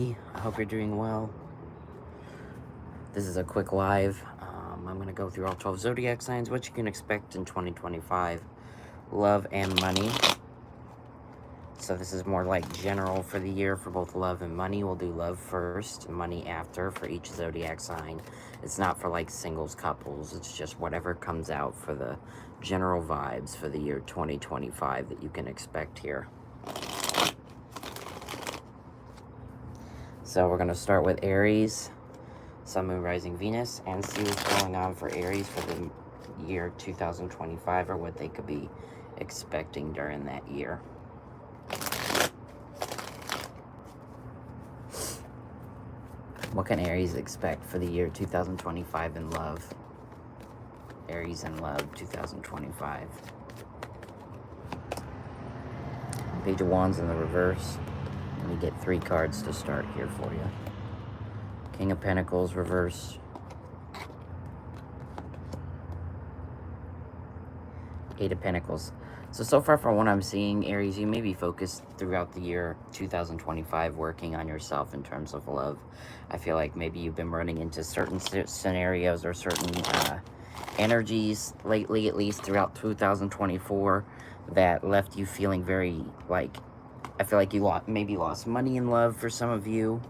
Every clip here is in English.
I hope you're doing well. This is a quick live. I'm going to go through all 12 zodiac signs, what you can expect in 2025, love and money. So this is more like general for the year for both love and money. We'll do love first, money after for each zodiac sign. It's not for like singles, couples. It's just whatever comes out for the general vibes for the year 2025 that you can expect here. So we're going to start with Aries, Sun, Moon, Rising, Venus, and see what's going on for Aries for the year 2025 or what they could be expecting during that year. What can Aries expect for the year 2025 in love? Aries in love 2025. Page of Wands in the reverse. Let me get 3 cards to start here for you. King of Pentacles reverse. Eight of Pentacles. So far from what I'm seeing, Aries, you may be focused throughout the year 2025 working on yourself in terms of love. I feel like maybe you've been running into certain scenarios or certain energies lately, at least throughout 2024, that left you feeling very, like, I feel like you maybe lost money in love for some of you.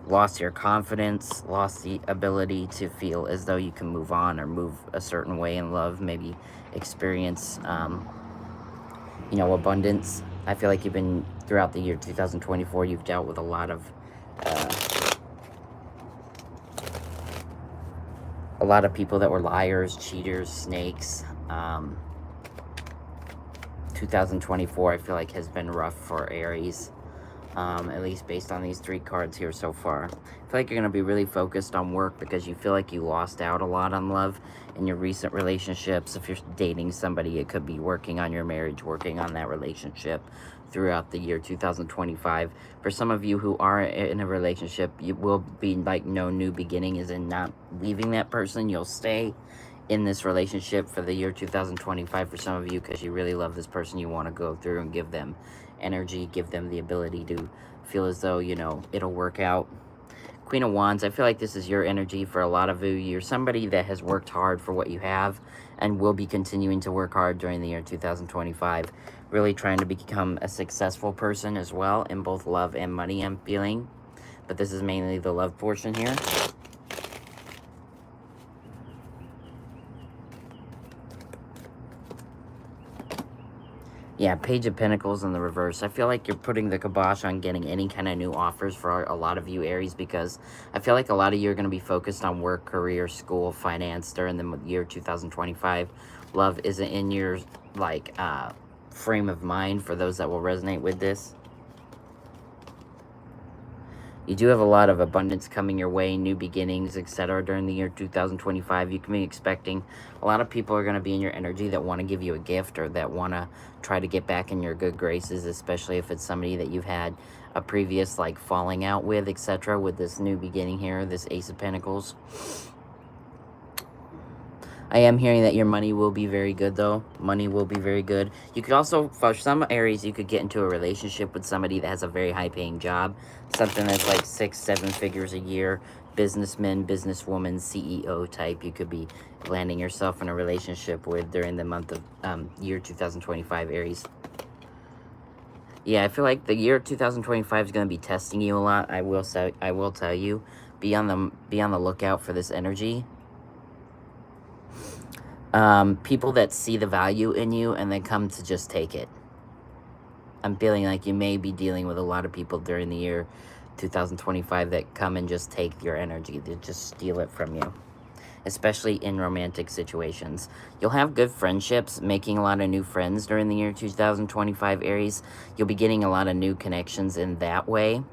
Lost your confidence, lost the ability to feel as though you can move on or move a certain way in love, maybe experience, abundance. I feel like you've been, throughout the year 2024, you've dealt with a lot of people that were liars, cheaters, snakes. 2024, I feel like, has been rough for Aries. At least based on these 3 cards here so far. I feel like you're going to be really focused on work because you feel like you lost out a lot on love in your recent relationships. If you're dating somebody, it could be working on your marriage, working on that relationship throughout the year 2025. For some of you who are in a relationship, you will be like no new beginning, as in not leaving that person. You'll stay in this relationship for the year 2025 for some of you because you really love this person. You want to go through and give them energy, give them the ability to feel as though, it'll work out. Queen of Wands, I feel like this is your energy for a lot of you. You're somebody that has worked hard for what you have and will be continuing to work hard during the year 2025. Really trying to become a successful person as well in both love and money, I'm feeling. But this is mainly the love portion here. Yeah, Page of Pentacles in the reverse. I feel like you're putting the kibosh on getting any kind of new offers for a lot of you, Aries, because I feel like a lot of you are going to be focused on work, career, school, finance during the year 2025. Love isn't in your, frame of mind for those that will resonate with this. You do have a lot of abundance coming your way, new beginnings, etc. during the year 2025. You can be expecting a lot of people are going to be in your energy that want to give you a gift or that want to try to get back in your good graces, especially if it's somebody that you've had a previous falling out with, etc. with this new beginning here, this Ace of Pentacles. I am hearing that your money will be very good, though. Money will be very good. You could also, for some Aries, you could get into a relationship with somebody that has a very high-paying job. Something that's like 6-7 figures a year. Businessman, businesswoman, CEO type. You could be landing yourself in a relationship with during the month of year 2025, Aries. Yeah, I feel like the year 2025 is going to be testing you a lot. I will tell you, be on the lookout for this energy. People that see the value in you and they come to just take it. I'm feeling like you may be dealing with a lot of people during the year 2025 that come and just take your energy. They just steal it from you, especially in romantic situations. You'll have good friendships, making a lot of new friends during the year 2025, Aries. You'll be getting a lot of new connections in that way.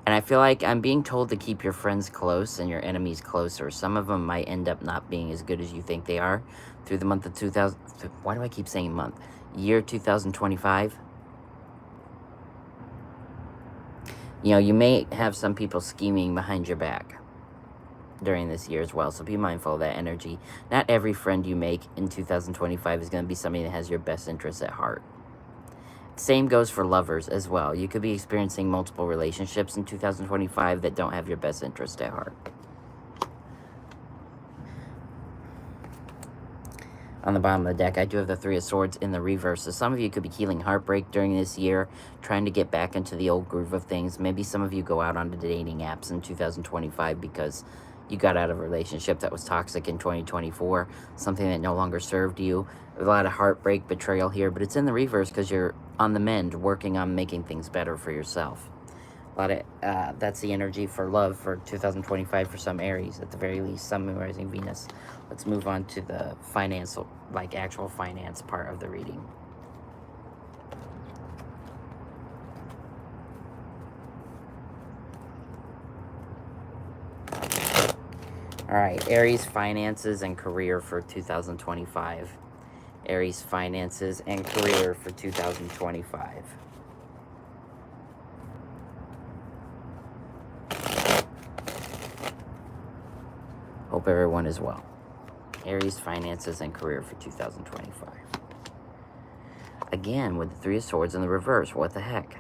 And I feel like I'm being told to keep your friends close and your enemies closer. Some of them might end up not being as good as you think they are through the month of 2000. Why do I keep saying month? Year 2025. You may have some people scheming behind your back during this year as well. So be mindful of that energy. Not every friend you make in 2025 is going to be somebody that has your best interests at heart. Same goes for lovers as well. You could be experiencing multiple relationships in 2025 that don't have your best interest at heart. On the bottom of the deck, I do have the Three of Swords in the reverse. So some of you could be healing heartbreak during this year, trying to get back into the old groove of things. Maybe some of you go out onto dating apps in 2025 because you got out of a relationship that was toxic in 2024, something that no longer served you. There's a lot of heartbreak, betrayal here, but it's in the reverse because you're on the mend, working on making things better for yourself. A lot of that's the energy for love for 2025 for some Aries, at the very least, Sun, Moon, Rising, Venus. Let's move on to the financial, like actual finance part of the reading. All right, Aries finances and career for 2025. Aries finances and career for 2025. Hope everyone is well. Aries finances and career for 2025. Again, with the Three of Swords in the reverse. What the heck?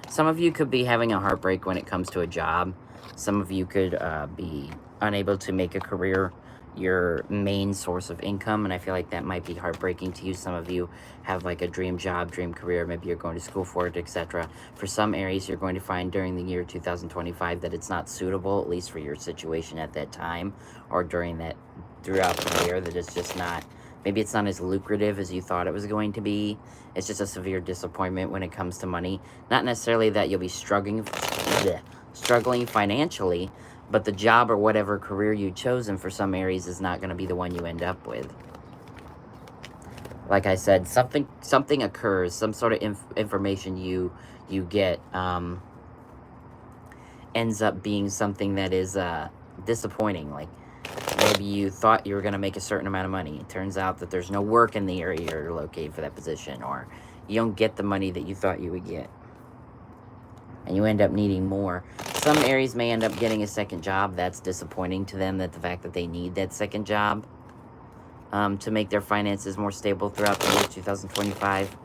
Some of you could be having a heartbreak when it comes to a job. Some of you could be unable to make a career your main source of income, and I feel like that might be heartbreaking to you. Some of you have like a dream job, dream career, maybe you're going to school for it, etc. For some Aries, you're going to find during the year 2025 that it's not suitable, at least for your situation at that time, or during that, throughout the year, that it's just not, maybe it's not as lucrative as you thought it was going to be. It's just a severe disappointment when it comes to money. Not necessarily that you'll be struggling financially, but the job or whatever career you've chosen for some Aries is not going to be the one you end up with. Like I said, something occurs, some sort of information you get ends up being something that is disappointing. Like maybe you thought you were going to make a certain amount of money. It turns out that there's no work in the area you're located for that position, or you don't get the money that you thought you would get, and you end up needing more. Some Aries may end up getting a second job. That's disappointing to them, that the fact that they need that second job to make their finances more stable throughout the year 2025.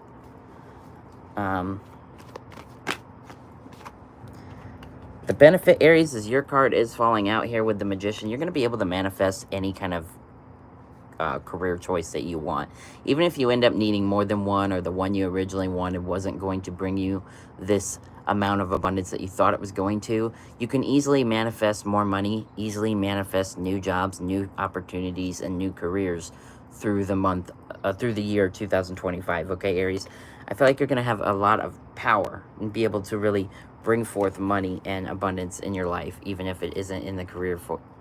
The benefit, Aries, is your card is falling out here with the Magician. You're going to be able to manifest any kind of career choice that you want. Even if you end up needing more than one, or the one you originally wanted wasn't going to bring you this amount of abundance that you thought it was going to, you can easily manifest more money, easily manifest new jobs, new opportunities, and new careers through the year 2025. Okay, Aries, I feel like you're going to have a lot of power and be able to really bring forth money and abundance in your life, even if it isn't in the career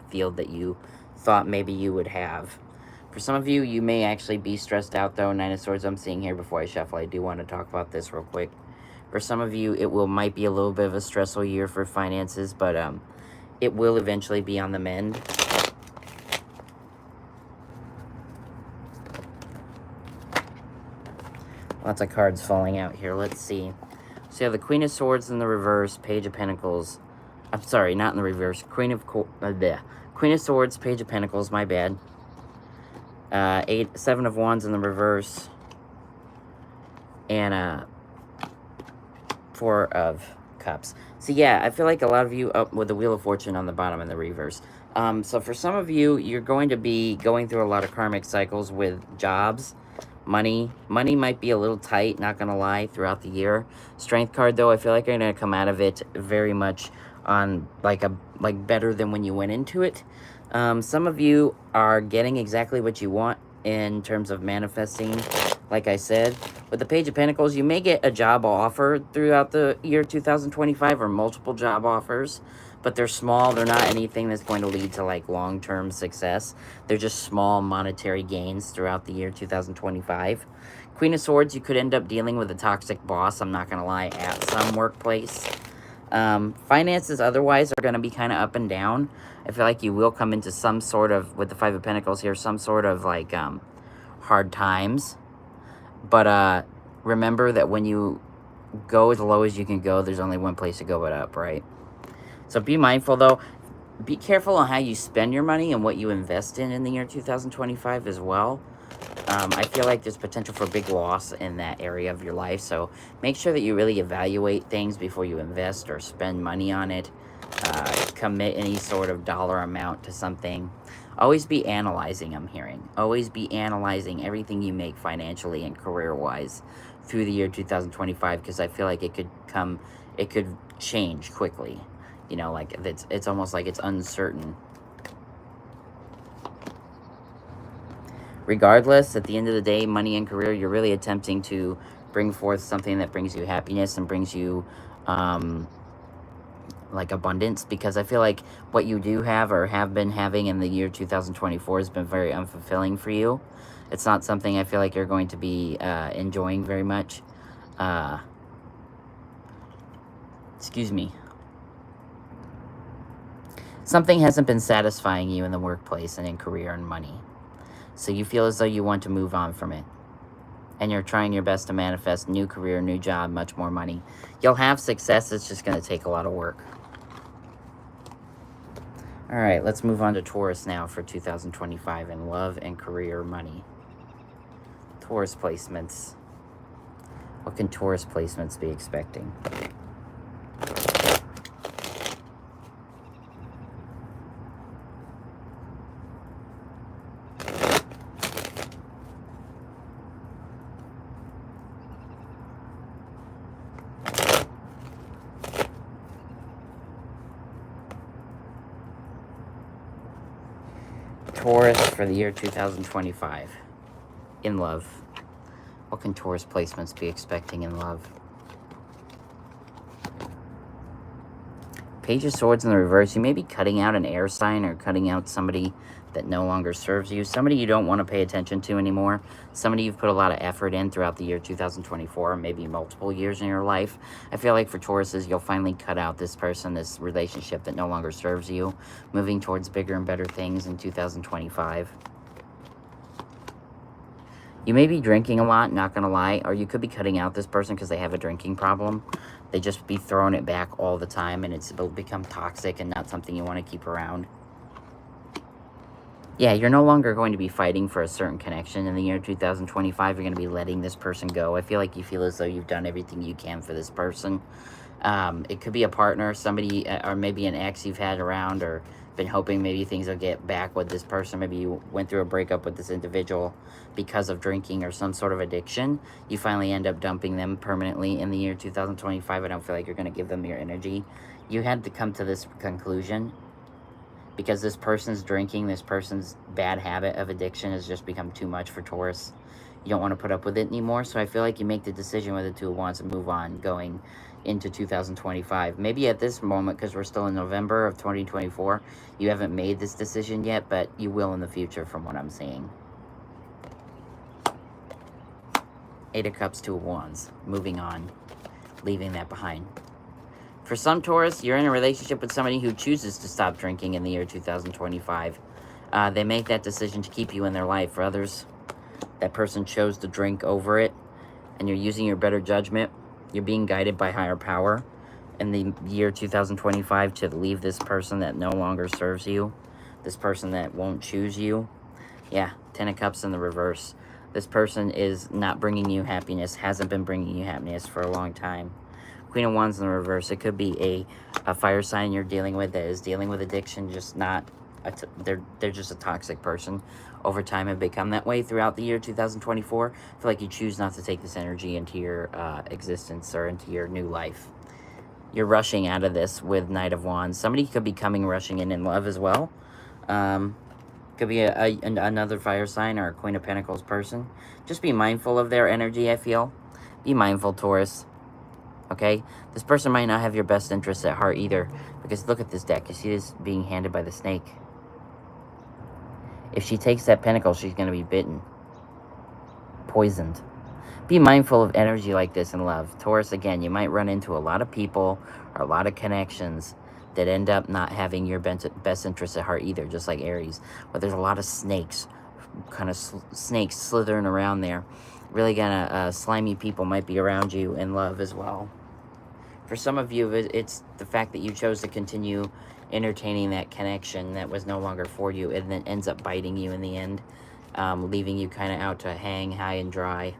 field that you thought maybe you would have. For some of you, you may actually be stressed out, though. Nine of Swords I'm seeing here before I shuffle. I do want to talk about this real quick. For some of you, it might be a little bit of a stressful year for finances, but it will eventually be on the mend. Lots of cards falling out here. Let's see. So you have the Queen of Swords in the reverse, Page of Pentacles. I'm sorry, not in the reverse. Queen of Swords, Page of Pentacles, my bad. Seven of Wands in the reverse. And Four of Cups. So yeah, I feel like a lot of you up with the Wheel of Fortune on the bottom in the reverse. So for some of you, you're going to be going through a lot of karmic cycles with jobs. Money might be a little tight, not gonna lie, throughout the year. Strength card, though, I feel like you're gonna come out of it very much on like better than when you went into it. Some of you are getting exactly what you want in terms of manifesting. Like I said, with the Page of Pentacles, you may get a job offer throughout the year 2025, or multiple job offers, but they're small. They're not anything that's going to lead to like long-term success. They're just small monetary gains throughout the year 2025. Queen of Swords, you could end up dealing with a toxic boss, I'm not going to lie, at some workplace. Finances otherwise are going to be kind of up and down. I feel like you will come into some sort of, with the Five of Pentacles here, some sort of like hard times. But remember that when you go as low as you can go, there's only one place to go but up, right? So be mindful, though. Be careful on how you spend your money and what you invest in the year 2025 as well. I feel like there's potential for big loss in that area of your life. So make sure that you really evaluate things before you invest or spend money on it. Commit any sort of dollar amount to something. Always be analyzing, I'm hearing. Always be analyzing everything you make financially and career-wise through the year 2025, because I feel like it could change quickly. You know, like it's almost like it's uncertain. Regardless, at the end of the day, money and career, you're really attempting to bring forth something that brings you happiness and brings you like abundance, because I feel like what you do have or have been having in the year 2024 has been very unfulfilling for you. It's not something I feel like you're going to be enjoying very much. Excuse me. Something hasn't been satisfying you in the workplace and in career and money. So you feel as though you want to move on from it. And you're trying your best to manifest new career, new job, much more money. You'll have success. It's just going to take a lot of work. All right, let's move on to Taurus now for 2025 in love and career, money. Taurus placements. What can Taurus placements be expecting? Taurus for the year 2025 in love. What can Taurus placements be expecting in love? Page of Swords in the reverse. You may be cutting out an air sign or cutting out somebody that no longer serves you. Somebody you don't want to pay attention to anymore. Somebody you've put a lot of effort in throughout the year 2024, maybe multiple years in your life. I feel like for Tauruses, you'll finally cut out this person, this relationship that no longer serves you, moving towards bigger and better things in 2025. You may be drinking a lot, not going to lie, or you could be cutting out this person because they have a drinking problem. They just be throwing it back all the time, and it's become toxic and not something you want to keep around. Yeah, you're no longer going to be fighting for a certain connection in the year 2025. You're going to be letting this person go. I feel like you feel as though you've done everything you can for this person. It could be a partner, somebody, or maybe an ex you've had around, or been hoping maybe things will get back with this person. Maybe you went through a breakup with this individual because of drinking or some sort of addiction. You finally end up dumping them permanently in the year 2025. I don't feel like you're going to give them your energy. You had to come to this conclusion because this person's drinking, this person's bad habit of addiction has just become too much for Taurus. You don't want to put up with it anymore. So I feel like you make the decision with the Two of Wands and move on going into 2025. Maybe at this moment, because we're still in November of 2024, you haven't made this decision yet, but you will in the future from what I'm seeing. Eight of Cups, Two of Wands. Moving on. Leaving that behind. For some Taurus, you're in a relationship with somebody who chooses to stop drinking in the year 2025. They make that decision to keep you in their life. For others, that person chose to drink over it, and you're using your better judgment. You're being guided by higher power in the year 2025 to leave this person that no longer serves you, this person that won't choose you. Yeah, Ten of Cups in the reverse. This person is not bringing you happiness, hasn't been bringing you happiness for a long time. Queen of Wands in the reverse. It could be a fire sign you're dealing with that is dealing with addiction, just not, they're just a toxic person. Over time have become that way throughout the year 2024. I feel like you choose not to take this energy into your existence or into your new life. You're rushing out of this with Knight of Wands. Somebody could be rushing in love as well. Could be another fire sign or a Queen of Pentacles person. Just be mindful of their energy, I feel. Be mindful, Taurus. Okay? This person might not have your best interests at heart either. Because look at this deck. You see this being handed by the snake. If she takes that pentacle, she's going to be bitten. Poisoned. Be mindful of energy like this in love. Taurus, again, you might run into a lot of people or a lot of connections that end up not having your best interests at heart either, just like Aries. But there's a lot of snakes, kind of snakes slithering around there. Really gonna slimy people might be around you in love as well. For some of you, it's the fact that you chose to continue entertaining that connection that was no longer for you, and then ends up biting you in the end. leaving you kind of out to hang high and dry.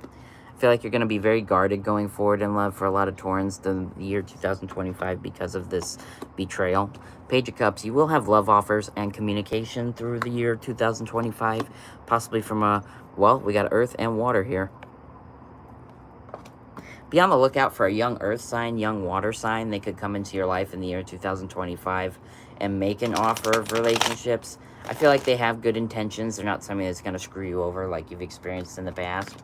I feel like you're going to be very guarded going forward in love for a lot of Taurans the year 2025 because of this betrayal. Page of Cups, you will have love offers and communication through the year 2025, possibly from well, we got earth and water here. Be on the lookout for a young earth sign, young water sign. They could come into your life in the year 2025 and make an offer of relationships. I feel like they have good intentions. They're not something that's going to screw you over like you've experienced in the past.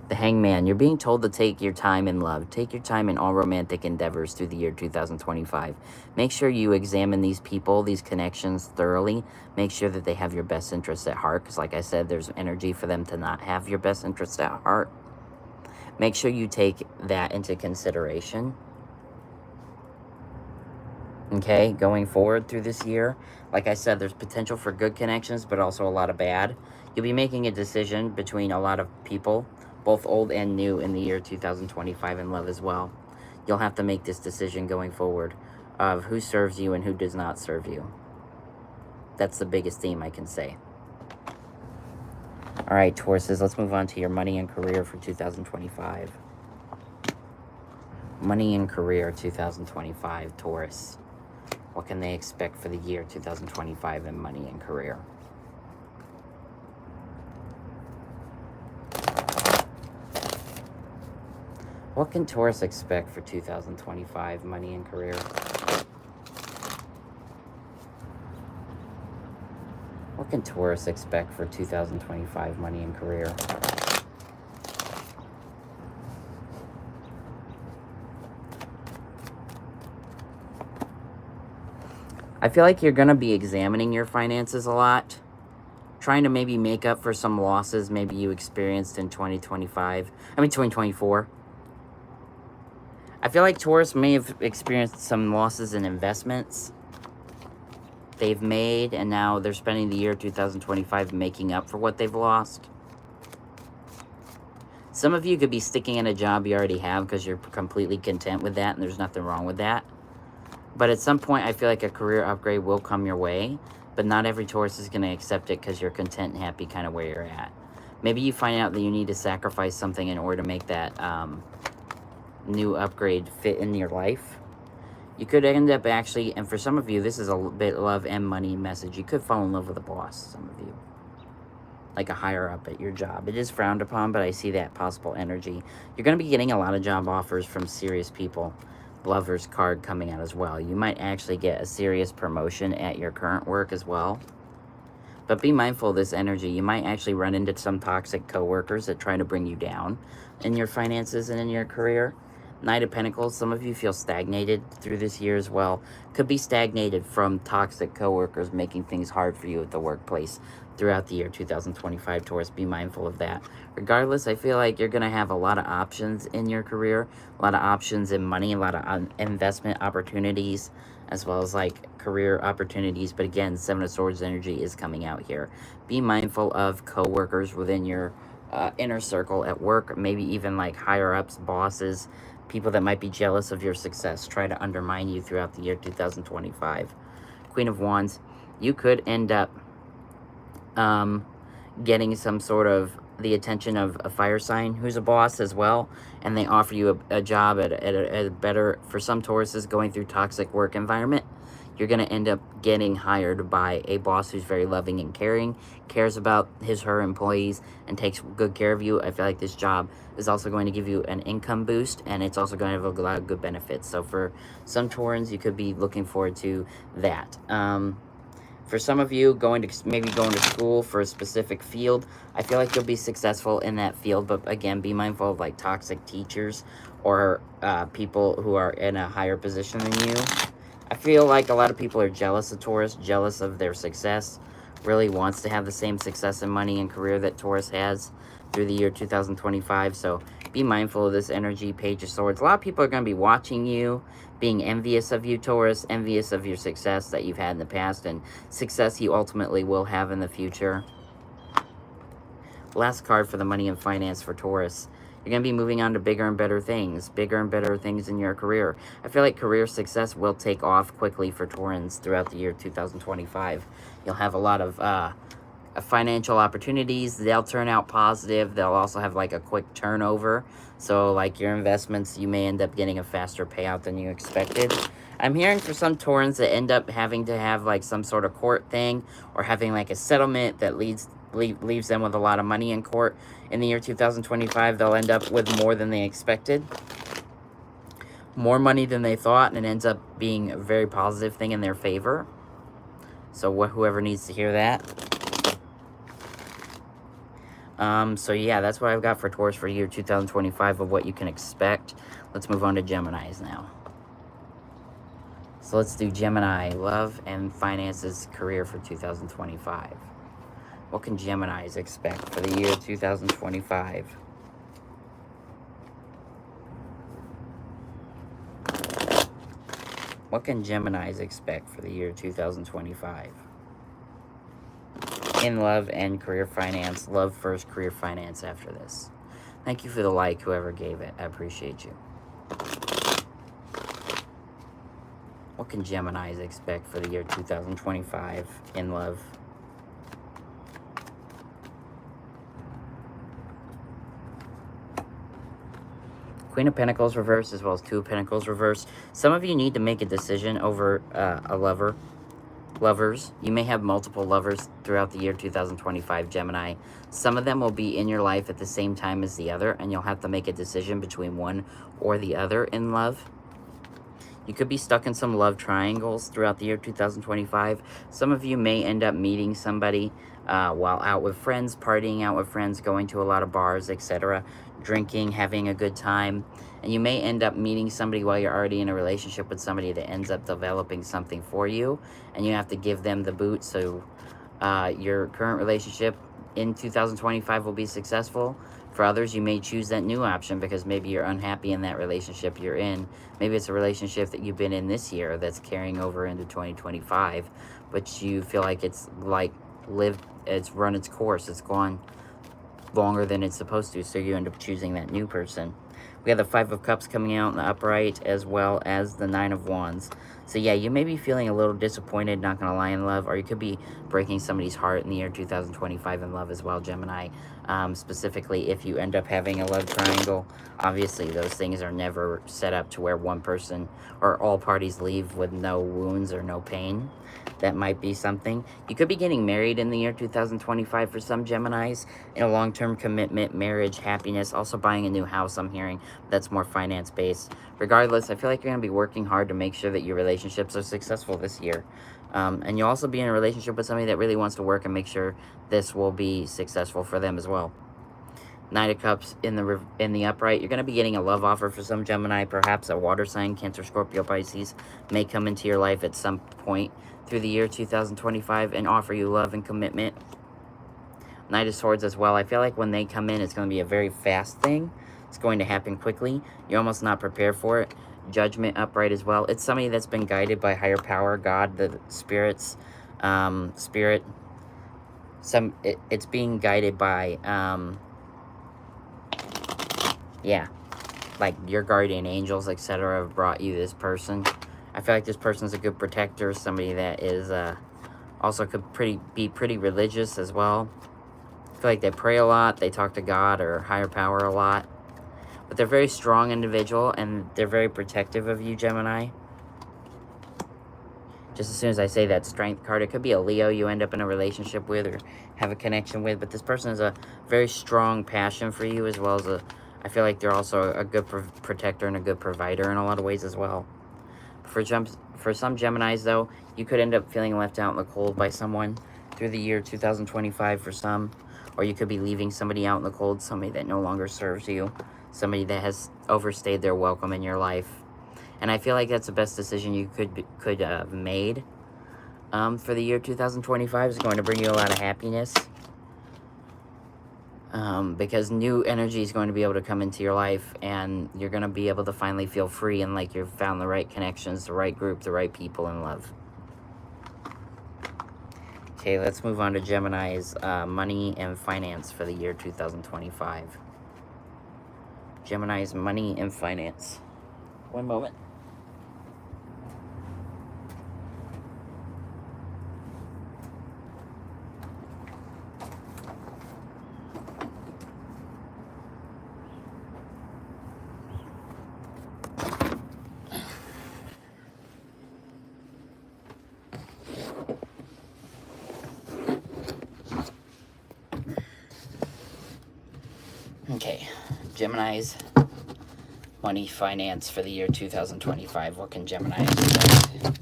The Hangman, you're being told to take your time in love. Take your time in all romantic endeavors through the year 2025. Make sure you examine these people, these connections thoroughly. Make sure that they have your best interests at heart, because like I said, there's energy for them to not have your best interests at heart. Make sure you take that into consideration. Okay, going forward through this year, like I said, there's potential for good connections, but also a lot of bad. You'll be making a decision between a lot of people, both old and new, in the year 2025 in love as well. You'll have to make this decision going forward of who serves you and who does not serve you. That's the biggest theme I can say. All right, Tauruses, let's move on to your money and career for 2025. Money and career 2025, Taurus. What can they expect for the year 2025 in money and career? What can Taurus expect for 2025, money and career? What can Taurus expect for 2025, money and career? I feel like you're going to be examining your finances a lot, trying to maybe make up for some losses maybe you experienced in 2024. I feel like Taurus may have experienced some losses in investments they've made, and now they're spending the year 2025 making up for what they've lost. Some of you could be sticking in a job you already have because you're completely content with that, and there's nothing wrong with that. But at some point, I feel like a career upgrade will come your way, but not every Taurus is going to accept it because you're content and happy kind of where you're at. Maybe you find out that you need to sacrifice something in order to make that new upgrade fit in your life. You could end up actually, and for some of you, this is a bit love and money message. You could fall in love with a boss, some of you. Like a higher up at your job. It is frowned upon, but I see that possible energy. You're going to be getting a lot of job offers from serious people. Lover's card coming out as well. You might actually get a serious promotion at your current work as well. But be mindful of this energy. You might actually run into some toxic coworkers that try to bring you down in your finances and in your career. Knight of Pentacles, some of you feel stagnated through this year as well. Could be stagnated from toxic coworkers making things hard for you at the workplace throughout the year 2025, Taurus. Be mindful of that. Regardless, I feel like you're going to have a lot of options in your career, a lot of options in money, a lot of investment opportunities, as well as like career opportunities. But again, Seven of Swords energy is coming out here. Be mindful of coworkers within your inner circle at work, maybe even like higher ups, bosses, people that might be jealous of your success, try to undermine you throughout the year 2025. Queen of Wands, you could end up getting some sort of the attention of a fire sign who's a boss as well, and they offer you a job at a better, for some Tauruses going through toxic work environment, you're going to end up getting hired by a boss who's very loving and caring, cares about her employees, and takes good care of you. I feel like this job is also going to give you an income boost, and it's also going to have a lot of good benefits. So for some Taurans, you could be looking forward to that. For some of you, maybe going to school for a specific field, I feel like you'll be successful in that field. But again, be mindful of like toxic teachers or people who are in a higher position than you. I feel like a lot of people are jealous of Taurus, jealous of their success, really wants to have the same success in money and career that Taurus has through the year 2025. So be mindful of this energy, Page of Swords. A lot of people are going to be watching you, being envious of you, Taurus, envious of your success that you've had in the past and success you ultimately will have in the future. last card for the money and finance for Taurus. You're going to be moving on to bigger and better things in your career. I feel like career success will take off quickly for Taurans throughout the year 2025. You'll have a lot of financial opportunities. They'll turn out positive. They'll also have like a quick turnover. So like your investments, you may end up getting a faster payout than you expected. I'm hearing for some Taurans that end up having to have like some sort of court thing or having like a settlement that leaves them with a lot of money in court. In the year 2025, they'll end up with more than they expected. More money than they thought, and it ends up being a very positive thing in their favor. So whoever needs to hear that. So yeah, that's what I've got for Taurus for year 2025 of what you can expect. Let's move on to Geminis now. So let's do Gemini, love and finances, career for 2025. What can Geminis expect for the year 2025? What can Geminis expect for the year 2025? In love and career finance. Love first, career finance after this. Thank you for the like, whoever gave it. I appreciate you. What can Geminis expect for the year 2025 in love? Queen of Pentacles reverse as well as Two of Pentacles reverse. Some of you need to make a decision over a lovers. You may have multiple lovers throughout the year 2025, Gemini. Some of them will be in your life at the same time as the other, and you'll have to make a decision between one or the other in love. You could be stuck in some love triangles throughout the year 2025. Some of you may end up meeting somebody while out with friends, partying out with friends, going to a lot of bars, etc., drinking, having a good time. And you may end up meeting somebody while you're already in a relationship with somebody that ends up developing something for you, and you have to give them the boot so your current relationship in 2025 will be successful. For others, you may choose that new option because maybe you're unhappy in that relationship you're in. Maybe it's a relationship that you've been in this year that's carrying over into 2025, but you feel like it's run its course. It's gone longer than it's supposed to, so you end up choosing that new person. We have the Five of Cups coming out in the upright as well as the Nine of Wands. So yeah, you may be feeling a little disappointed, not going to lie, in love, or you could be breaking somebody's heart in the year 2025 in love as well, Gemini. Specifically, if you end up having a love triangle, obviously those things are never set up to where one person or all parties leave with no wounds or no pain. That might be something. You could be getting married in the year 2025 for some Geminis, in a long-term commitment, marriage, happiness, also buying a new house, I'm hearing. That's more finance-based. Regardless, I feel like you're going to be working hard to make sure that your relationships are successful this year. And you'll also be in a relationship with somebody that really wants to work and make sure this will be successful for them as well. Knight of Cups in the upright. You're going to be getting a love offer for some Gemini. Perhaps a water sign, Cancer, Scorpio, Pisces, may come into your life at some point through the year 2025 and offer you love and commitment. Knight of Swords as well. I feel like when they come in, it's going to be a very fast thing. It's going to happen quickly. You're almost not prepared for it. Judgment upright as well. It's somebody that's been guided by higher power, God, the spirits, spirit. It's being guided by, yeah, like your guardian angels, etc. have brought you this person. I feel like this person's a good protector, somebody that is also could be pretty religious as well. I feel like they pray a lot, they talk to God or higher power a lot. But they're a very strong individual, and they're very protective of you, Gemini. Just as soon as I say that Strength card, it could be a Leo you end up in a relationship with or have a connection with. But this person has a very strong passion for you, as well as I feel like they're also a good protector and a good provider in a lot of ways as well. For some Geminis, though, you could end up feeling left out in the cold by someone through the year 2025 for some. Or you could be leaving somebody out in the cold, somebody that no longer serves you. Somebody that has overstayed their welcome in your life. And I feel like that's the best decision you could have made for the year 2025. It's going to bring you a lot of happiness. Because new energy is going to be able to come into your life, and you're going to be able to finally feel free and like you've found the right connections, the right group, the right people in love. Okay, let's move on to Gemini's money and finance for the year 2025. Gemini's money and finance. One moment. Okay, Gemini's money finance for the year 2025. What can Gemini expect?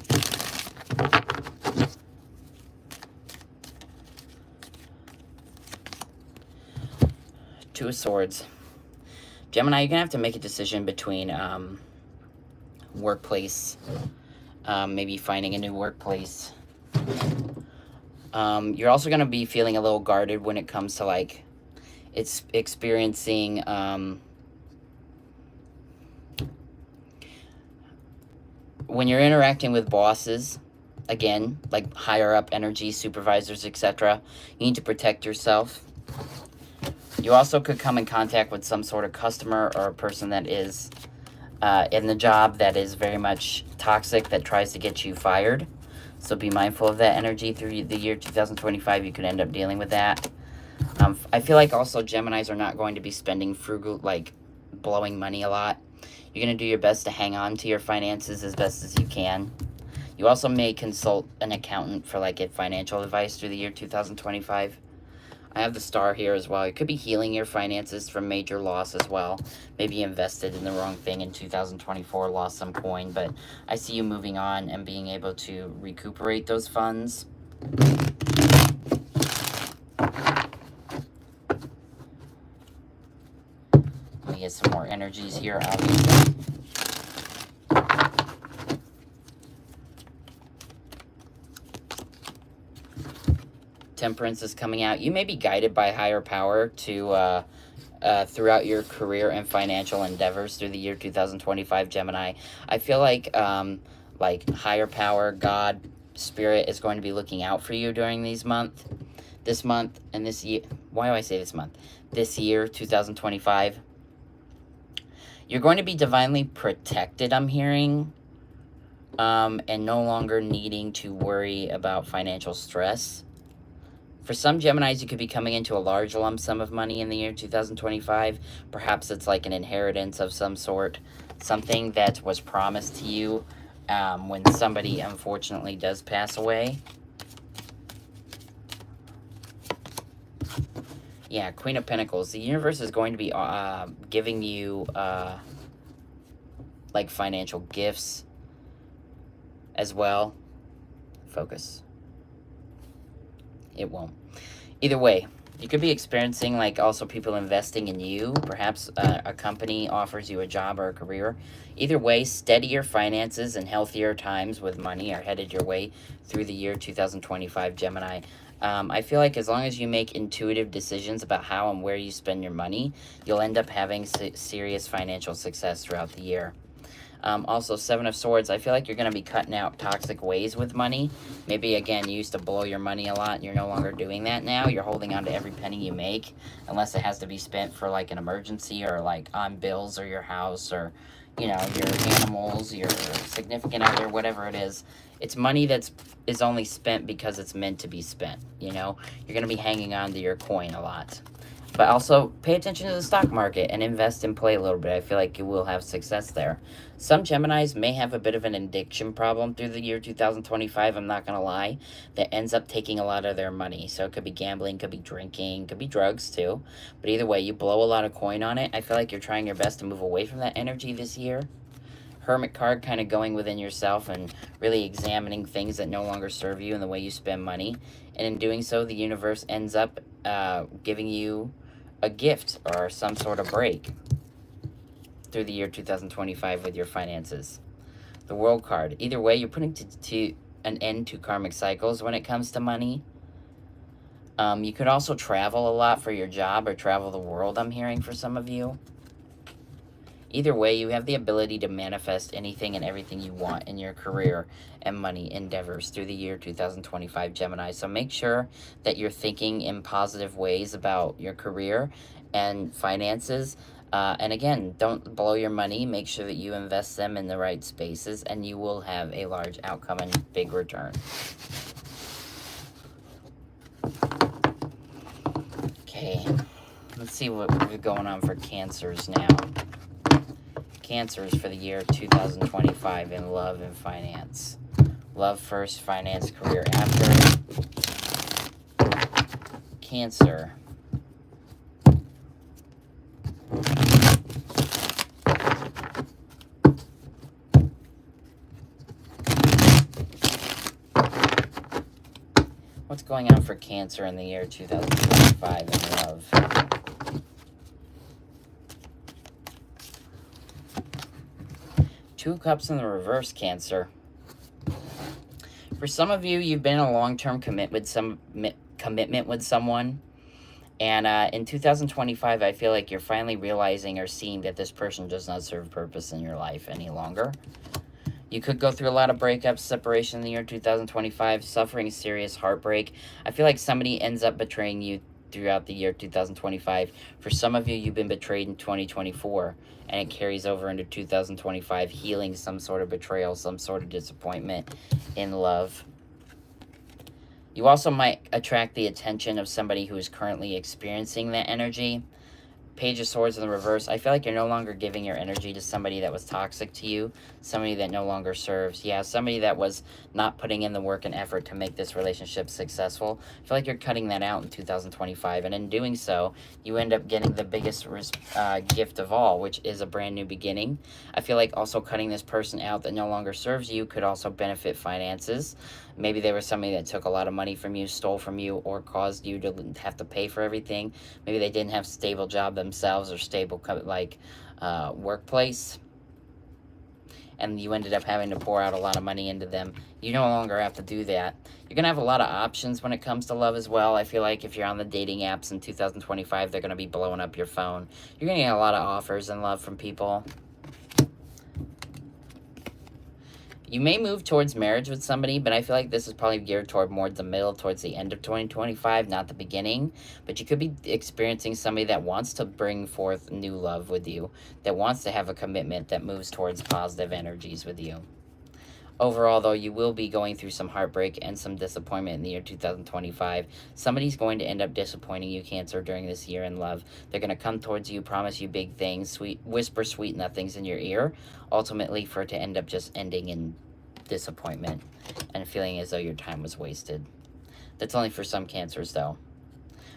Two of Swords. Gemini, you're going to have to make a decision between workplace, maybe finding a new workplace. You're also going to be feeling a little guarded when it comes to, like, it's experiencing when you're interacting with bosses, again, like higher up energy, supervisors, etc., you need to protect yourself. You also could come in contact with some sort of customer or a person that is in the job that is very much toxic, that tries to get you fired. So be mindful of that energy through the year 2025. You could end up dealing with that. I feel like also Geminis are not going to be spending frugal, like blowing money a lot. You're going to do your best to hang on to your finances as best as you can. You also may consult an accountant for like financial advice through the year 2025. I have the star here as well. You could be healing your finances from major loss as well. Maybe you invested in the wrong thing in 2024, lost some coin, but I see you moving on and being able to recuperate those funds. Let me get some more energies here, obviously. Temperance is coming out. You may be guided by higher power to throughout your career and financial endeavors through the year 2025, Gemini. I feel like higher power, God, Spirit is going to be looking out for you during this month and this year. Why do I say this month? This year, 2025. You're going to be divinely protected, I'm hearing, and no longer needing to worry about financial stress. For some Geminis, you could be coming into a large lump sum of money in the year 2025. Perhaps it's like an inheritance of some sort, something that was promised to you when somebody unfortunately does pass away. Yeah, Queen of Pentacles. The universe is going to be giving you like financial gifts as well. Focus. It won't. Either way, you could be experiencing like also people investing in you. Perhaps a company offers you a job or a career. Either way, steadier finances and healthier times with money are headed your way through the year 2025, Gemini. I feel like as long as you make intuitive decisions about how and where you spend your money, you'll end up having serious financial success throughout the year. Also, Seven of Swords, I feel like you're going to be cutting out toxic ways with money. Maybe, again, you used to blow your money a lot, and you're no longer doing that now. You're holding on to every penny you make, unless it has to be spent for, like, an emergency or, like, on bills or your house or, you know, your animals, your significant other, whatever it is. It's money that is only spent because it's meant to be spent, you know? You're going to be hanging on to your coin a lot. But also, pay attention to the stock market and invest and play a little bit. I feel like you will have success there. Some Geminis may have a bit of an addiction problem through the year 2025, I'm not going to lie, that ends up taking a lot of their money. So it could be gambling, could be drinking, could be drugs too. But either way, you blow a lot of coin on it. I feel like you're trying your best to move away from that energy this year. Hermit card, kind of going within yourself and really examining things that no longer serve you and the way you spend money. And in doing so, the universe ends up giving you a gift or some sort of break through the year 2025 with your finances. The World card. Either way, you're putting to an end to karmic cycles when it comes to money. You could also travel a lot for your job or travel the world, I'm hearing, for some of you. Either way, you have the ability to manifest anything and everything you want in your career and money endeavors through the year 2025, Gemini. So make sure that you're thinking in positive ways about your career and finances. And again, don't blow your money. Make sure that you invest them in the right spaces, and you will have a large outcome and big return. Okay, let's see what we're going on for Cancers now. Cancers for the year 2025 in love and finance. Love first, finance, career after. Cancer. What's going on for Cancer in the year 2025 in love? Two Cups in the reverse, Cancer. For some of you, you've been in a long-term commitment with someone. And in 2025, I feel like you're finally realizing or seeing that this person does not serve purpose in your life any longer. You could go through a lot of breakups, separation in the year 2025, suffering serious heartbreak. I feel like somebody ends up betraying you throughout the year 2025. For some of you, you've been betrayed in 2024, and it carries over into 2025, healing some sort of betrayal, some sort of disappointment in love. You also might attract the attention of somebody who is currently experiencing that energy. Page of Swords in the reverse. I feel like you're no longer giving your energy to somebody that was toxic to you, somebody that no longer serves. Yeah, somebody that was not putting in the work and effort to make this relationship successful. I feel like you're cutting that out in 2025, and in doing so, you end up getting the biggest gift of all, which is a brand new beginning. I feel like also cutting this person out that no longer serves you could also benefit finances. Maybe they were somebody that took a lot of money from you, stole from you, or caused you to have to pay for everything. Maybe they didn't have a stable job themselves or stable workplace, and you ended up having to pour out a lot of money into them. You no longer have to do that. You're going to have a lot of options when it comes to love as well. I feel like if you're on the dating apps in 2025, they're going to be blowing up your phone. You're going to get a lot of offers in love from people. You may move towards marriage with somebody, but I feel like this is probably geared toward more the middle, towards the end of 2025, not the beginning. But you could be experiencing somebody that wants to bring forth new love with you, that wants to have a commitment that moves towards positive energies with you. Overall, though, you will be going through some heartbreak and some disappointment in the year 2025. Somebody's going to end up disappointing you, Cancer, during this year in love. They're going to come towards you, promise you big things, whisper sweet nothings in your ear, ultimately for it to end up just ending in disappointment and feeling as though your time was wasted. That's only for some Cancers, though.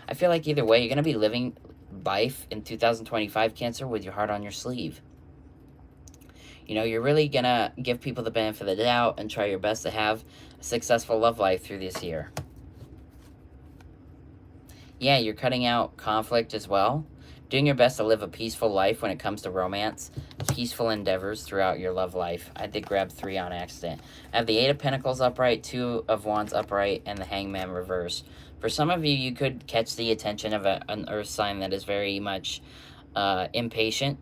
I feel like either way, you're going to be living life in 2025, Cancer, with your heart on your sleeve. You know, you're really going to give people the benefit of the doubt and try your best to have a successful love life through this year. Yeah, you're cutting out conflict as well. Doing your best to live a peaceful life when it comes to romance. Peaceful endeavors throughout your love life. I did grab 3 on accident. I have the 8 of Pentacles upright, 2 of Wands upright, and the Hangman reverse. For some of you, you could catch the attention of an earth sign that is very much impatient.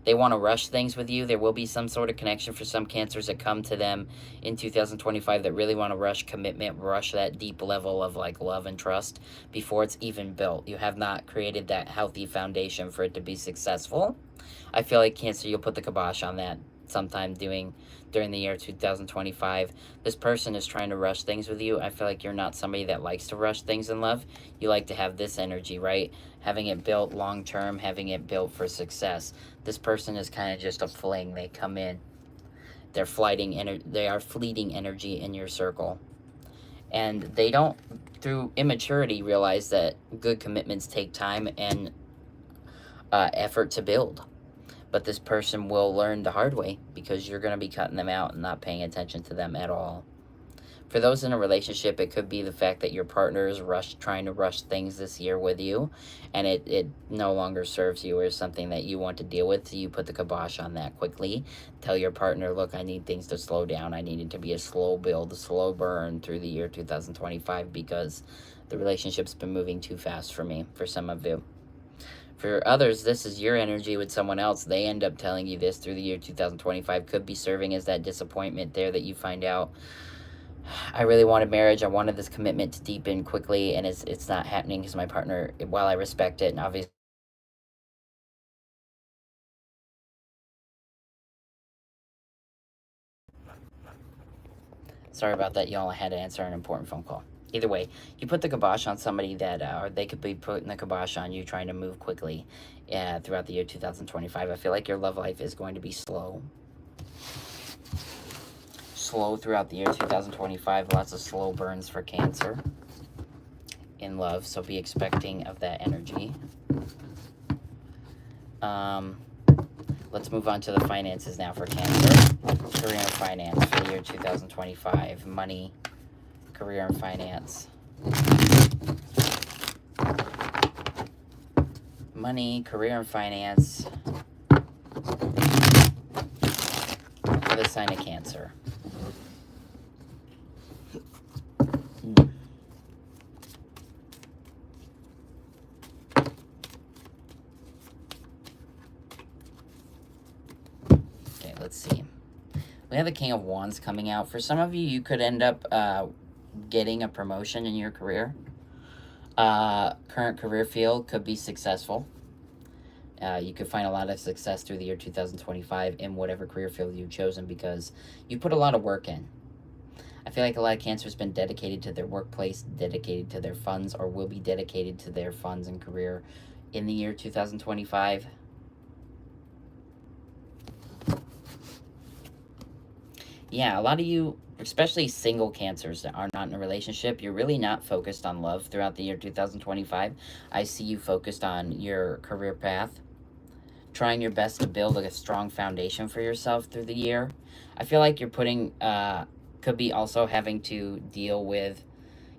They want to rush things with you. There will be some sort of connection for some Cancers that come to them in 2025 that really want to rush commitment, rush that deep level of like love and trust before it's even built. You have not created that healthy foundation for it to be successful. I feel like Cancer, you'll put the kibosh on that sometime during the year 2025. This person is trying to rush things with you. I feel like you're not somebody that likes to rush things in love. You like to have this energy, right? Having it built long term, having it built for success. This person is kind of just a fling. They come in. They are fleeting energy in your circle. And they don't, through immaturity, realize that good commitments take time and effort to build. But this person will learn the hard way because you're going to be cutting them out and not paying attention to them at all. For those in a relationship, it could be the fact that your partner is trying to rush things this year with you, and it no longer serves you or is something that you want to deal with, so you put the kibosh on that quickly. Tell your partner, look, I need things to slow down. I need it to be a slow build, a slow burn through the year 2025 because the relationship's been moving too fast for me, for some of you. For others, this is your energy with someone else. They end up telling you this through the year 2025. Could be serving as that disappointment there that you find out, I really wanted marriage. I wanted this commitment to deepen quickly, and it's not happening because my partner, while I respect it, and obviously, sorry about that, y'all. I had to answer an important phone call. Either way, you put the kibosh on somebody that, or they could be putting the kibosh on you trying to move quickly throughout the year 2025. I feel like your love life is going to be slow. Slow throughout the year 2025. Lots of slow burns for Cancer in love, so be expecting of that energy. Let's move on to the finances now for Cancer. Career and finance for the year 2025. Money, career and finance. Money, career and finance for the sign of Cancer. Okay, let's see. We have the King of Wands coming out. For some of you, you could end up getting a promotion in your career. Current career field could be successful. You could find a lot of success through the year 2025 in whatever career field you've chosen because you put a lot of work in. I feel like a lot of Cancer has been dedicated to their workplace, dedicated to their funds, or will be dedicated to their funds and career in the year 2025. Yeah, a lot of you, especially single Cancers that are not in a relationship, you're really not focused on love throughout the year 2025. I see you focused on your career path, trying your best to build a strong foundation for yourself through the year. I feel like you're putting, could be also having to deal with,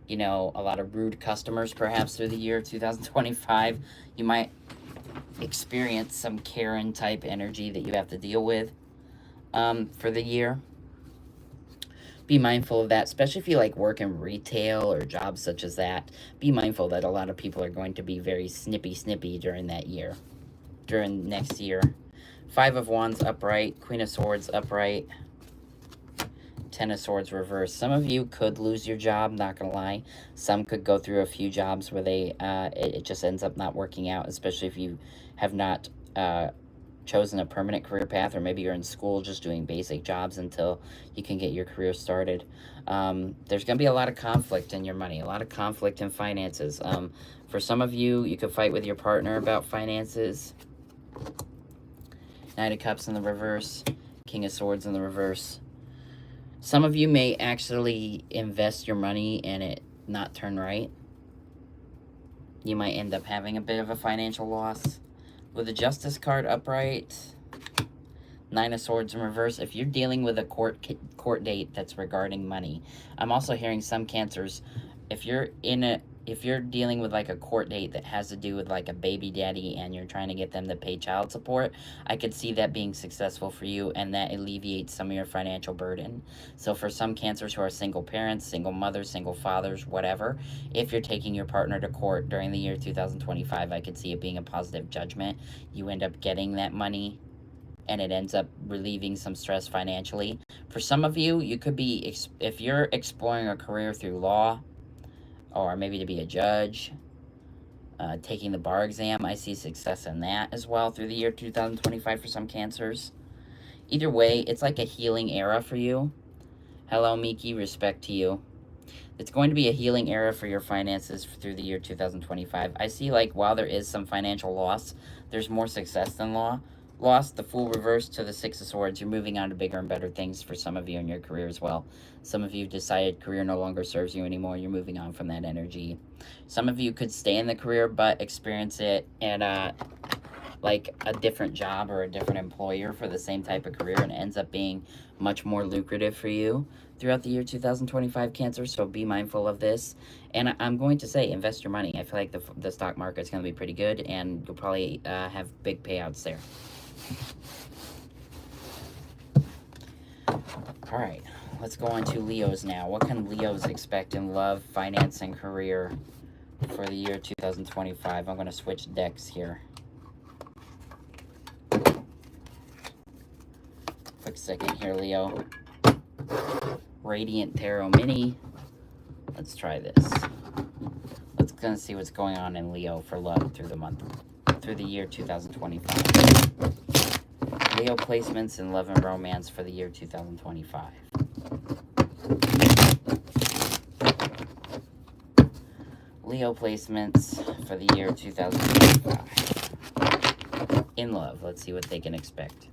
you know, a lot of rude customers perhaps through the year 2025. You might experience some Karen type energy that you have to deal with for the year. Be mindful of that, especially if you like work in retail or jobs such as that. Be mindful that a lot of people are going to be very snippy during that year, during next year. 5 of Wands upright, Queen of Swords upright, 10 of Swords reversed. Some of you could lose your job, not gonna lie. Some could go through a few jobs where they it just ends up not working out, especially if you have not chosen a permanent career path, or maybe you're in school just doing basic jobs until you can get your career started. There's going to be a lot of conflict in your money, a lot of conflict in finances. For some of you, you could fight with your partner about finances. Knight of Cups in the reverse, King of Swords in the reverse. Some of you may actually invest your money and it not turn right. You might end up having a bit of a financial loss. With the Justice card upright, 9 of Swords in reverse. If you're dealing with a court date that's regarding money, I'm also hearing some Cancers. If you're dealing with like a court date that has to do with like a baby daddy and you're trying to get them to pay child support, I could see that being successful for you, and that alleviates some of your financial burden. So for some Cancers who are single parents, single mothers, single fathers, whatever, if you're taking your partner to court during the year 2025, I could see it being a positive judgment. You end up getting that money and it ends up relieving some stress financially. For some of you, you could be, if you're exploring a career through law, or maybe to be a judge, taking the bar exam, I see success in that as well through the year 2025 for some Cancers. Either way, it's like a healing era for you. Hello, Miki, respect to you. It's going to be a healing era for your finances through the year 2025. I see, like, while there is some financial loss, there's more success than loss. The Fool reversed to the 6 of Swords. You're moving on to bigger and better things for some of you in your career as well. Some of you decided career no longer serves you anymore. You're moving on from that energy. Some of you could stay in the career but experience it at like a different job or a different employer for the same type of career, and it ends up being much more lucrative for you throughout the year 2025, Cancer. So be mindful of this. And I'm going to say, invest your money. I feel like the stock market's going to be pretty good, and you'll probably have big payouts there. All right, let's go on to Leos now. What can Leos expect in love, finance, and career for the year 2025? I'm going to switch decks here. second here, Leo. Radiant Tarot Mini. Let's try this. Let's gonna see what's going on in Leo for love through the year 2025. Leo placements in love and romance for the year 2025. Leo placements for the year 2025. In love, let's see what they can expect.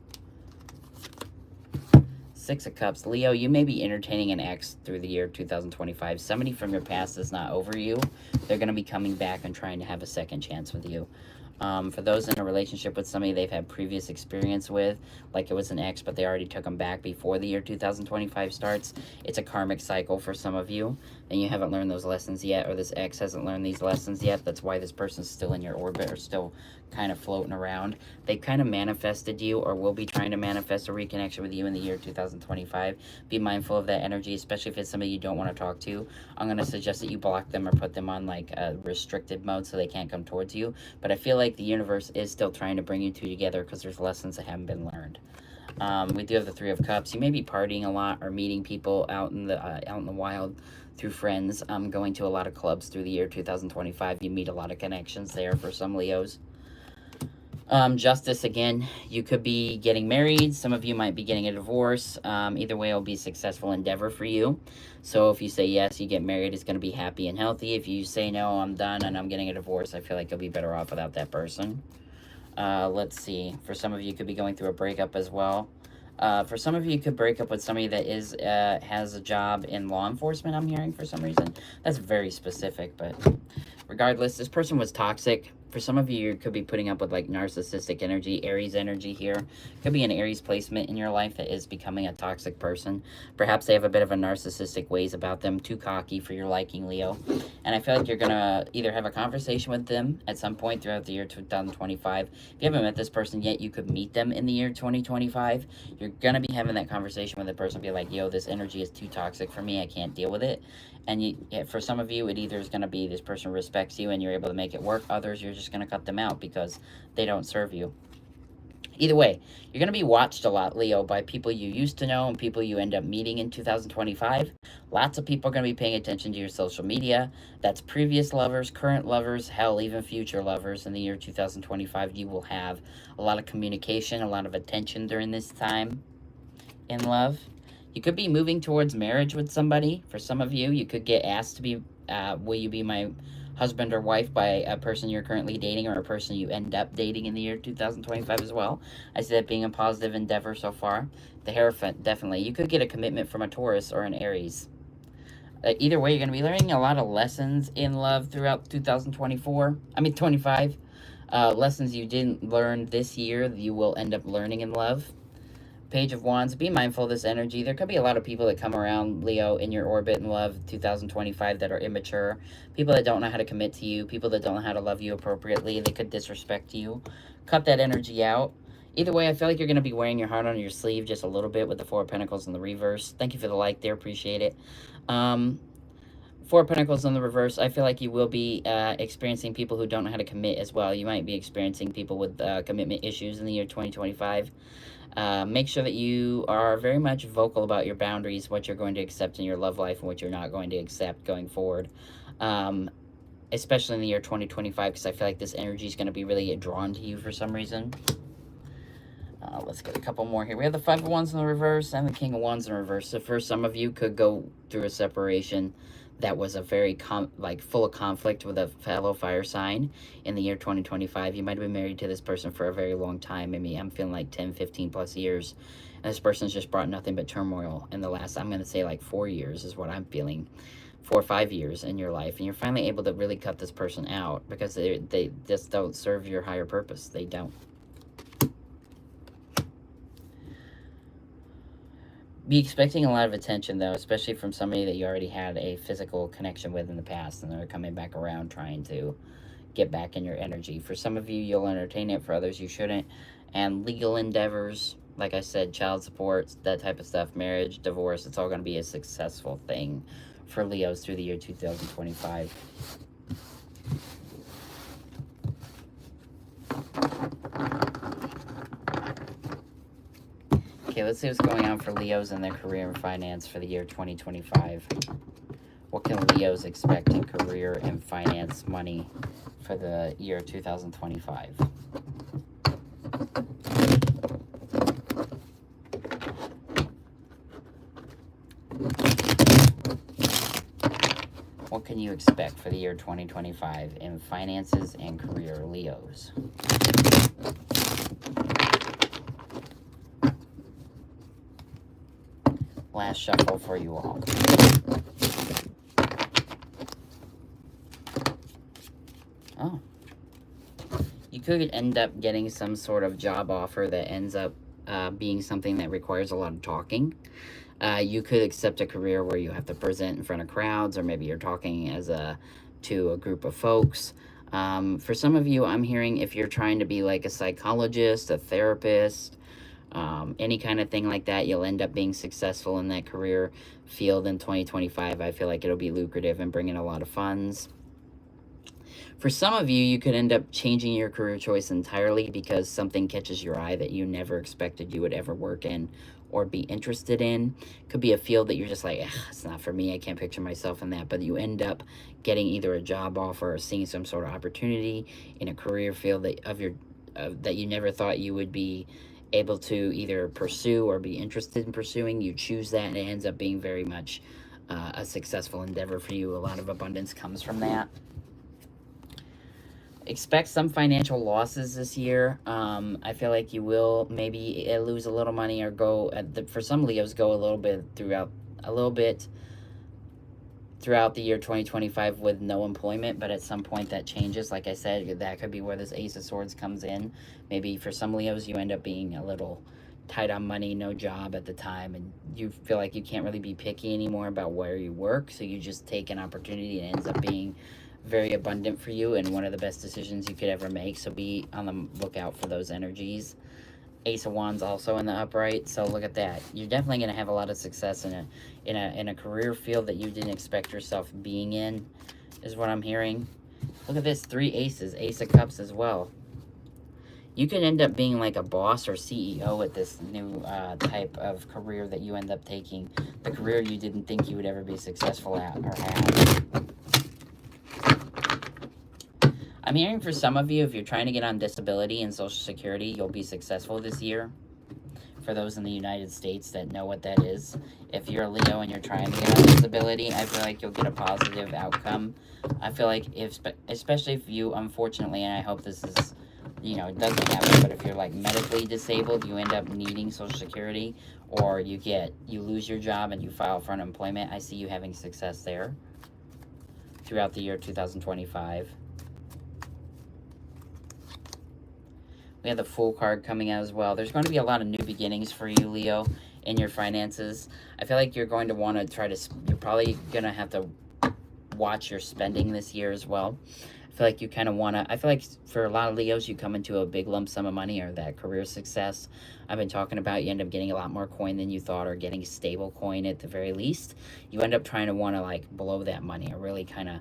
Six of Cups. Leo, you may be entertaining an ex through the year 2025. Somebody from your past is not over you. They're going to be coming back and trying to have a second chance with you. For those in a relationship with somebody they've had previous experience with, like it was an ex, but they already took them back before the year 2025 starts, it's a karmic cycle for some of you, and you haven't learned those lessons yet, or this ex hasn't learned these lessons yet. That's why this person's still in your orbit or still kind of floating around. They kind of manifested you or will be trying to manifest a reconnection with you in the year 2025. Be mindful of that energy, especially if it's somebody you don't want to talk to. I'm going to suggest that you block them or put them on like a restricted mode so they can't come towards you. But I feel like the universe is still trying to bring you two together because there's lessons that haven't been learned. We do have the Three of Cups. You may be partying a lot or meeting people out in the wild through friends. Going to a lot of clubs through the year 2025. You meet a lot of connections there for some Leos. Justice, again, you could be getting married. Some of you might be getting a divorce. Either way, it'll be a successful endeavor for you. So if you say yes, you get married, it's going to be happy and healthy. If you say no, I'm done and I'm getting a divorce, I feel like you'll be better off without that person. Let's see. For some of you, could be going through a breakup as well. For some of you, could break up with somebody that has a job in law enforcement, I'm hearing, for some reason. That's very specific, but regardless, this person was toxic. For some of you, you could be putting up with like narcissistic energy, Aries energy here. Could be an Aries placement in your life that is becoming a toxic person. Perhaps they have a bit of a narcissistic ways about them, too cocky for your liking, Leo. And I feel like you're going to either have a conversation with them at some point throughout the year 2025. If you haven't met this person yet, you could meet them in the year 2025. You're going to be having that conversation with the person, be like, yo, this energy is too toxic for me. I can't deal with it. And for some of you, it either is going to be this person respects you and you're able to make it work. Others, you're just going to cut them out because they don't serve you. Either way, you're going to be watched a lot, Leo, by people you used to know and people you end up meeting in 2025. Lots of people are going to be paying attention to your social media. That's previous lovers, current lovers, hell, even future lovers in the year 2025. You will have a lot of communication, a lot of attention during this time in love. You could be moving towards marriage with somebody. For some of you, you could get asked to be, will you be my husband or wife by a person you're currently dating or a person you end up dating in the year 2025 as well. I see that being a positive endeavor so far. The Hierophant, definitely. You could get a commitment from a Taurus or an Aries. Either way, you're going to be learning a lot of lessons in love throughout 25. Lessons you didn't learn this year, you will end up learning in love. Page of Wands, be mindful of this energy. There could be a lot of people that come around, Leo, in your orbit in love 2025 that are immature. People that don't know how to commit to you. People that don't know how to love you appropriately. They could disrespect you. Cut that energy out. Either way, I feel like you're going to be wearing your heart on your sleeve just a little bit with the Four of Pentacles in the reverse. Thank you for the like there. Appreciate it. Four of Pentacles in the reverse, I feel like you will be experiencing people who don't know how to commit as well. You might be experiencing people with commitment issues in the year 2025. Make sure that you are very much vocal about your boundaries, what you're going to accept in your love life and what you're not going to accept going forward. Especially in the year 2025, because I feel like this energy is going to be really drawn to you for some reason. Let's get a couple more here. We have the Five of Wands in the reverse and the King of Wands in the reverse. So for some of you, could go through a separation that was a very full of conflict with a fellow fire sign in the year 2025. You might have been married to this person for a very long time. I mean, I'm feeling like 10, 15 plus years. And this person's just brought nothing but turmoil in the last, I'm going to say like 4 years is what I'm feeling. 4 or 5 years in your life. And you're finally able to really cut this person out because they just don't serve your higher purpose. They don't. Be expecting a lot of attention, though, especially from somebody that you already had a physical connection with in the past, and they're coming back around trying to get back in your energy. For some of you, you'll entertain it. For others, you shouldn't. And legal endeavors, like I said, child support, that type of stuff, marriage, divorce, it's all going to be a successful thing for Leos through the year 2025. Okay, let's see what's going on for Leos in their career and finance for the year 2025. What can Leos expect in career and finance money for the year 2025? What can you expect for the year 2025 in finances and career, Leos? Last shuffle for you all. Oh. You could end up getting some sort of job offer that ends up being something that requires a lot of talking. You could accept a career where you have to present in front of crowds, or maybe you're talking to a group of folks. For some of you, I'm hearing if you're trying to be like a psychologist, a therapist, any kind of thing like that, you'll end up being successful in that career field in 2025. I feel like it'll be lucrative and bring in a lot of funds. For some of you, you could end up changing your career choice entirely because something catches your eye that you never expected you would ever work in or be interested in. Could be a field that you're just like, it's not for me, I can't picture myself in that, but you end up getting either a job offer or seeing some sort of opportunity in a career field that you never thought you would be able to either pursue or be interested in pursuing. You choose that, and it ends up being very much a successful endeavor for you. A lot of abundance comes from that. Expect some financial losses this year. I feel like you will maybe lose a little money or go, for some Leos, go a little bit throughout the year 2025 with no employment, but at some point that changes. Like I said, that could be where this Ace of Swords comes in. Maybe for some Leos, you end up being a little tight on money, no job at the time, and you feel like you can't really be picky anymore about where you work, so you just take an opportunity and it ends up being very abundant for you and one of the best decisions you could ever make. So be on the lookout for those energies. Ace of Wands also in the upright, so look at that. You're definitely going to have a lot of success in a career field that you didn't expect yourself being in, is what I'm hearing. Look at this, 3 aces, Ace of Cups as well. You could end up being like a boss or CEO at this new type of career that you end up taking, the career you didn't think you would ever be successful at or have. I'm hearing for some of you, if you're trying to get on disability and Social Security, you'll be successful this year. For those in the United States that know what that is, if you're a Leo and you're trying to get on disability, I feel like you'll get a positive outcome. I feel like especially if you, unfortunately, and I hope this is, it doesn't happen, but if you're like medically disabled, you end up needing Social Security, or you lose your job and you file for unemployment, I see you having success there throughout the year 2025. We have the Fool card coming out as well. There's going to be a lot of new beginnings for you, Leo, in your finances. I feel like you're going to want to you're probably going to have to watch your spending this year as well. I feel like you kind of want to, I feel like for a lot of Leos, you come into a big lump sum of money or that career success I've been talking about. You end up getting a lot more coin than you thought, or getting stable coin at the very least. You end up trying to want to like blow that money or really kind of,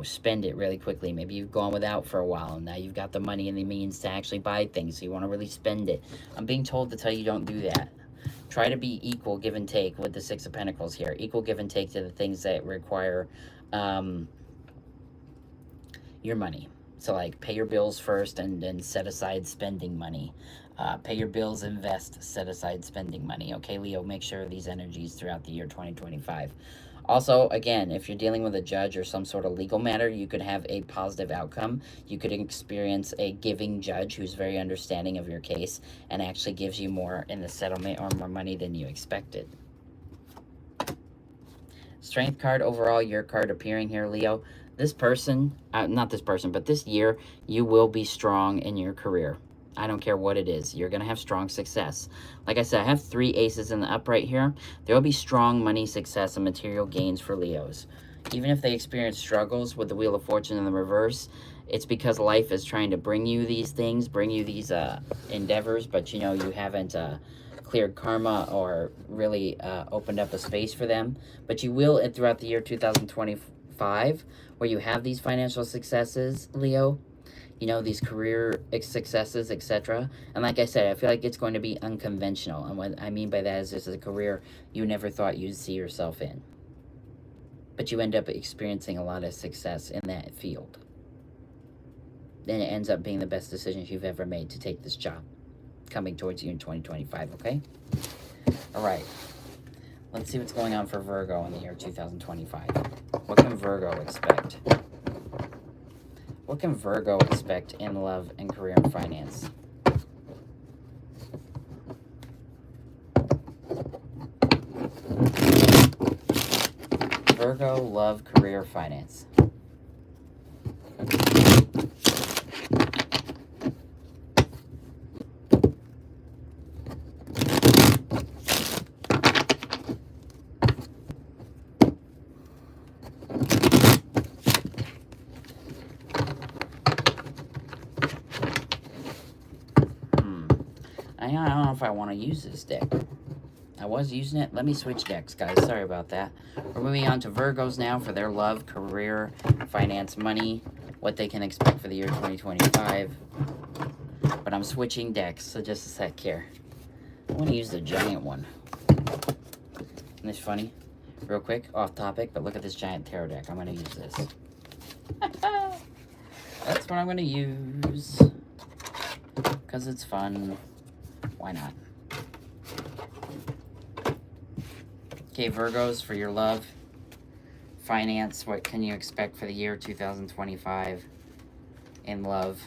spend it really quickly. Maybe you've gone without for a while and now you've got the money and the means to actually buy things, so you want to really spend it. I'm being told to tell you don't do that. Try to be equal give and take with the 6 of Pentacles here. Equal give and take to the things that require your money. So like pay your bills first and then set aside spending money. Pay your bills, invest, set aside spending money. Okay, Leo, make sure of these energies throughout the year 2025. Also, again, if you're dealing with a judge or some sort of legal matter, you could have a positive outcome. You could experience a giving judge who's very understanding of your case and actually gives you more in the settlement or more money than you expected. Strength card overall, your card appearing here, Leo. This person, not this person, but this year, you will be strong in your career. I don't care what it is. You're going to have strong success. Like I said, I have 3 aces in the upright here. There will be strong money success and material gains for Leos. Even if they experience struggles with the Wheel of Fortune in the reverse, it's because life is trying to bring you these things, bring you these endeavors, but you haven't cleared karma or really opened up a space for them. But you will throughout the year 2025, where you have these financial successes, Leo. you know, these career successes, etc. And like I said, I feel like it's going to be unconventional. And what I mean by that is this is a career you never thought you'd see yourself in. But you end up experiencing a lot of success in that field. Then it ends up being the best decisions you've ever made to take this job coming towards you in 2025, okay? All right. Let's see what's going on for Virgo in the year 2025. What can Virgo expect? What can Virgo expect in love and career and finance? Virgo, love, career, finance. I don't know if I want to use this deck. I was using it. Let me switch decks, guys. Sorry about that. We're moving on to Virgos now for their love, career, finance, money, what they can expect for the year 2025. But I'm switching decks, so just a sec here. I want to use the giant one. Isn't this funny? Real quick, off topic, but look at this giant tarot deck. I'm going to use this. That's what I'm going to use. Because it's fun. Why not? Okay, Virgos, for your love, finance, what can you expect for the year 2025 in love?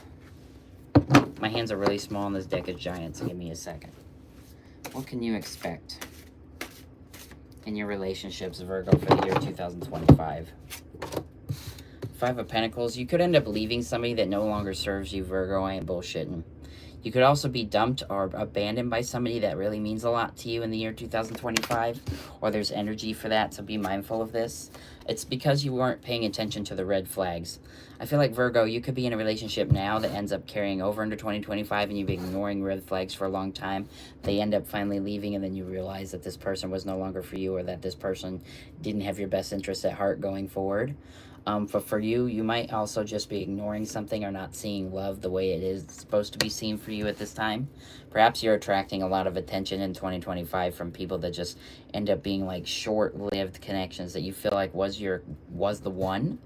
My hands are really small and this deck is giant, so give me a second. What can you expect in your relationships, Virgo, for the year 2025? Five of Pentacles. You could end up leaving somebody that no longer serves you, Virgo. I ain't bullshitting. You could also be dumped or abandoned by somebody that really means a lot to you in the year 2025, or there's energy for that, so be mindful of this. It's because you weren't paying attention to the red flags. I feel like, Virgo, you could be in a relationship now that ends up carrying over into 2025, and you've been ignoring red flags for a long time. They end up finally leaving, and then you realize that this person was no longer for you, or that this person didn't have your best interests at heart going forward. But for you, you might also just be ignoring something or not seeing love the way it is supposed to be seen for you at this time. Perhaps you're attracting a lot of attention in 2025 from people that just end up being like short-lived connections that you feel like was the one.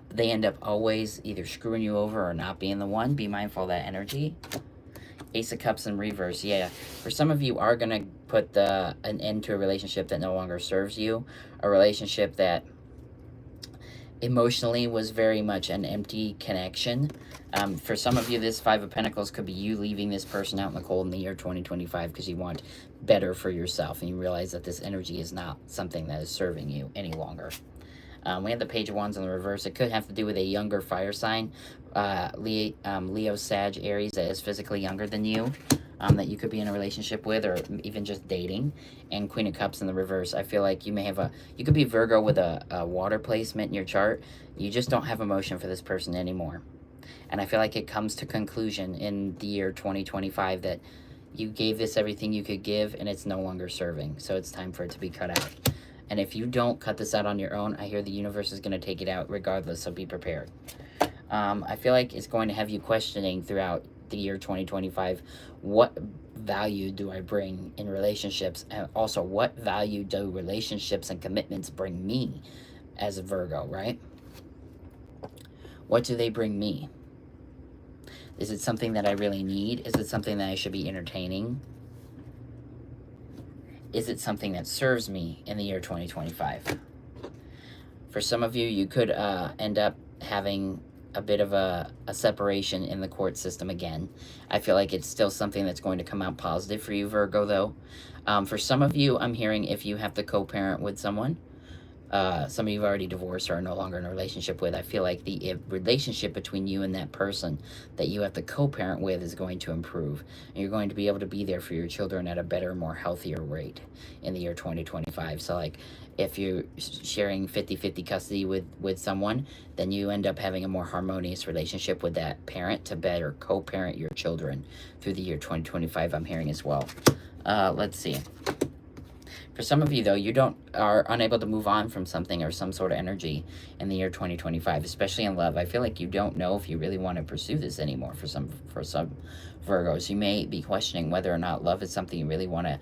But they end up always either screwing you over or not being the one. Be mindful of that energy. Ace of Cups in reverse. Yeah, for some of you are going to put an end to a relationship that no longer serves you. A relationship that emotionally was very much an empty connection. For some of you, this Five of Pentacles could be you leaving this person out in the cold in the year 2025 because you want better for yourself and you realize that this energy is not something that is serving you any longer. We have the Page of Wands in the reverse. It could have to do with a younger fire sign, Leo, Sag, Aries, that is physically younger than you, that you could be in a relationship with or even just dating. And Queen of Cups in the reverse. I feel like you could be Virgo with a water placement in your chart. You just don't have emotion for this person anymore. And I feel like it comes to conclusion in the year 2025 that you gave this everything you could give and it's no longer serving. So it's time for it to be cut out. And if you don't cut this out on your own, I hear the universe is going to take it out regardless, so be prepared. I feel like it's going to have you questioning throughout the year 2025, what value do I bring in relationships? And also, what value do relationships and commitments bring me as a Virgo, right? What do they bring me? Is it something that I really need? Is it something that I should be entertaining? Is it something that serves me in the year 2025? For some of you, you could end up having a bit of a separation in the court system again. I feel like it's still something that's going to come out positive for you, Virgo, though. For some of you, I'm hearing if you have to co-parent with someone, some of you have already divorced or are no longer in a relationship with, I feel like the relationship between you and that person that you have to co-parent with is going to improve. And you're going to be able to be there for your children at a better, more healthier rate in the year 2025. So, like, if you're sharing 50-50 custody with someone, then you end up having a more harmonious relationship with that parent to better co-parent your children through the year 2025, I'm hearing as well. Let's see. For some of you, though, you are unable to move on from something or some sort of energy in the year 2025, especially in love. I feel like you don't know if you really want to pursue this anymore for some Virgos. You may be questioning whether or not love is something you really want to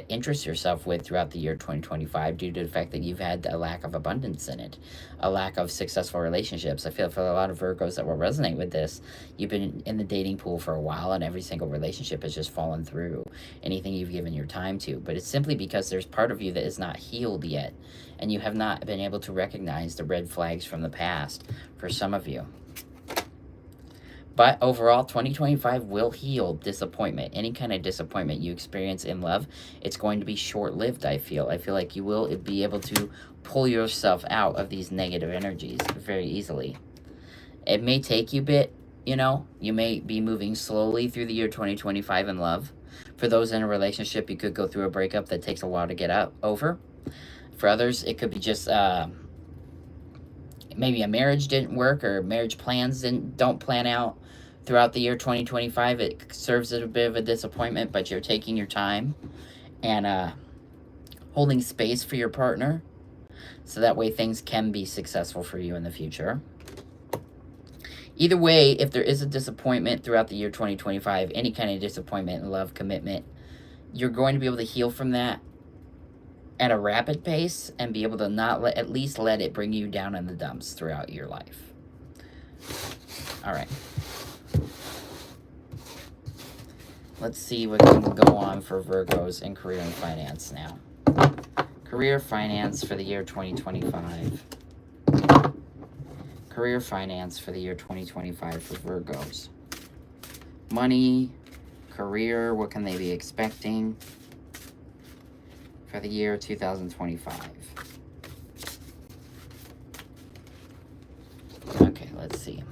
interest yourself with throughout the year 2025 due to the fact that you've had a lack of abundance in it, a lack of successful relationships. I feel for a lot of Virgos that will resonate with this, you've been in the dating pool for a while and every single relationship has just fallen through anything you've given your time to. But it's simply because there's part of you that is not healed yet, and you have not been able to recognize the red flags from the past for some of you. But overall, 2025 will heal disappointment. Any kind of disappointment you experience in love, it's going to be short-lived, I feel. I feel like you will be able to pull yourself out of these negative energies very easily. It may take you a bit, you know. You may be moving slowly through the year 2025 in love. For those in a relationship, you could go through a breakup that takes a while to get over. For others, it could be just maybe a marriage didn't work or marriage plans don't plan out throughout the year 2025. It serves as a bit of a disappointment, but you're taking your time and holding space for your partner, so that way things can be successful for you in the future. Either way, if there is a disappointment throughout the year 2025, any kind of disappointment in love, commitment, you're going to be able to heal from that at a rapid pace and be able to at least let it bring you down in the dumps throughout your life. All right. Let's see what can go on for Virgos in career and finance now. Career finance for the year 2025. Career finance for the year 2025 for Virgos. Money, career, what can they be expecting for the year 2025? Okay, let's see.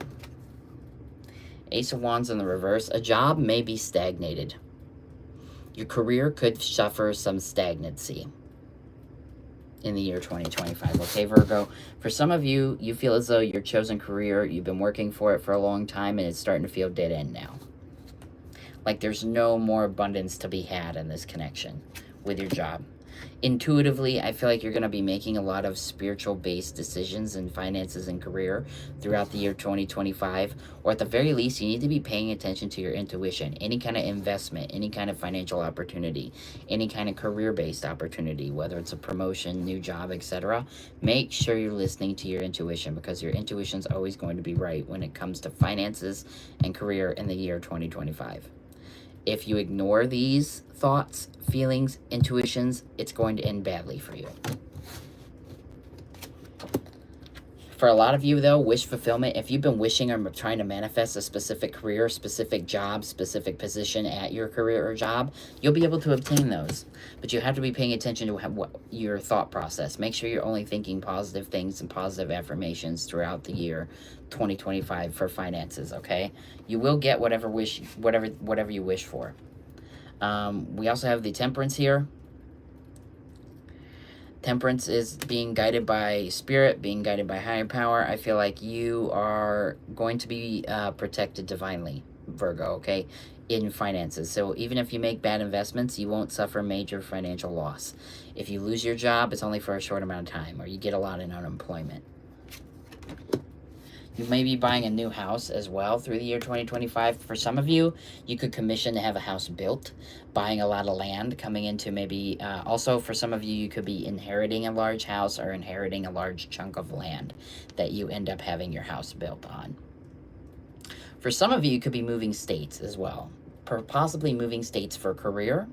Ace of Wands in the reverse. A job may be stagnated. Your career could suffer some stagnancy in the year 2025. Okay, Virgo? For some of you, you feel as though your chosen career, you've been working for it for a long time and it's starting to feel dead end now. Like there's no more abundance to be had in this connection with your job. Intuitively, I feel like you're going to be making a lot of spiritual-based decisions in finances and career throughout the year 2025, or at the very least, you need to be paying attention to your intuition. Any kind of investment, any kind of financial opportunity, any kind of career-based opportunity, whether it's a promotion, new job, etc. Make sure you're listening to your intuition, because your intuition is always going to be right when it comes to finances and career in the year 2025. If you ignore these thoughts, feelings, intuitions, it's going to end badly for you. For a lot of you, though, wish fulfillment, if you've been wishing or trying to manifest a specific career, specific job, specific position at your career or job, you'll be able to obtain those. But you have to be paying attention to what your thought process. Make sure you're only thinking positive things and positive affirmations throughout the year 2025 for finances, okay? You will get whatever you wish for. We also have the Temperance here. Temperance is being guided by spirit, being guided by higher power. I feel like you are going to be protected divinely, Virgo, okay, in finances. So even if you make bad investments, you won't suffer major financial loss. If you lose your job, it's only for a short amount of time, or you get a lot in unemployment. You may be buying a new house as well through the year 2025. For some of you, you could commission to have a house built, buying a lot of land, coming into maybe, also for some of you, you could be inheriting a large house or inheriting a large chunk of land that you end up having your house built on. For some of you, you could be moving states as well, possibly moving states for career,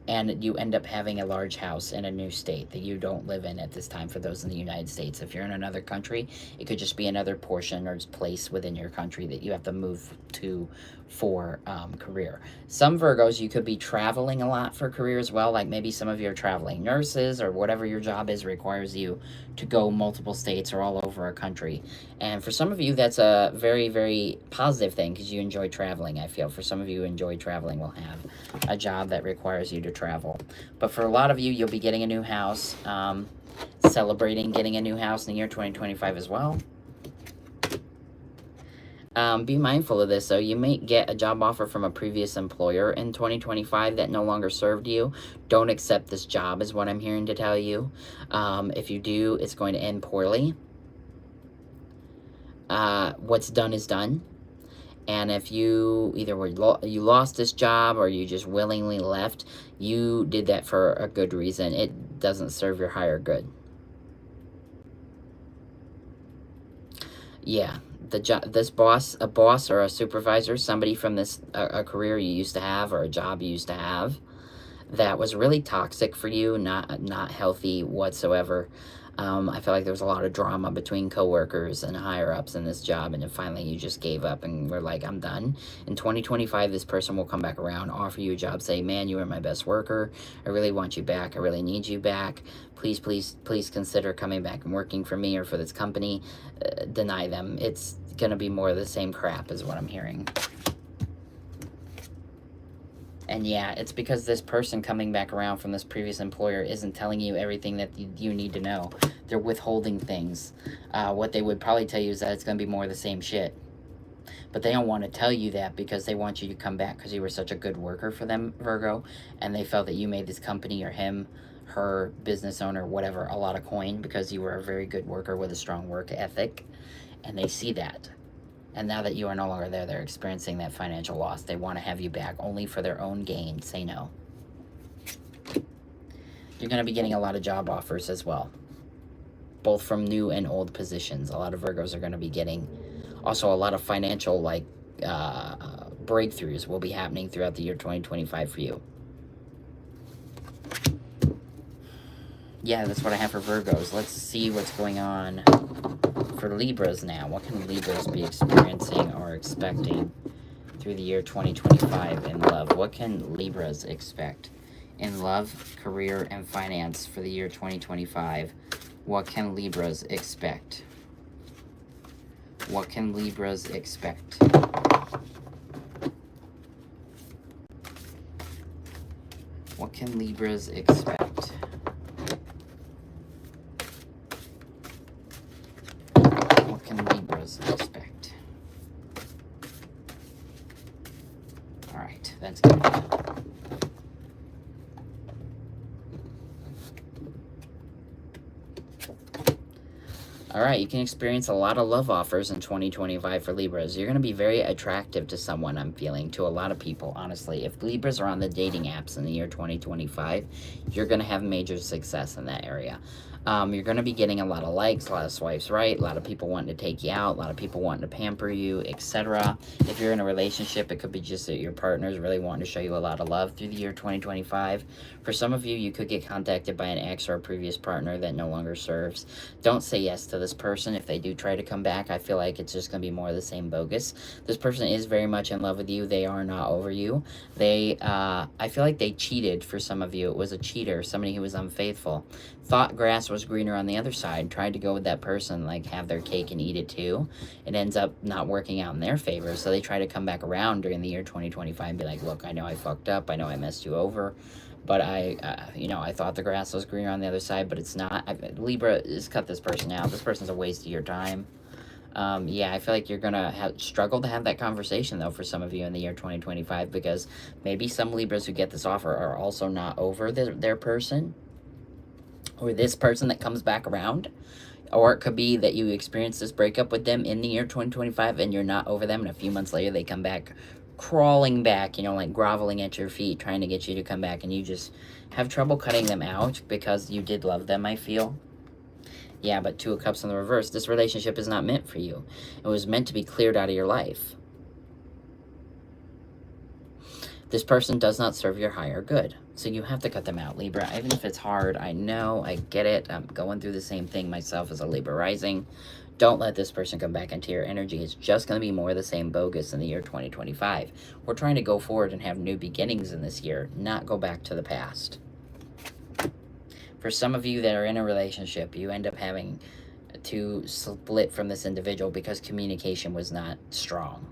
and you end up having a large house in a new state that you don't live in at this time for those in the United States. If you're in another country, it could just be another portion or place within your country that you have to move to for career. Some Virgos, you could be traveling a lot for career as well, like maybe some of you are traveling nurses or whatever your job is requires you to go multiple states or all over a country. And for some of you, that's a very, very positive thing because you enjoy traveling, I feel. For some of you who enjoy traveling will have a job that requires you to travel. But for a lot of you, you'll be getting a new house, celebrating getting a new house in the year 2025 as well. Be mindful of this, though. You may get a job offer from a previous employer in 2025 that no longer served you. Don't accept this job is what I'm hearing to tell you. If you do, it's going to end poorly. What's done is done. And if you either you lost this job or you just willingly left, you did that for a good reason. It doesn't serve your higher good. Yeah, a boss or a supervisor, somebody from a career you used to have or a job you used to have that was really toxic for you, not healthy whatsoever. I feel like there was a lot of drama between coworkers and higher ups in this job, and then finally you just gave up and were like, I'm done. In 2025, this person will come back around, offer you a job, say, man, you were my best worker. I really want you back. I really need you back. Please, please, please consider coming back and working for me or for this company. Deny them. It's going to be more of the same crap is what I'm hearing. And yeah, it's because this person coming back around from this previous employer isn't telling you everything that you need to know. They're withholding things. What they would probably tell you is that it's going to be more of the same shit. But they don't want to tell you that because they want you to come back because you were such a good worker for them, Virgo. And they felt that you made this company or him, her, business owner, whatever, a lot of coin because you were a very good worker with a strong work ethic. And they see that. And now that you are no longer there, they're experiencing that financial loss. They want to have you back only for their own gain. Say no. You're going to be getting a lot of job offers as well, both from new and old positions. A lot of Virgos are going to be getting also a lot of financial breakthroughs will be happening throughout the year 2025 for you. Yeah, that's what I have for Virgos. Let's see what's going on for Libras now. What can Libras be experiencing or expecting through the year 2025 in love? What can Libras expect in love, career, and finance for the year 2025? What can Libras expect? What can Libras expect? What can Libras expect? What can Libras expect? All right, that's good. All right, you can experience a lot of love offers in 2025 for Libras. You're going to be very attractive to someone, I'm feeling, to a lot of people, honestly. If Libras are on the dating apps in the year 2025, you're going to have major success in that area. You're going to be getting a lot of likes, a lot of swipes right, a lot of people wanting to take you out, a lot of people wanting to pamper you, etc. If you're in a relationship, it could be just that your partner is really wanting to show you a lot of love through the year 2025. For some of you, you could get contacted by an ex or a previous partner that no longer serves. Don't say yes to this person. If they do try to come back, I feel like it's just going to be more of the same bogus. This person is very much in love with you. They are not over you. I feel like they cheated for some of you. It was a cheater, somebody who was unfaithful. Thought grass was greener on the other side, tried to go with that person, like have their cake and eat it too. It ends up not working out in their favor, so they try to come back around during the year 2025 and be like, look, I know I fucked up, I know I messed you over, but I thought the grass was greener on the other side, but it's not. Libra, just cut this person out. This person's a waste of your time. Yeah, I feel like you're going to struggle to have that conversation, though, for some of you in the year 2025, because maybe some Libras who get this offer are also not over their person, or this person that comes back around. Or it could be that you experience this breakup with them in the year 2025 and you're not over them, and a few months later they come back crawling back, like groveling at your feet, trying to get you to come back, and you just have trouble cutting them out because you did love them, I feel. Yeah, but Two of Cups in the reverse. This relationship is not meant for you. It was meant to be cleared out of your life. This person does not serve your higher good. So you have to cut them out, Libra. Even if it's hard, I know, I get it. I'm going through the same thing myself as a Libra rising. Don't let this person come back into your energy. It's just going to be more of the same bogus in the year 2025. We're trying to go forward and have new beginnings in this year, not go back to the past. For some of you that are in a relationship, you end up having to split from this individual because communication was not strong.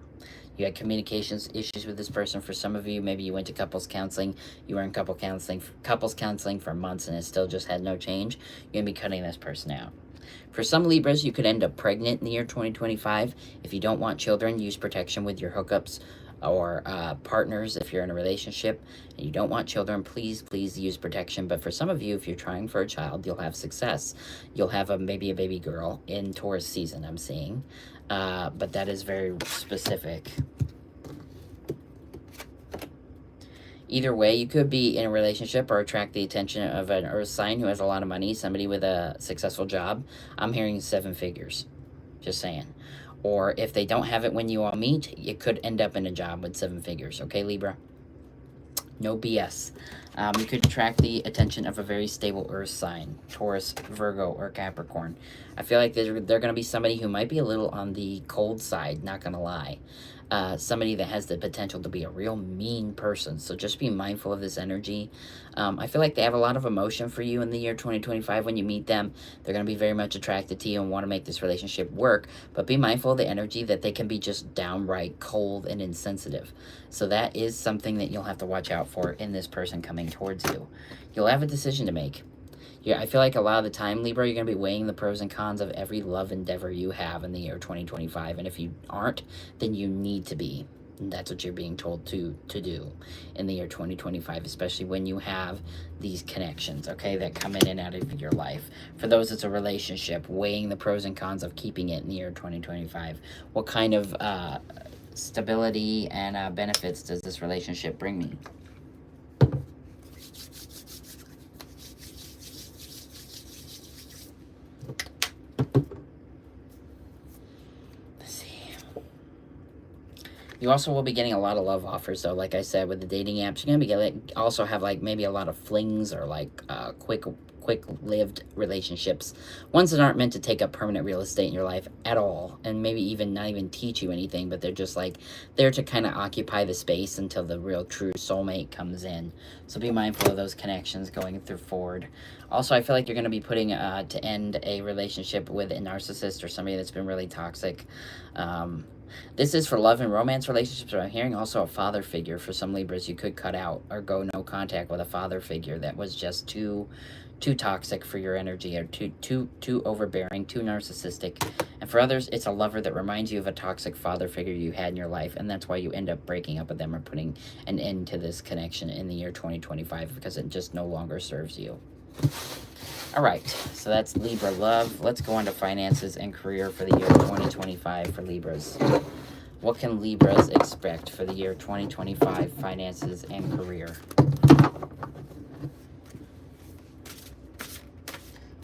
You had communications issues with this person. For some of you, maybe you went to couples counseling. You were in couples counseling for months and it still just had no change. You're going to be cutting this person out. For some Libras, you could end up pregnant in the year 2025. If you don't want children, use protection with your hookups or partners. If you're in a relationship and you don't want children, please use protection. But for some of you, if you're trying for a child, you'll have success. You'll have maybe a baby girl in Taurus season, I'm seeing. But that is very specific. Either way, you could be in a relationship or attract the attention of an earth sign who has a lot of money, somebody with a successful job. I'm hearing 7 figures, just saying. Or if they don't have it when you all meet, you could end up in a job with 7 figures. Okay, Libra? No BS. You could attract the attention of a very stable earth sign, Taurus, Virgo, or Capricorn. I feel like they're going to be somebody who might be a little on the cold side, not going to lie. Somebody that has the potential to be a real mean person. So just be mindful of this energy. I feel like they have a lot of emotion for you in the year 2025. When you meet them, they're going to be very much attracted to you and want to make this relationship work. But be mindful of the energy that they can be just downright cold and insensitive. So that is something that you'll have to watch out for in this person coming towards you. You'll have a decision to make. Yeah, I feel like a lot of the time, Libra, you're going to be weighing the pros and cons of every love endeavor you have in the year 2025. And if you aren't, then you need to be. And that's what you're being told to do in the year 2025, especially when you have these connections, okay, that come in and out of your life. For those, it's a relationship, weighing the pros and cons of keeping it in the year 2025. What kind of stability and benefits does this relationship bring me? You also will be getting a lot of love offers, though. Like I said, with the dating apps, you're going to be also have like maybe a lot of flings or like quick-lived relationships. Ones that aren't meant to take up permanent real estate in your life at all, and maybe even not even teach you anything, but they're just like there to kind of occupy the space until the real true soulmate comes in. So be mindful of those connections going through forward. Also, I feel like you're going to be putting to end a relationship with a narcissist or somebody that's been really toxic. This is for love and romance relationships, but I'm hearing also a father figure. For some Libras, you could cut out or go no contact with a father figure that was just too toxic for your energy, or too overbearing, too narcissistic. And for others, it's a lover that reminds you of a toxic father figure you had in your life, and that's why you end up breaking up with them or putting an end to this connection in the year 2025, because it just no longer serves you. All right, so that's Libra love. Let's go on to finances and career for the year 2025 for Libras. What can Libras expect for the year 2025, finances and career?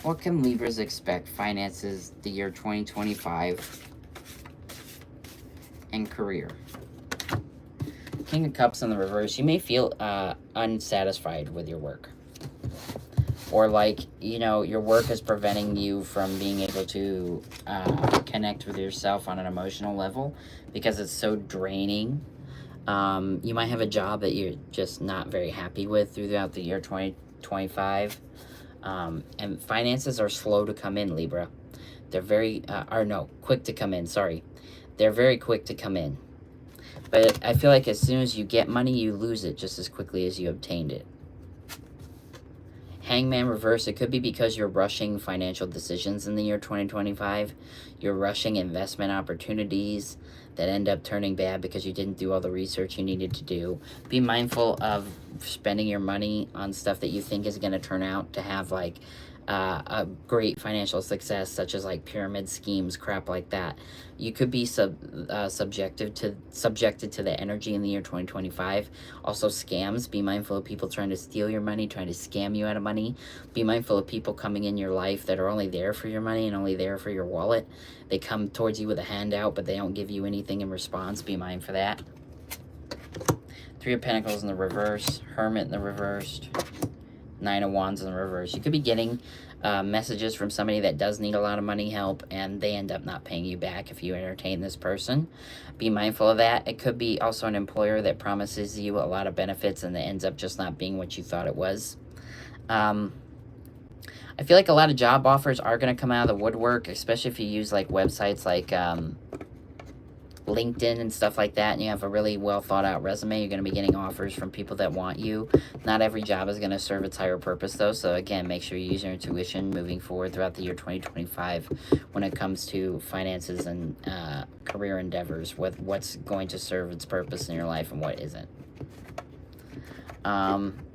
What can Libras expect, finances, the year 2025, and career? King of Cups in the reverse. You may feel unsatisfied with your work. Or like, you know, your work is preventing you from being able to connect with yourself on an emotional level because it's so draining. You might have a job that you're just not very happy with throughout the year 2025. And finances are slow to come in, Libra. They're quick to come in, sorry. They're very quick to come in. But I feel like as soon as you get money, you lose it just as quickly as you obtained it. Hangman reverse, it could be because you're rushing financial decisions in the year 2025. You're rushing investment opportunities that end up turning bad because you didn't do all the research you needed to do. Be mindful of spending your money on stuff that you think is going to turn out to have like a great financial success, such as like pyramid schemes, crap like that. You could be subjected to the energy in the year 2025. Also scams. Be mindful of people trying to steal your money, trying to scam you out of money. Be mindful of people coming in your life that are only there for your money and only there for your wallet. They come towards you with a handout, but they don't give you anything in response. Be mindful of that. 3 of Pentacles in the reverse, Hermit in the reversed, 9 of Wands in the reverse. You could be getting messages from somebody that does need a lot of money help, and they end up not paying you back if you entertain this person. Be mindful of that. It could be also an employer that promises you a lot of benefits and it ends up just not being what you thought it was. I feel like a lot of job offers are going to come out of the woodwork, especially if you use like websites like LinkedIn and stuff like that, and you have a really well thought out resume, you're going to be getting offers from people that want you. Not every job is going to serve its higher purpose, though. So again, make sure you use your intuition moving forward throughout the year 2025 when it comes to finances and career endeavors, with what's going to serve its purpose in your life and what isn't.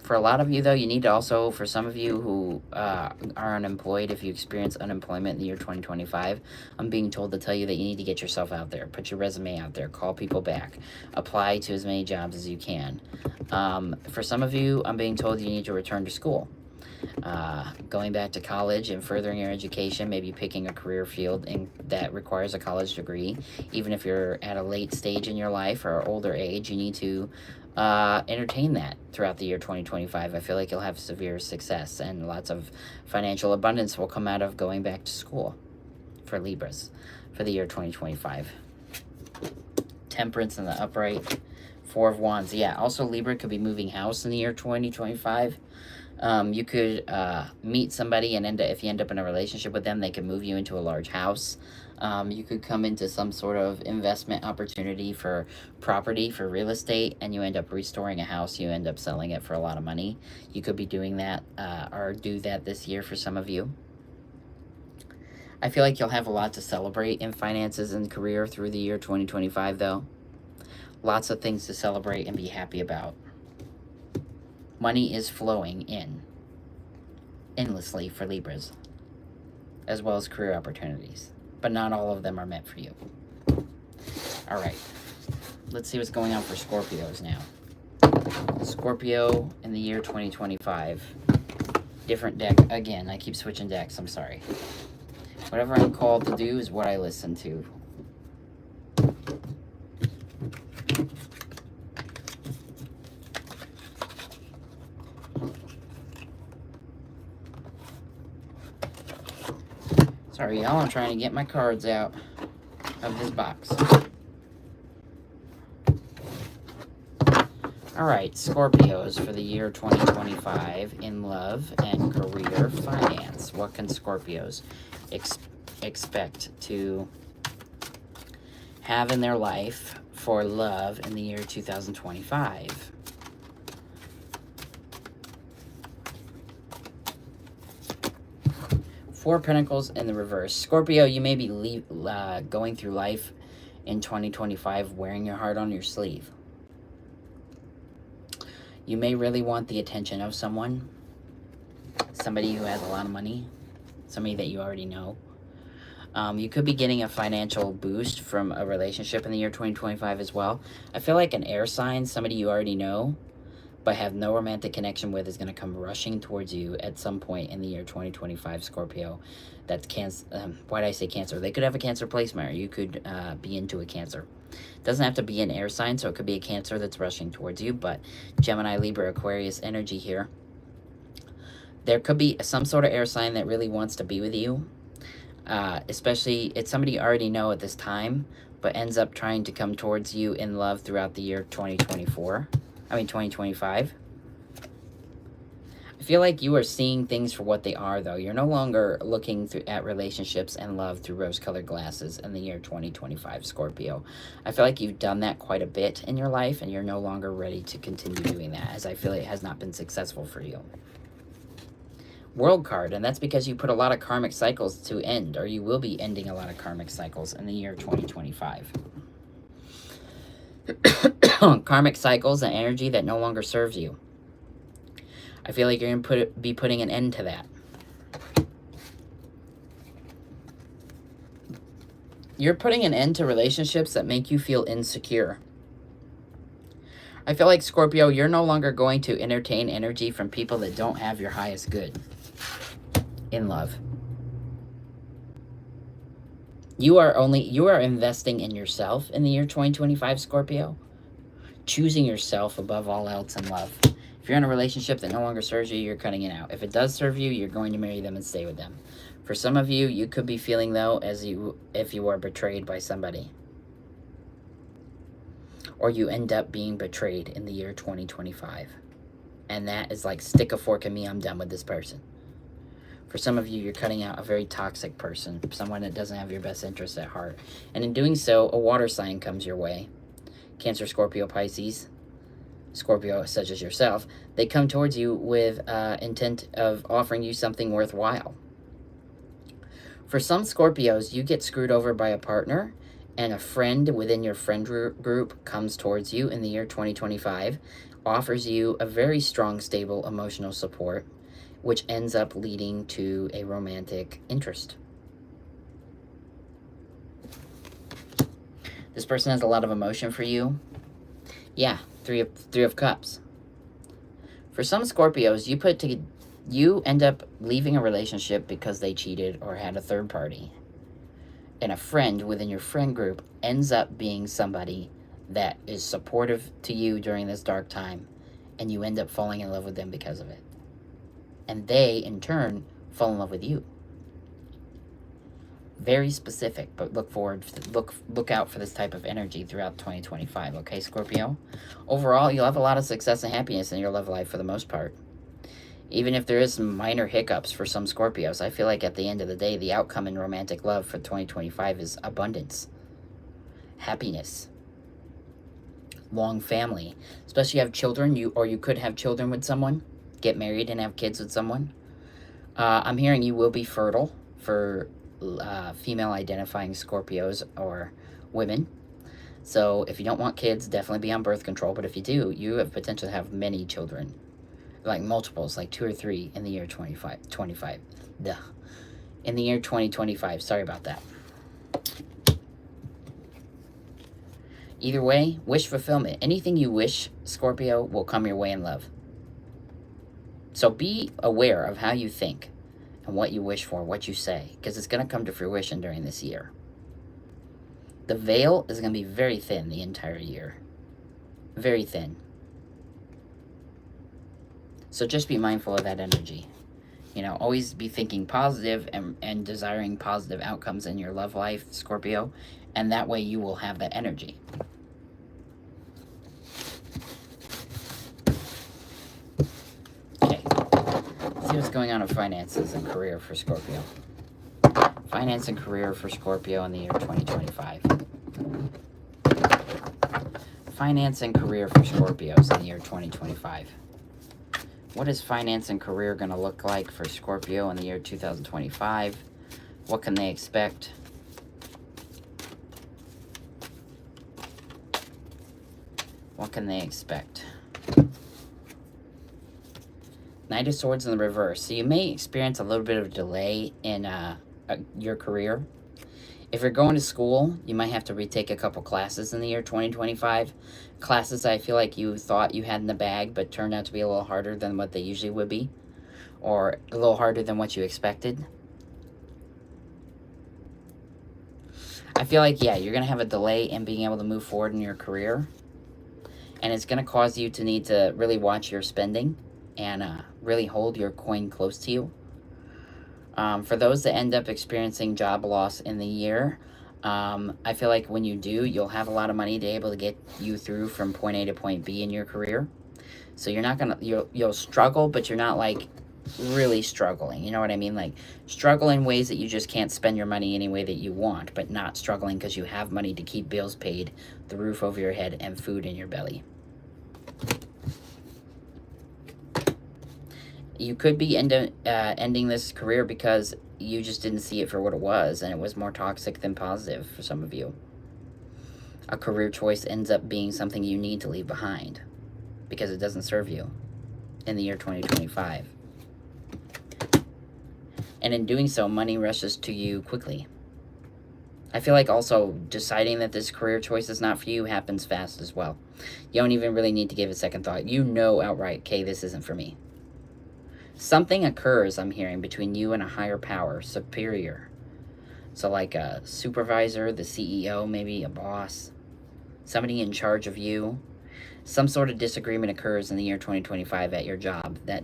For a lot of you, though, you need to also, for some of you who are unemployed, if you experience unemployment in the year 2025, I'm being told to tell you that you need to get yourself out there. Put your resume out there. Call people back. Apply to as many jobs as you can. For some of you, I'm being told you need to return to school. Going back to college and furthering your education, maybe picking a career field that requires a college degree. Even if you're at a late stage in your life or older age, you need to entertain that throughout the year 2025. I feel like you'll have severe success, and lots of financial abundance will come out of going back to school for Libras for the year 2025. Temperance in the upright. Four of Wands. Yeah, also Libra could be moving house in the year 2025. You could meet somebody, and if you end up in a relationship with them, they could move you into a large house. You could come into some sort of investment opportunity for property, for real estate, and you end up restoring a house. You end up selling it for a lot of money. You could be doing that or do that this year for some of you. I feel like you'll have a lot to celebrate in finances and career through the year 2025, though. Lots of things to celebrate and be happy about. Money is flowing in endlessly for Libras, as well as career opportunities. But not all of them are meant for you. All right. Let's see what's going on for Scorpios now. Scorpio in the year 2025. Different deck. Again, I keep switching decks. I'm sorry. Whatever I'm called to do is what I listen to. Sorry, y'all, I'm trying to get my cards out of this box. Alright, Scorpios for the year 2025 in love and career finance. What can Scorpios expect to have in their life for love in the year 2025? Four Pentacles in the reverse. Scorpio, you may be going through life in 2025 wearing your heart on your sleeve. You may really want the attention of someone. Somebody who has a lot of money. Somebody that you already know. You could be getting a financial boost from a relationship in the year 2025 as well. I feel like an air sign, somebody you already know, but have no romantic connection with, is going to come rushing towards you at some point in the year 2025, Scorpio. That's Cancer. Why did I say Cancer? They could have a Cancer placement, or you could be into a Cancer. It doesn't have to be an air sign, so it could be a Cancer that's rushing towards you, but Gemini, Libra, Aquarius energy here. There could be some sort of air sign that really wants to be with you. Especially, it's somebody you already know at this time, but ends up trying to come towards you in love throughout the year 2025. I feel like you are seeing things for what they are, though. You're no longer looking at relationships and love through rose-colored glasses in the year 2025, Scorpio. I feel like you've done that quite a bit in your life, and you're no longer ready to continue doing that, as I feel it has not been successful for you. World card, and that's because you put a lot of karmic cycles to end, or you will be ending a lot of karmic cycles in the year 2025. Karmic cycles and energy that no longer serves you. I feel like you're going to be putting an end to that. You're putting an end to relationships that make you feel insecure. I feel like, Scorpio, you're no longer going to entertain energy from people that don't have your highest good in love. You are investing in yourself in the year 2025, Scorpio. Choosing yourself above all else in love. If you're in a relationship that no longer serves you, you're cutting it out. If it does serve you, you're going to marry them and stay with them. For some of you, you could be feeling, though, if you are betrayed by somebody. Or you end up being betrayed in the year 2025. And that is like, stick a fork in me, I'm done with this person. For some of you, you're cutting out a very toxic person, someone that doesn't have your best interest at heart. And in doing so, a water sign comes your way. Cancer, Scorpio, Pisces, Scorpio such as yourself, they come towards you with intent of offering you something worthwhile. For some Scorpios, you get screwed over by a partner, and a friend within your friend group comes towards you in the year 2025, offers you a very strong, stable emotional support, which ends up leading to a romantic interest. This person has a lot of emotion for you. Yeah, three of Cups. For some Scorpios, you end up leaving a relationship because they cheated or had a third party. And a friend within your friend group ends up being somebody that is supportive to you during this dark time, and you end up falling in love with them because of it. And they, in turn, fall in love with you. Very specific, but look out for this type of energy throughout 2025, okay, Scorpio? Overall, you'll have a lot of success and happiness in your love life for the most part. Even if there is some minor hiccups for some Scorpios, I feel like at the end of the day, the outcome in romantic love for 2025 is abundance, happiness, long family. Especially if you have children, you could have children with someone, get married and have kids with someone. I'm hearing you will be fertile for female identifying Scorpios or women. So if you don't want kids, definitely be on birth control. But if you do, you have potential to have many children, like multiples, like 2 or 3 in the year 25. Duh. In the year 2025. Sorry about that. Either way, wish fulfillment. Anything you wish, Scorpio, will come your way in love. So be aware of how you think and what you wish for, what you say, because it's going to come to fruition during this year. The veil is going to be very thin the entire year. Very thin. So just be mindful of that energy. You know, always be thinking positive and desiring positive outcomes in your love life, Scorpio, and that way you will have that energy. See what's going on in finances and career for Scorpio. Finance and career for Scorpio in the year 2025. Finance and career for Scorpios in the year 2025. What is finance and career going to look like for Scorpio in the year 2025? What can they expect? What can they expect? Knight of Swords in the reverse. So you may experience a little bit of a delay in your career. If you're going to school, you might have to retake a couple classes in the year 2025. Classes I feel like you thought you had in the bag, but turned out to be a little harder than what they usually would be. Or a little harder than what you expected. I feel like, yeah, you're going to have a delay in being able to move forward in your career. And it's going to cause you to need to really watch your spending and really hold your coin close to you. For those that end up experiencing job loss in the year, I feel like when you do, you'll have a lot of money to be able to get you through from point A to point B in your career. So you're not gonna, you'll struggle, but you're not like really struggling. You know what I mean? Like struggle in ways that you just can't spend your money any way that you want, but not struggling because you have money to keep bills paid, the roof over your head, and food in your belly. You could be ending this career because you just didn't see it for what it was, and it was more toxic than positive for some of you. A career choice ends up being something you need to leave behind because it doesn't serve you in the year 2025. And in doing so, money rushes to you quickly. I feel like also deciding that this career choice is not for you happens fast as well. You don't even really need to give it a second thought. You know outright, okay, this isn't for me. Something occurs, I'm hearing, between you and a higher power, superior. So like a supervisor, the CEO, maybe a boss, somebody in charge of you. Some sort of disagreement occurs in the year 2025 at your job that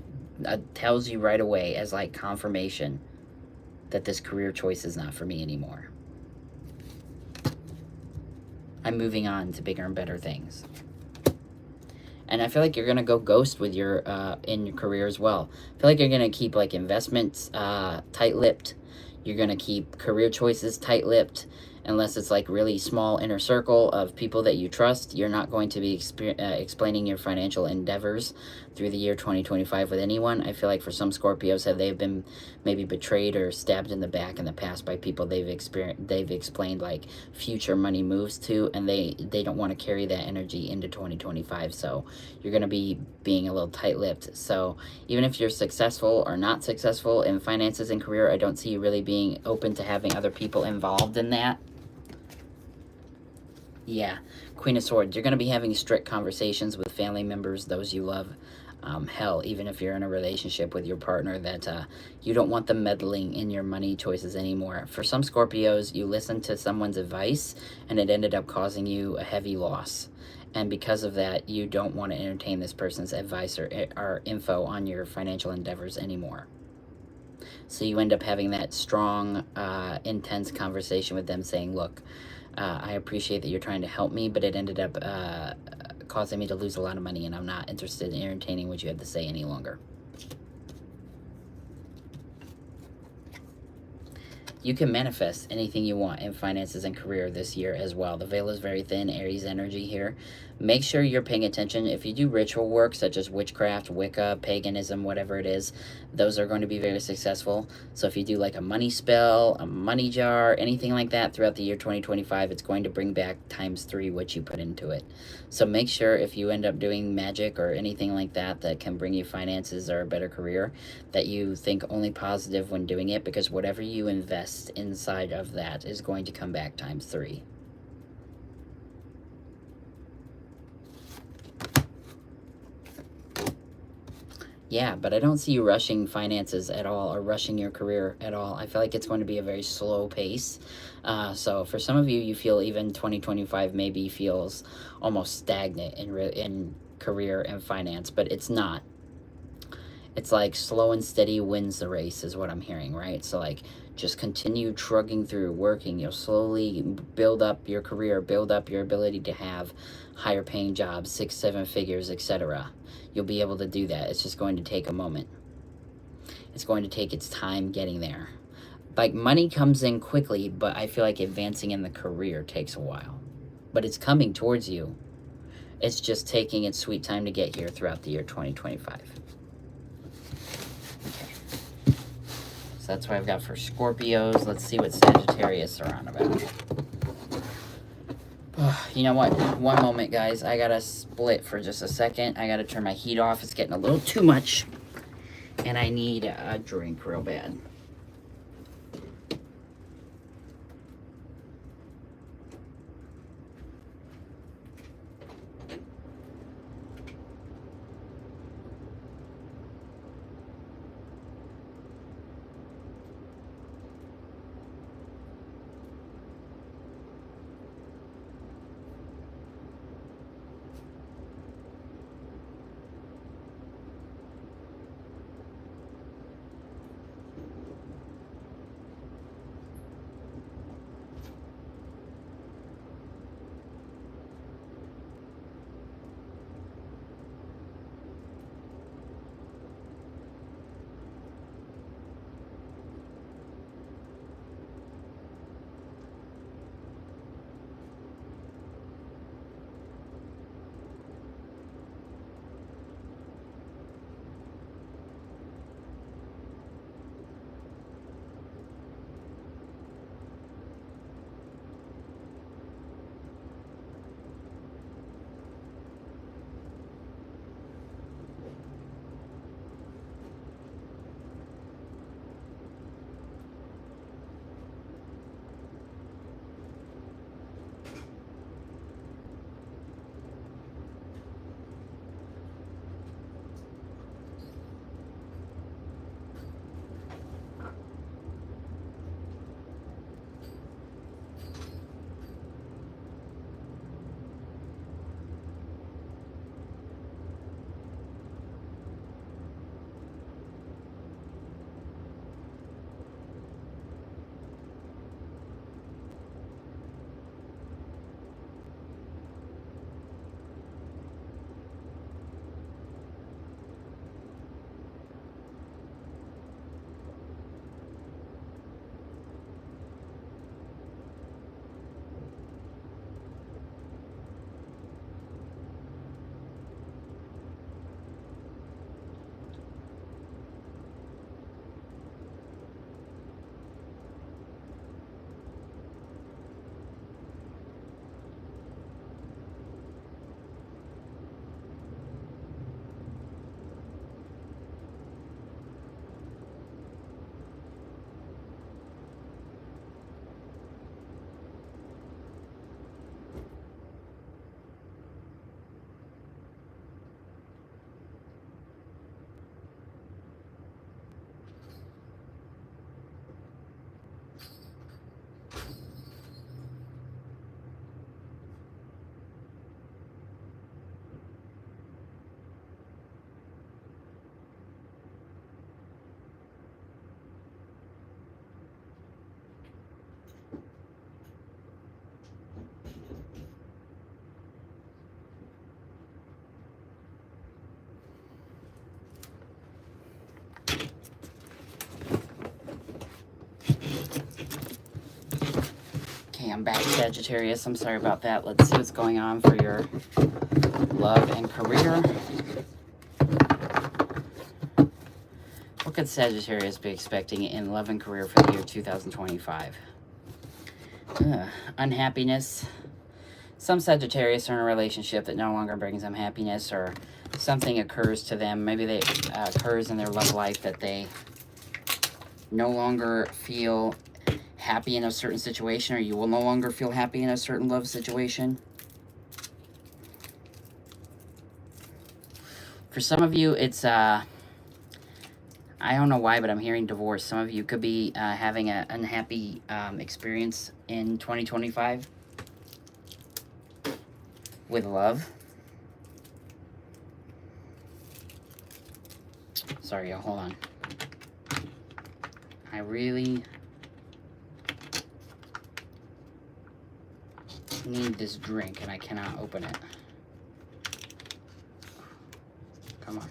tells you right away as like confirmation that this career choice is not for me anymore. I'm moving on to bigger and better things. And I feel like you're going to go ghost with your, in your career as well. I feel like you're going to keep, like, investments, tight-lipped. You're going to keep career choices tight-lipped. Unless it's, like, really small inner circle of people that you trust. You're not going to be explaining your financial endeavors through the year 2025 with anyone. I feel like for some Scorpios, they've been maybe betrayed or stabbed in the back in the past by people they've explained, like, future money moves to, and they don't want to carry that energy into 2025. So you're going to be being a little tight-lipped. So even if you're successful or not successful in finances and career, I don't see you really being open to having other people involved in that. Yeah, Queen of Swords. You're going to be having strict conversations with family members, those you love. Hell, even if you're in a relationship with your partner, that you don't want them meddling in your money choices anymore. For some Scorpios, you listened to someone's advice, and it ended up causing you a heavy loss. And because of that, you don't want to entertain this person's advice or info on your financial endeavors anymore. So you end up having that strong, intense conversation with them saying, look, I appreciate that you're trying to help me, but it ended up causing me to lose a lot of money, and I'm not interested in entertaining what you have to say any longer. You can manifest anything you want in finances and career this year as well. The veil is very thin, Aries energy here. Make sure you're paying attention. If you do ritual work such as witchcraft, Wicca, paganism, whatever it is, those are going to be very successful. So if you do like a money spell, a money jar, anything like that throughout the year 2025, it's going to bring back ×3 what you put into it. So make sure if you end up doing magic or anything like that that can bring you finances or a better career, that you think only positive when doing it, because whatever you invest inside of that is going to come back ×3. Yeah, but I don't see you rushing finances at all or rushing your career at all. I feel like it's going to be a very slow pace. So for some of you, you feel even 2025 maybe feels almost stagnant in career and finance, but it's not. It's like slow and steady wins the race is what I'm hearing, right? So like just continue trugging through, working. You'll slowly build up your career, build up your ability to have higher paying jobs, 6-7 figures, etc. You'll be able to do that. It's just going to take a moment. It's going to take its time getting there. Like money comes in quickly, but I feel like advancing in the career takes a while. But it's coming towards you. It's just taking its sweet time to get here throughout the year 2025. So that's what I've got for Scorpios. Let's see what Sagittarius are on about. You know what? One moment, guys. I gotta split for just a second. I gotta turn my heat off. It's getting a little too much. And I need a drink real bad. I'm back, Sagittarius. I'm sorry about that. Let's see what's going on for your love and career. What could Sagittarius be expecting in love and career for the year 2025? Unhappiness. Some Sagittarius are in a relationship that no longer brings them happiness, or something occurs to them. Maybe they occurs in their love life that they no longer feel happy in a certain situation, or you will no longer feel happy in a certain love situation. For some of you, it's I don't know why, but I'm hearing divorce. Some of you could be having an unhappy experience in 2025 with love. Sorry, y'all, hold on. I really need this drink and I cannot open it. Come on.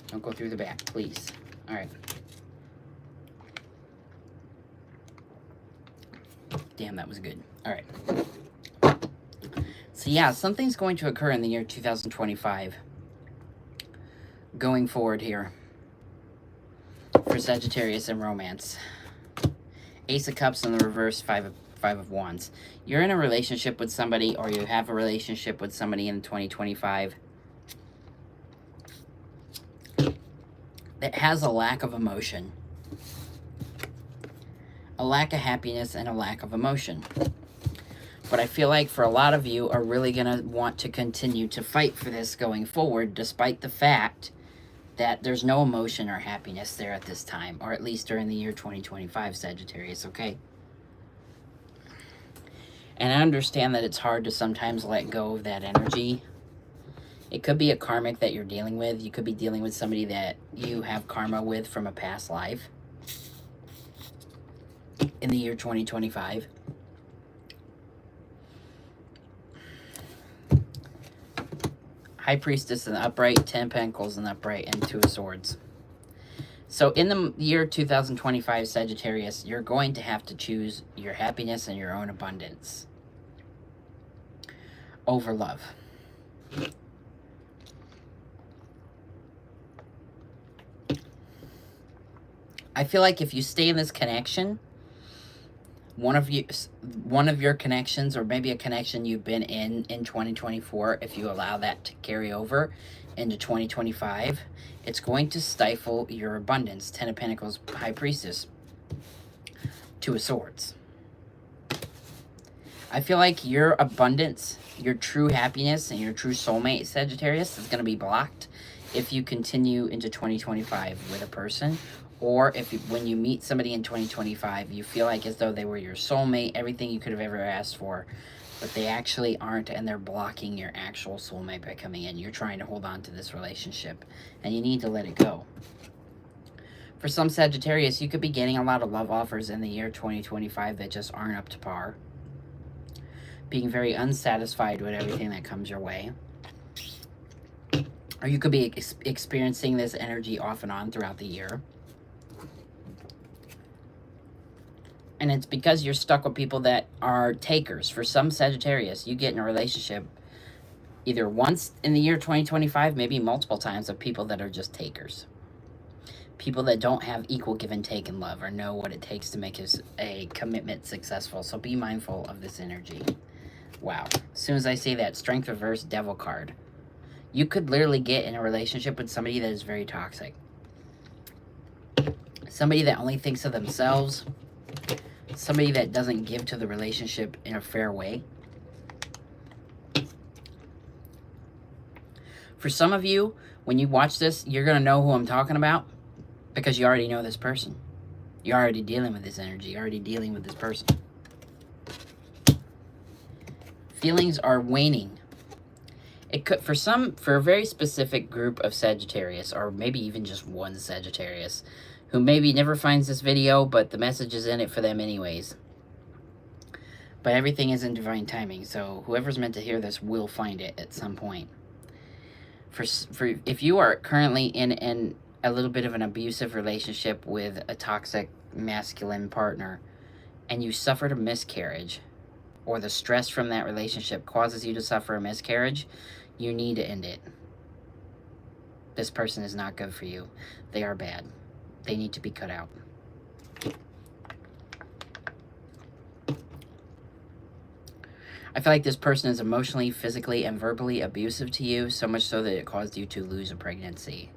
Don't go through the back, please. All right. Damn, that was good. All right. So yeah, something's going to occur in the year 2025. Going forward here. For Sagittarius and romance. Ace of Cups in the reverse, Five of Wands. You're in a relationship with somebody, or you have a relationship with somebody in 2025 that has a lack of emotion, a lack of happiness, and a lack of emotion. But I feel like for a lot of you are really going to want to continue to fight for this going forward, despite the fact that there's no emotion or happiness there at this time, or at least during the year 2025, Sagittarius, okay? And I understand that it's hard to sometimes let go of that energy. It could be a karmic that you're dealing with. You could be dealing with somebody that you have karma with from a past life in the year 2025. High Priestess in the upright, 10 of Pentacles in the upright, and 2 of Swords. So in the year 2025, Sagittarius, you're going to have to choose your happiness and your own abundance over love. I feel like if you stay in this connection, one of your connections, or maybe a connection you've been in 2024, if you allow that to carry over into 2025, it's going to stifle your abundance. 10 of Pentacles, High Priestess, 2 of Swords. I feel like your abundance, your true happiness, and your true soulmate, Sagittarius, is going to be blocked if you continue into 2025 with a person. Or if you, when you meet somebody in 2025, you feel like as though they were your soulmate, everything you could have ever asked for, but they actually aren't, and they're blocking your actual soulmate by coming in. You're trying to hold on to this relationship, and you need to let it go. For some Sagittarius, you could be getting a lot of love offers in the year 2025 that just aren't up to par. Being very unsatisfied with everything that comes your way. Or you could be experiencing this energy off and on throughout the year. And it's because you're stuck with people that are takers. For some Sagittarius, you get in a relationship either once in the year 2025, maybe multiple times, of people that are just takers. People that don't have equal give and take in love, or know what it takes to make a commitment successful. So be mindful of this energy. Wow. As soon as I say that, Strength reverse, Devil card. You could literally get in a relationship with somebody that is very toxic. Somebody that only thinks of themselves. Somebody that doesn't give to the relationship in a fair way. For some of you, when you watch this, you're going to know who I'm talking about, because you already know this person. You're already dealing with this energy. You're already dealing with this person. Feelings are waning. It could, for a very specific group of Sagittarius, or maybe even just one Sagittarius, who maybe never finds this video, but the message is in it for them anyways. But everything is in divine timing, so whoever's meant to hear this will find it at some point. For if you are currently in a little bit of an abusive relationship with a toxic masculine partner, and you suffered a miscarriage, or the stress from that relationship causes you to suffer a miscarriage, you need to end it. This person is not good for you. They are bad. They need to be cut out. I feel like this person is emotionally, physically, and verbally abusive to you, so much so that it caused you to lose a pregnancy.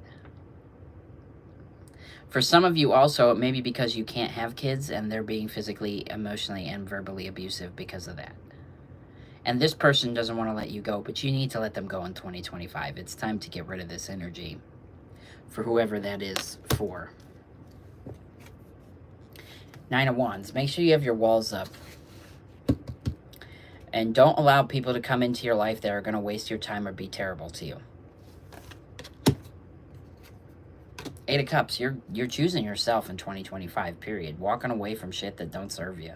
For some of you also, it may be because you can't have kids and they're being physically, emotionally, and verbally abusive because of that. And this person doesn't want to let you go, but you need to let them go in 2025. It's time to get rid of this energy for whoever that is for. 9 of Wands. Make sure you have your walls up. And don't allow people to come into your life that are going to waste your time or be terrible to you. 8 of Cups. You're choosing yourself in 2025, period. Walking away from shit that don't serve you.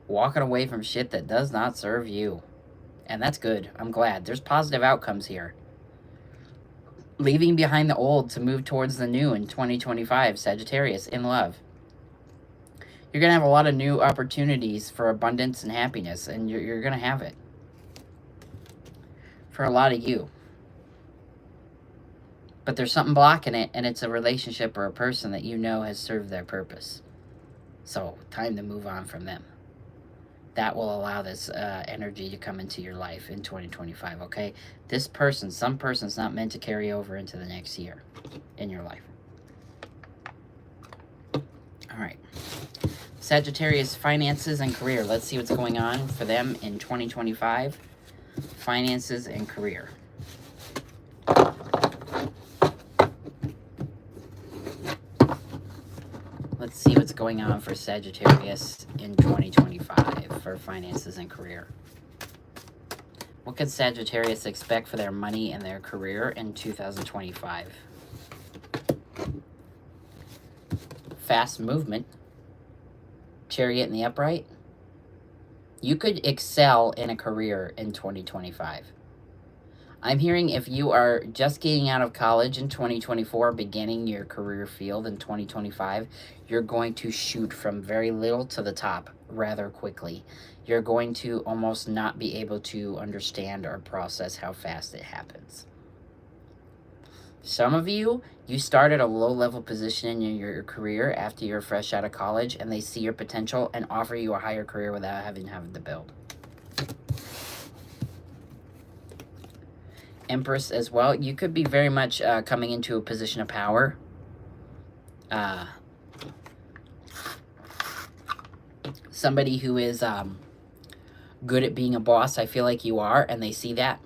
Walking away from shit that does not serve you. And that's good. I'm glad. There's positive outcomes here. Leaving behind the old to move towards the new in 2025, Sagittarius, in love. You're going to have a lot of new opportunities for abundance and happiness, and you're going to have it. For a lot of you. But there's something blocking it, and it's a relationship or a person that you know has served their purpose. So, time to move on from them. That will allow this energy to come into your life in 2025, okay? This person, some person's not meant to carry over into the next year in your life. All right. Sagittarius, finances and career. Let's see what's going on for them in 2025. Finances and career. Let's see what's going on for Sagittarius in 2025 for finances and career. What can Sagittarius expect for their money and their career in 2025? Fast movement. Chariot in the upright. You could excel in a career in 2025. I'm hearing if you are just getting out of college in 2024, beginning your career field in 2025, you're going to shoot from very little to the top rather quickly. You're going to almost not be able to understand or process how fast it happens. Some of you, you start at a low-level position in your career after you're fresh out of college, and they see your potential and offer you a higher career without having to build. Empress as well. You could be very much coming into a position of power. Somebody who is good at being a boss, I feel like you are, and they see that.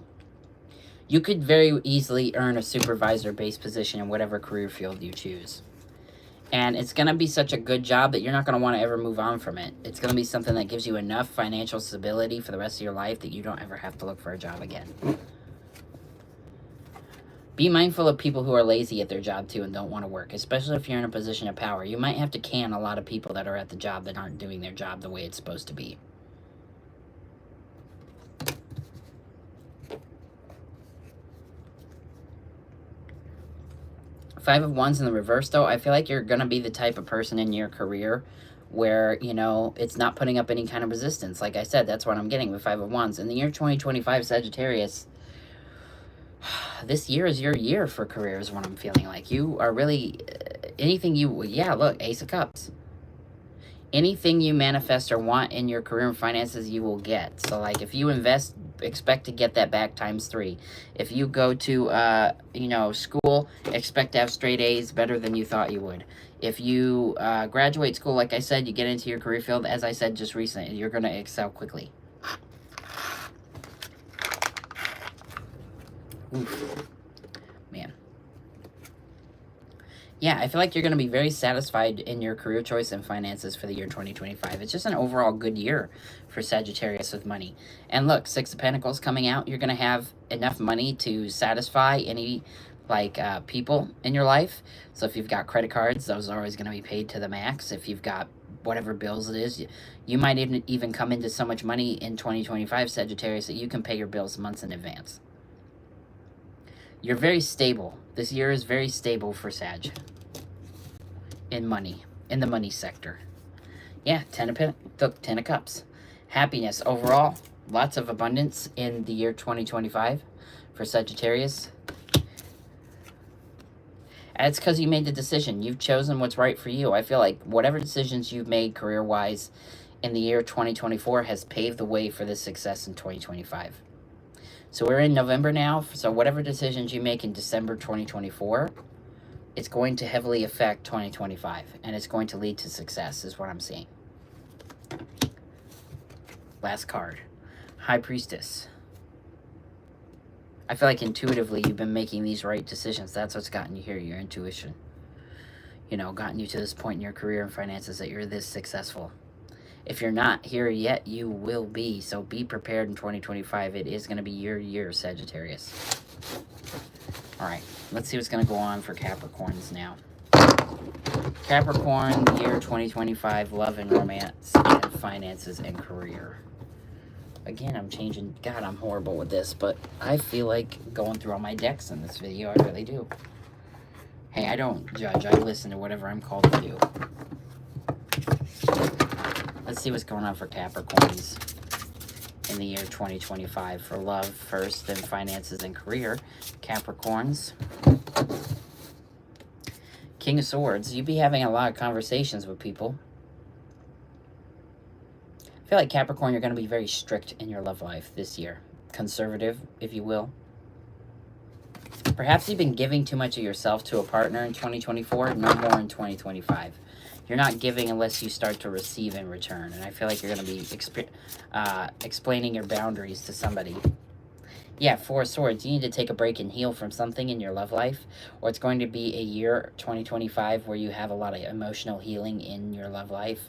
You could very easily earn a supervisor-based position in whatever career field you choose. And it's going to be such a good job that you're not going to want to ever move on from it. It's going to be something that gives you enough financial stability for the rest of your life that you don't ever have to look for a job again. Be mindful of people who are lazy at their job too and don't want to work, especially if you're in a position of power. You might have to can a lot of people that are at the job that aren't doing their job the way it's supposed to be. Five of Wands in the reverse, though, I feel like you're going to be the type of person in your career where, you know, it's not putting up any kind of resistance. Like I said, that's what I'm getting with Five of Wands. In the year 2025, Sagittarius, this year is your year for career is what I'm feeling like. You are really, anything you, yeah, look, Ace of Cups. Anything you manifest or want in your career and finances, you will get. So, like, if you invest, expect to get that back ×3. If you go to, you know, school, expect to have straight A's better than you thought you would. If you graduate school, like I said, you get into your career field, as I said just recently, you're going to excel quickly. Oof. Man. Yeah, I feel like you're going to be very satisfied in your career choice and finances for the year 2025. It's just an overall good year for Sagittarius with money. And look, Six of Pentacles coming out. You're going to have enough money to satisfy any, like, people in your life. So if you've got credit cards, those are always going to be paid to the max. If you've got whatever bills it is, you might even come into so much money in 2025, Sagittarius, that you can pay your bills months in advance. You're very stable. This year is very stable for Sag. In money. In the money sector. Yeah, 10 of Cups. Happiness overall, lots of abundance in the year 2025 for Sagittarius. And it's because you made the decision. You've chosen what's right for you. I feel like whatever decisions you've made career-wise in the year 2024 has paved the way for this success in 2025. So we're in November now. So whatever decisions you make in December 2024, it's going to heavily affect 2025. And it's going to lead to success is what I'm seeing. Last card. High Priestess. I feel like intuitively you've been making these right decisions. That's what's gotten you here, your intuition. You know, gotten you to this point in your career and finances that you're this successful. If you're not here yet, you will be. So be prepared in 2025. It is going to be your year, Sagittarius. All right, let's see what's going to go on for Capricorns now. Capricorn, year 2025, love and romance and finances and career. Again, I'm changing. God, I'm horrible with this, but I feel like going through all my decks in this video. I really do. Hey, I don't judge. I listen to whatever I'm called to do. Let's see what's going on for Capricorns in the year 2025 for love first, then finances and career. Capricorns. King of Swords. You'd be having a lot of conversations with people. I feel like Capricorn, you're going to be very strict in your love life this year. Conservative, if you will. Perhaps you've been giving too much of yourself to a partner in 2024. No more in 2025. You're not giving unless you start to receive in return. And I feel like you're going to be explaining your boundaries to somebody. Yeah, Four of Swords. You need to take a break and heal from something in your love life. Or it's going to be a year, 2025, where you have a lot of emotional healing in your love life.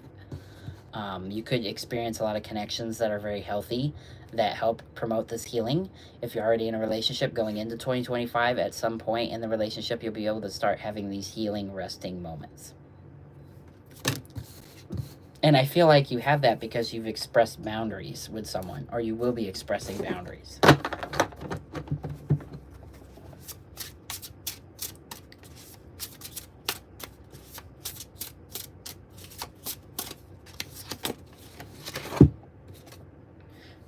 You could experience a lot of connections that are very healthy that help promote this healing. If you're already in a relationship going into 2025, at some point in the relationship, you'll be able to start having these healing, resting moments. And I feel like you have that because you've expressed boundaries with someone, or you will be expressing boundaries.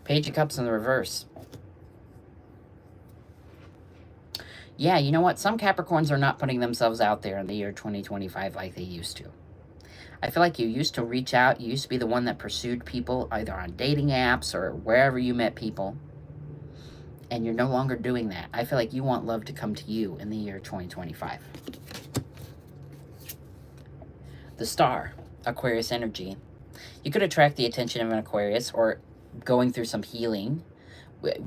Page of Cups in the reverse. Yeah, you know what? Some Capricorns are not putting themselves out there in the year 2025 like they used to. I feel like you used to reach out. You used to be the one that pursued people either on dating apps or wherever you met people. And you're no longer doing that. I feel like you want love to come to you in the year 2025. The Star, Aquarius energy. You could attract the attention of an Aquarius or going through some healing.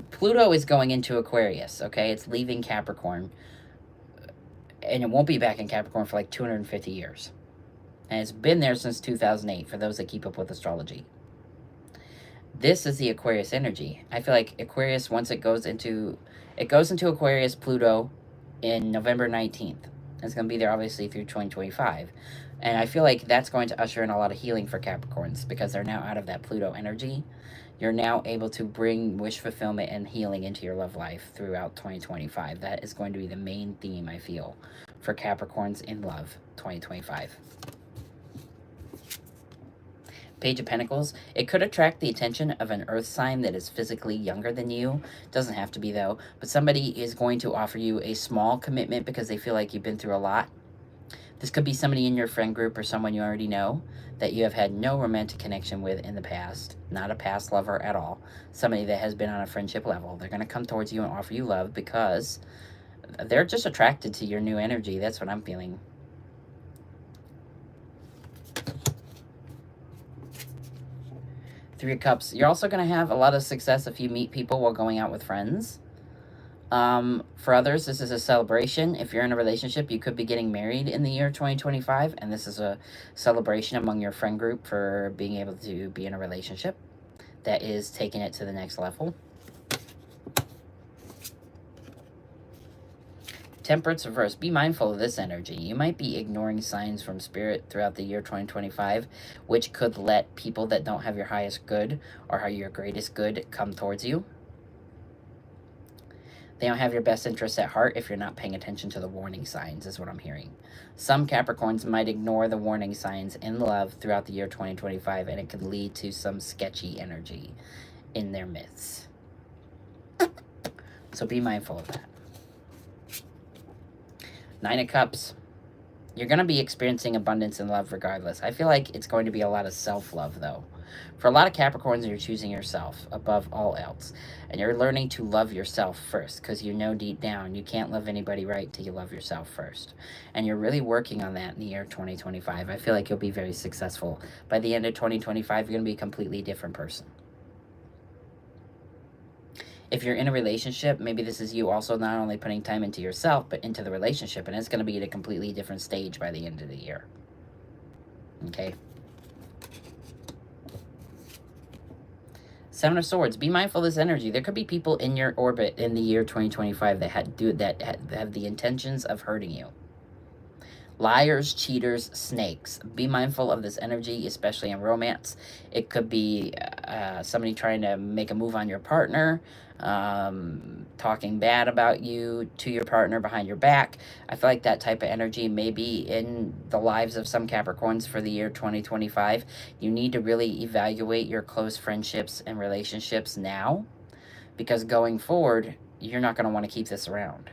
Pluto is going into Aquarius, okay? It's leaving Capricorn. And it won't be back in Capricorn for like 250 years. And it's been there since 2008 for those that keep up with astrology. This is the Aquarius energy. I feel like Aquarius, once it goes into Aquarius, Pluto in November 19th. It's going to be there obviously through 2025. And I feel like that's going to usher in a lot of healing for Capricorns because they're now out of that Pluto energy. You're now able to bring wish fulfillment and healing into your love life throughout 2025. That is going to be the main theme, I feel, for Capricorns in love 2025. Page of Pentacles. It could attract the attention of an earth sign that is physically younger than you. Doesn't have to be, though. But somebody is going to offer you a small commitment because they feel like you've been through a lot. This could be somebody in your friend group or someone you already know that you have had no romantic connection with in the past. Not a past lover at all. Somebody that has been on a friendship level. They're going to come towards you and offer you love because they're just attracted to your new energy. That's what I'm feeling. Three of Cups. You're also going to have a lot of success if you meet people while going out with friends. For others, this is a celebration. If you're in a relationship, you could be getting married in the year 2025, and this is a celebration among your friend group for being able to be in a relationship that is taking it to the next level. Temperance reverse. Be mindful of this energy. You might be ignoring signs from Spirit throughout the year 2025, which could let people that don't have your highest good or your greatest good come towards you. They don't have your best interests at heart if you're not paying attention to the warning signs, is what I'm hearing. Some Capricorns might ignore the warning signs in love throughout the year 2025, and it could lead to some sketchy energy in their midst. So be mindful of that. Nine of Cups. You're going to be experiencing abundance in love regardless. I feel like it's going to be a lot of self-love, though. For a lot of Capricorns, you're choosing yourself above all else. And you're learning to love yourself first, because you know deep down you can't love anybody right till you love yourself first. And you're really working on that in the year 2025. I feel like you'll be very successful. By the end of 2025, you're going to be a completely different person. If you're in a relationship, maybe this is you also not only putting time into yourself, but into the relationship. And it's going to be at a completely different stage by the end of the year. Okay? Seven of Swords. Be mindful of this energy. There could be people in your orbit in the year 2025 that have the intentions of hurting you. Liars, cheaters, snakes. Be mindful of this energy, especially in romance. It could be somebody trying to make a move on your partner, talking bad about you to your partner behind your back. I feel like that type of energy may be in the lives of some Capricorns for the year 2025. You need to really evaluate your close friendships and relationships now, because going forward, you're not going to want to keep this around.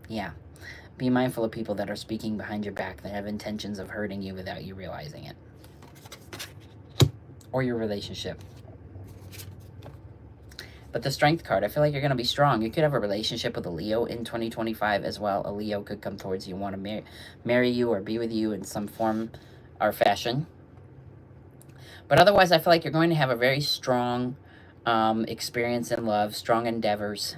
Yeah. Be mindful of people that are speaking behind your back that have intentions of hurting you without you realizing it. Or your relationship. But the Strength card, I feel like you're going to be strong. You could have a relationship with a Leo in 2025 as well. A Leo could come towards you, want to marry you or be with you in some form or fashion. But otherwise, I feel like you're going to have a very strong experience in love, strong endeavors,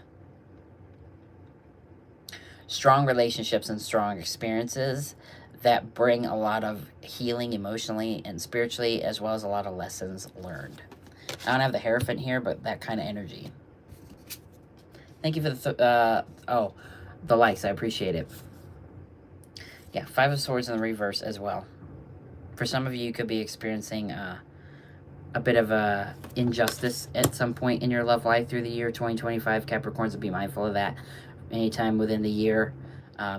strong relationships, and strong experiences that bring a lot of healing emotionally and spiritually, as well as a lot of lessons learned. I don't have the Hierophant here, but that kind of energy. Thank you for the the likes. I appreciate it. Yeah, Five of Swords in the reverse as well. For some of you, you could be experiencing a bit of a injustice at some point in your love life through the year 2025. Capricorns will be mindful of that. Anytime within the year,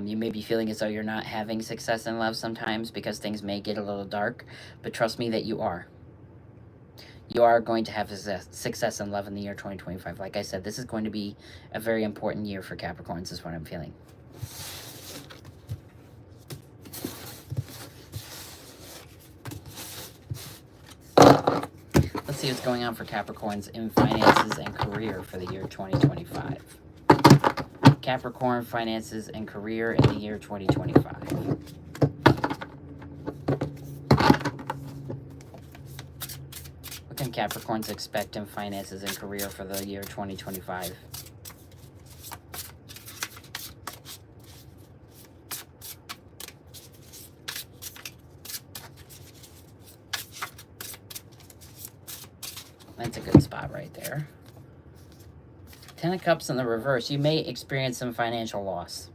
you may be feeling as though you're not having success in love sometimes, because things may get a little dark, but trust me that you are. You are going to have success in love in the year 2025. Like I said, this is going to be a very important year for Capricorns, is what I'm feeling. Let's see what's going on for Capricorns in finances and career for the year 2025. Capricorn, finances, and career in the year 2025. What can Capricorns expect in finances and career for the year 2025? That's a good spot right there. Ten of Cups in the reverse. You may experience some financial loss.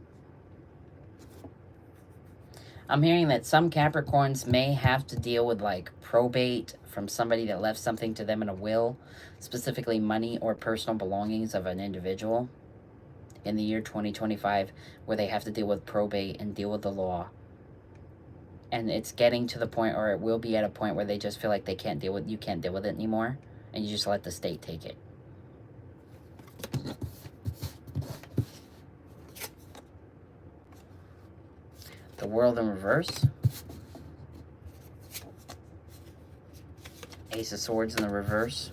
I'm hearing that some Capricorns may have to deal with like probate from somebody that left something to them in a will, specifically money or personal belongings of an individual in the year 2025, where they have to deal with probate and deal with the law. And it's getting to the point, or it will be at a point, where they just feel like you can't deal with it anymore, and you just let the state take it. The World in reverse. Ace of Swords in the reverse.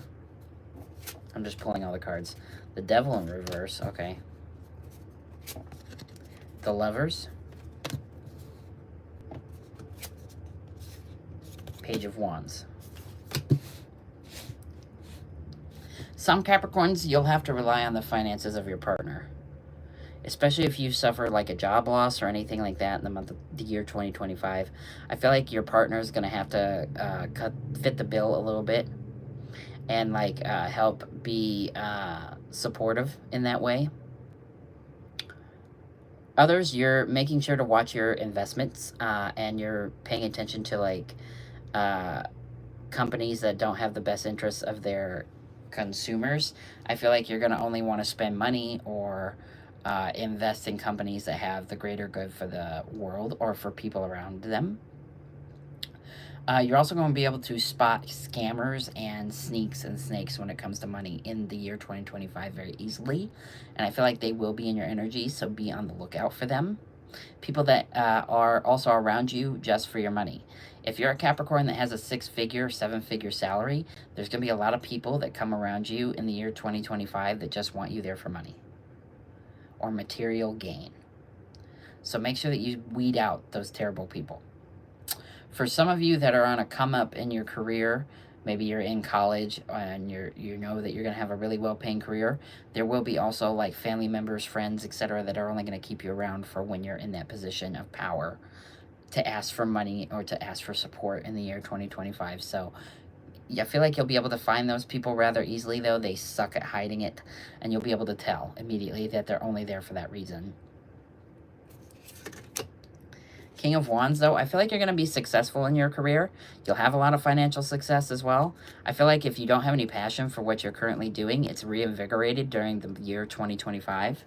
I'm just pulling all the cards. The Devil in reverse. Okay. The Lovers. Page of Wands. Some Capricorns, you'll have to rely on the finances of your partner. Especially if you suffer like a job loss or anything like that in the month of the year 2025. I feel like your partner is going to have to fit the bill a little bit and like help be supportive in that way. Others, you're making sure to watch your investments and you're paying attention to like companies that don't have the best interests of their consumers. I feel like you're going to only want to spend money or invest in companies that have the greater good for the world or for people around them. You're also going to be able to spot scammers and sneaks and snakes when it comes to money in the year 2025 very easily. And I feel like they will be in your energy, so be on the lookout for them. People that are also around you just for your money. If you're a Capricorn that has a 6-figure, 7-figure salary, there's going to be a lot of people that come around you in the year 2025 that just want you there for money or material gain. So make sure that you weed out those terrible people. For some of you that are on a come up in your career, maybe you're in college and you know that you're going to have a really well-paying career, there will be also like family members, friends, etc. that are only going to keep you around for when you're in that position of power to ask for money or to ask for support in the year 2025. So I feel like you'll be able to find those people rather easily, though. They suck at hiding it, and you'll be able to tell immediately that they're only there for that reason. King of Wands, though, I feel like you're going to be successful in your career. You'll have a lot of financial success as well. I feel like if you don't have any passion for what you're currently doing, it's reinvigorated during the year 2025.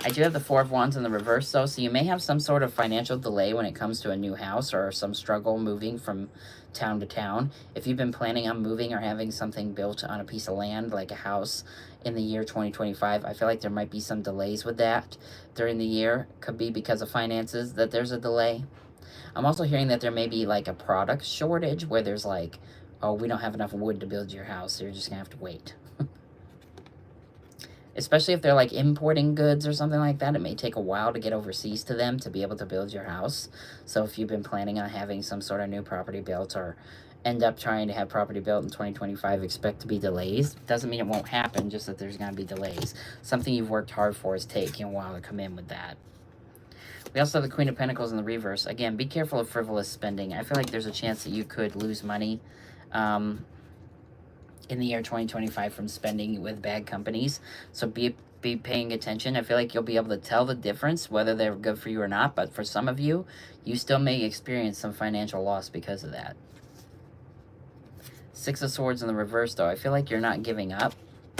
I do have the Four of Wands in the reverse, though, so you may have some sort of financial delay when it comes to a new house or some struggle moving from town to town. If you've been planning on moving or having something built on a piece of land, like a house, in the year 2025, I feel like there might be some delays with that during the year. Could be because of finances that there's a delay. I'm also hearing that there may be like a product shortage where there's like, oh, we don't have enough wood to build your house, so you're just going to have to wait. Especially if they're like importing goods or something like that, it may take a while to get overseas to them to be able to build your house. So if you've been planning on having some sort of new property built or end up trying to have property built in 2025, expect to be delays. Doesn't mean it won't happen, just that there's going to be delays. Something you've worked hard for is taking a while to come in with that. We also have the Queen of Pentacles in the reverse. Again, be careful of frivolous spending. I feel like there's a chance that you could lose money in the year 2025 from spending with bad companies. So be paying attention. I feel like you'll be able to tell the difference, whether they're good for you or not. But for some of you, you still may experience some financial loss because of that. Six of Swords in the reverse, though. I feel like you're not giving up.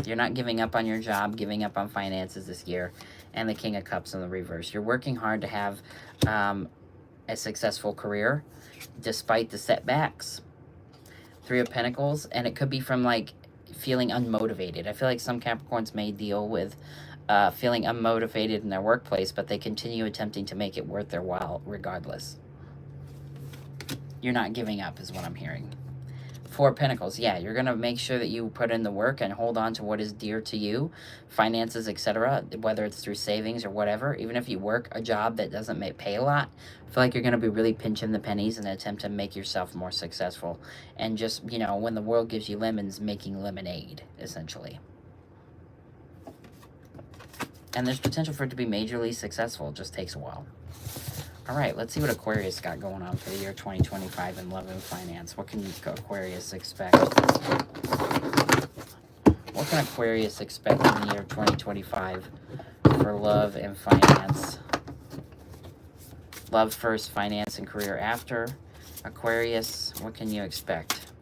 You're not giving up on your job, giving up on finances this year. And the King of Cups in the reverse. You're working hard to have a successful career despite the setbacks. Three of Pentacles, and it could be from like feeling unmotivated. I feel like some Capricorns may deal with feeling unmotivated in their workplace, but they continue attempting to make it worth their while regardless. You're not giving up is what I'm hearing. Four of Pentacles, yeah, you're going to make sure that you put in the work and hold on to what is dear to you, finances, etc., whether it's through savings or whatever. Even if you work a job that doesn't pay a lot, I feel like you're going to be really pinching the pennies in an attempt to make yourself more successful. And just, you know, when the world gives you lemons, making lemonade, essentially. And there's potential for it to be majorly successful. It just takes a while. All right, let's see what Aquarius got going on for the year 2025 in love and finance. What can Aquarius expect? What can Aquarius expect in the year 2025 for love and finance? Love first, finance and career after. Aquarius, what can you expect?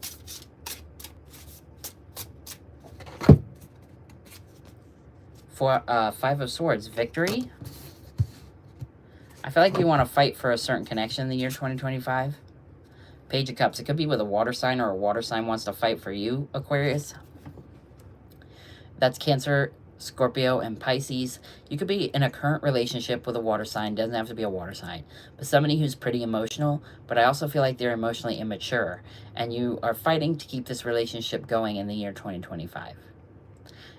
For Five of Swords, victory. I feel like you want to fight for a certain connection in the year 2025. Page of Cups. It could be with a water sign, or a water sign wants to fight for you, Aquarius. That's Cancer, Scorpio, and Pisces. You could be in a current relationship with a water sign. Doesn't have to be a water sign. But somebody who's pretty emotional. But I also feel like they're emotionally immature. And you are fighting to keep this relationship going in the year 2025.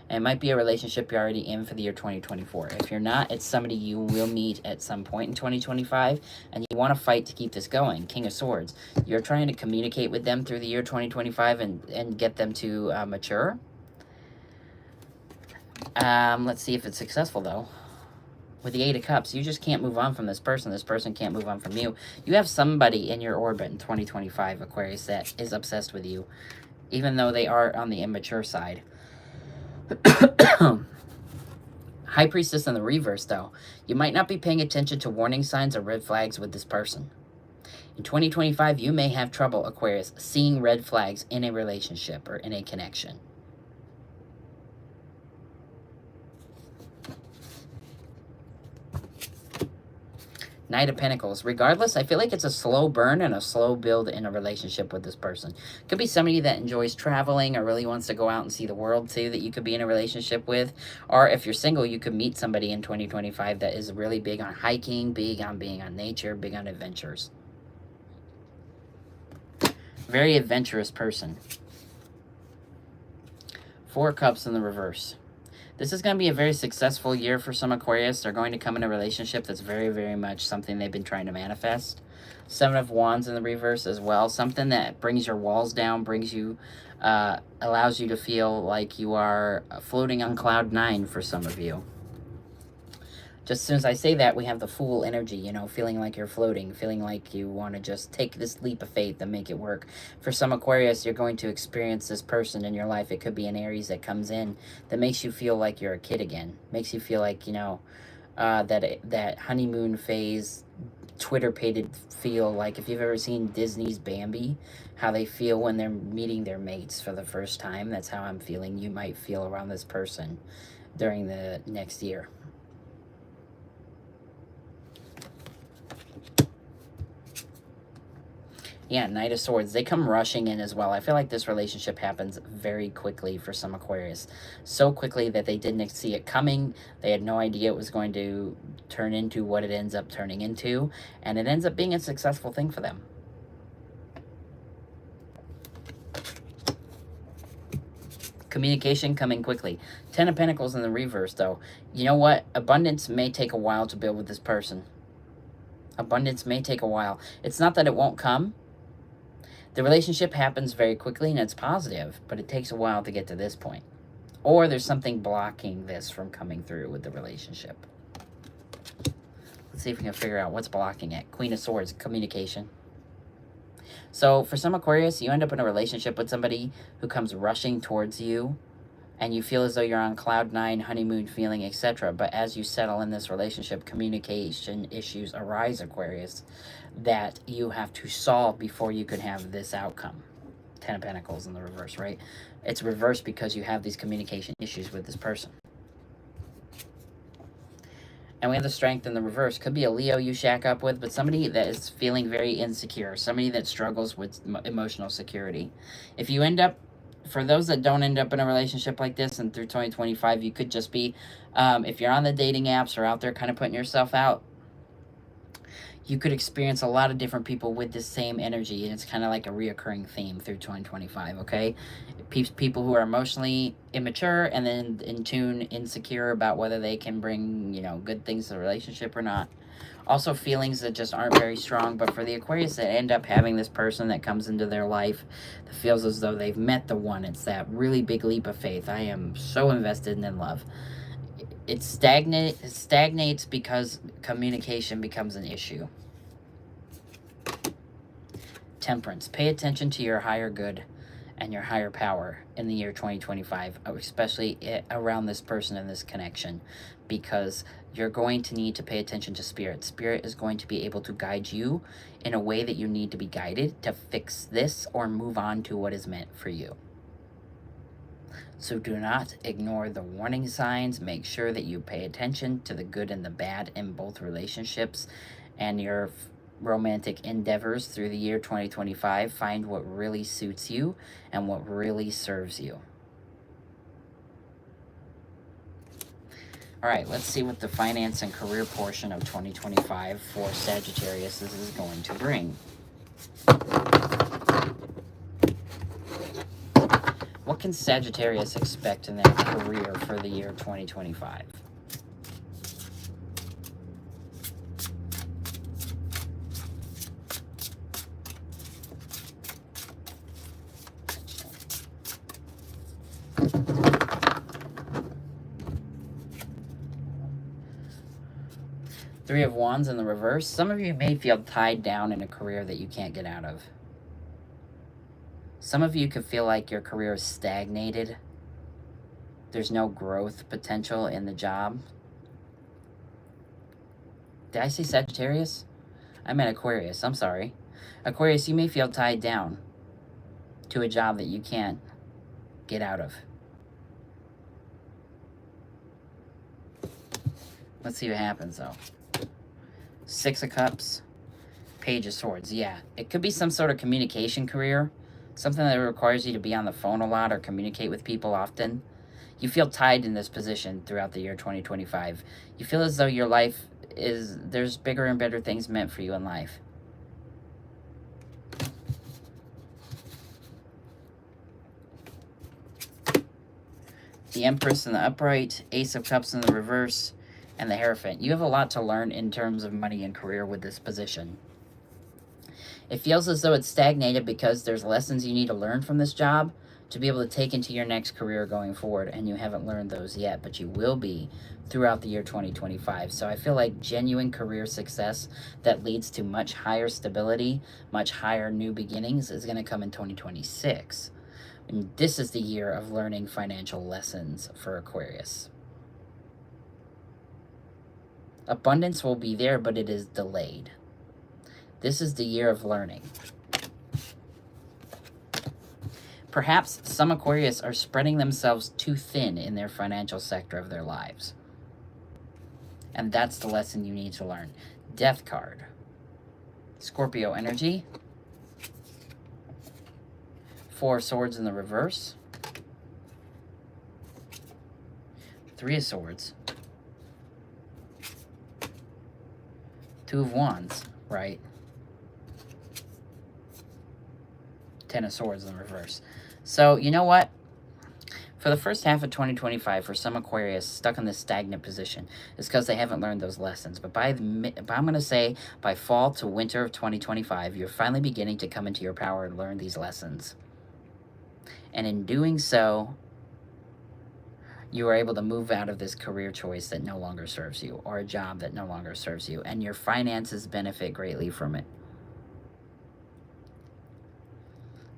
And it might be a relationship you're already in for the year 2024. If you're not, it's somebody you will meet at some point in 2025, and you want to fight to keep this going. King of Swords. You're trying to communicate with them through the year 2025 and get them to mature. Let's see if it's successful, though. With the Eight of Cups, you just can't move on from this person. This person can't move on from you. You have somebody in your orbit in 2025, Aquarius, that is obsessed with you, even though they are on the immature side. High Priestess in the reverse, though. You might not be paying attention to warning signs or red flags with this person. In 2025, you may have trouble, Aquarius, seeing red flags in a relationship or in a connection. Knight of Pentacles. Regardless, I feel like it's a slow burn and a slow build in a relationship with this person. Could be somebody that enjoys traveling or really wants to go out and see the world too that you could be in a relationship with. Or if you're single, you could meet somebody in 2025 that is really big on hiking, big on being on nature, big on adventures. Very adventurous person. Four Cups in the reverse. This is going to be a very successful year for some Aquarius. They're going to come in a relationship that's very, very much something they've been trying to manifest. Seven of Wands in the reverse as well. Something that brings your walls down, brings you, allows you to feel like you are floating on cloud 9 for some of you. Just as soon as I say that, we have the Fool energy, you know, feeling like you're floating, feeling like you want to just take this leap of faith and make it work. For some Aquarius, you're going to experience this person in your life. It could be an Aries that comes in that makes you feel like you're a kid again. Makes you feel like, you know, that honeymoon phase, Twitter-pated feel. Like if you've ever seen Disney's Bambi, how they feel when they're meeting their mates for the first time. That's how I'm feeling you might feel around this person during the next year. Yeah, Knight of Swords. They come rushing in as well. I feel like this relationship happens very quickly for some Aquarius. So quickly that they didn't see it coming. They had no idea it was going to turn into what it ends up turning into. And it ends up being a successful thing for them. Communication coming quickly. Ten of Pentacles in the reverse, though. You know what? Abundance may take a while to build with this person. Abundance may take a while. It's not that it won't come. The relationship happens very quickly and it's positive, but it takes a while to get to this point. Or there's something blocking this from coming through with the relationship. Let's see if we can figure out what's blocking it. Queen of Swords, communication. So for some Aquarius, you end up in a relationship with somebody who comes rushing towards you and you feel as though you're on cloud 9, honeymoon feeling, etc. But as you settle in this relationship, communication issues arise, Aquarius, that you have to solve before you can have this outcome. Ten of Pentacles in the reverse, right? It's reversed because you have these communication issues with this person. And we have the Strength in the reverse. Could be a Leo you shack up with, but somebody that is feeling very insecure. Somebody that struggles with emotional security. If you end up, for those that don't end up in a relationship like this and through 2025, you could just be, if you're on the dating apps or out there kind of putting yourself out, you could experience a lot of different people with the same energy, and it's kind of like a reoccurring theme through 2025, okay? People who are emotionally immature and then in tune, insecure about whether they can bring, you know, good things to the relationship or not. Also feelings that just aren't very strong, but for the Aquarius that end up having this person that comes into their life that feels as though they've met the one, it's that really big leap of faith. I am so invested in love. It stagnates because communication becomes an issue. Temperance. Pay attention to your higher good and your higher power in the year 2025, especially around this person and this connection, because you're going to need to pay attention to Spirit. Spirit is going to be able to guide you in a way that you need to be guided to fix this or move on to what is meant for you. So do not ignore the warning signs. Make sure that you pay attention to the good and the bad in both relationships and your romantic endeavors through the year 2025. Find what really suits you and what really serves you. All right, let's see what the finance and career portion of 2025 for Sagittarius is going to bring. What can Sagittarius expect in their career for the year 2025? Three of Wands in the reverse. Some of you may feel tied down in a career that you can't get out of. Some of you could feel like your career is stagnated. There's no growth potential in the job. Did I say Sagittarius? I meant Aquarius. I'm sorry. Aquarius, you may feel tied down to a job that you can't get out of. Let's see what happens, though. 6 of Cups, Page of Swords. Yeah, it could be some sort of communication career, something that requires you to be on the phone a lot or communicate with people often. You feel tied in this position throughout the year 2025. You feel as though your life is, there's bigger and better things meant for you in life. The Empress in the upright, Ace of Cups in the reverse, and the Hierophant. You have a lot to learn in terms of money and career with this position. It feels as though it's stagnated because there's lessons you need to learn from this job to be able to take into your next career going forward, and you haven't learned those yet, but you will be throughout the year 2025. So I feel like genuine career success that leads to much higher stability, much higher new beginnings is going to come in 2026. And this is the year of learning financial lessons for Aquarius. Abundance will be there, but it is delayed. This is the year of learning. Perhaps some Aquarius are spreading themselves too thin in their financial sector of their lives. And that's the lesson you need to learn. Death card. Scorpio energy. 4 of Swords in the reverse. 3 of Swords. 2 of Wands, right? 10 of Swords in the reverse. So, you know what? For the first half of 2025, for some Aquarius stuck in this stagnant position, it's because they haven't learned those lessons. But I'm going to say by fall to winter of 2025, you're finally beginning to come into your power and learn these lessons. And in doing so, you are able to move out of this career choice that no longer serves you, or a job that no longer serves you, and your finances benefit greatly from it.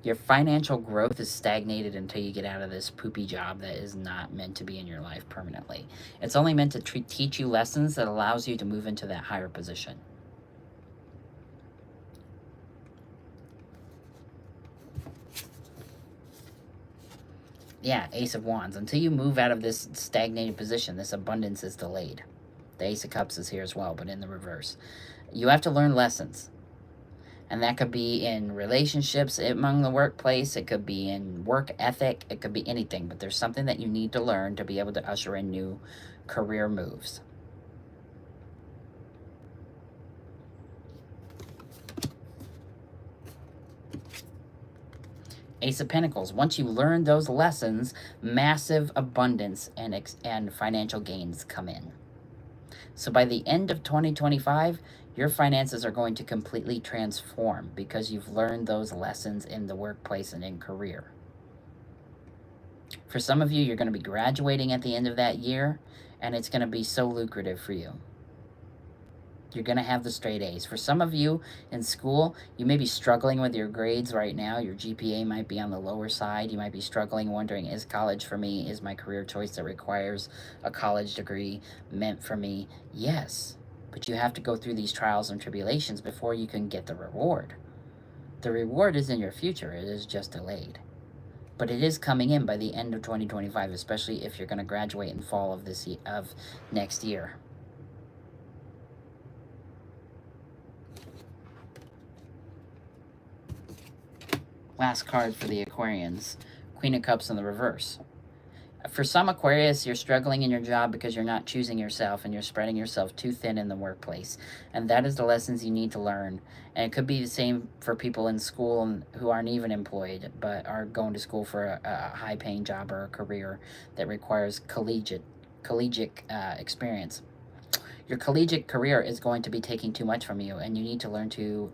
Your financial growth is stagnated until you get out of this poopy job that is not meant to be in your life permanently. It's only meant to teach you lessons that allows you to move into that higher position. Yeah, Ace of Wands. Until you move out of this stagnated position, this abundance is delayed. The Ace of Cups is here as well, but in the reverse. You have to learn lessons. And that could be in relationships among the workplace. It could be in work ethic. It could be anything. But there's something that you need to learn to be able to usher in new career moves. Ace of Pentacles. Once you learn those lessons, massive abundance and financial gains come in. So by the end of 2025, your finances are going to completely transform because you've learned those lessons in the workplace and in career. For some of you, you're going to be graduating at the end of that year, and it's going to be so lucrative for you. You're going to have the straight A's. For some of you in school, you may be struggling with your grades right now. Your GPA might be on the lower side. You might be struggling, wondering, is college for me? Is my career choice that requires a college degree meant for me? Yes, but you have to go through these trials and tribulations before you can get the reward. The reward is in your future. It is just delayed. But it is coming in by the end of 2025, especially if you're going to graduate in fall of next year. Last card for the Aquarians, Queen of Cups in the reverse. For some Aquarius, you're struggling in your job because you're not choosing yourself and you're spreading yourself too thin in the workplace. And that is the lessons you need to learn. And it could be the same for people in school who aren't even employed, but are going to school for a high-paying job or a career that requires collegiate experience. Your collegiate career is going to be taking too much from you, and you need to learn to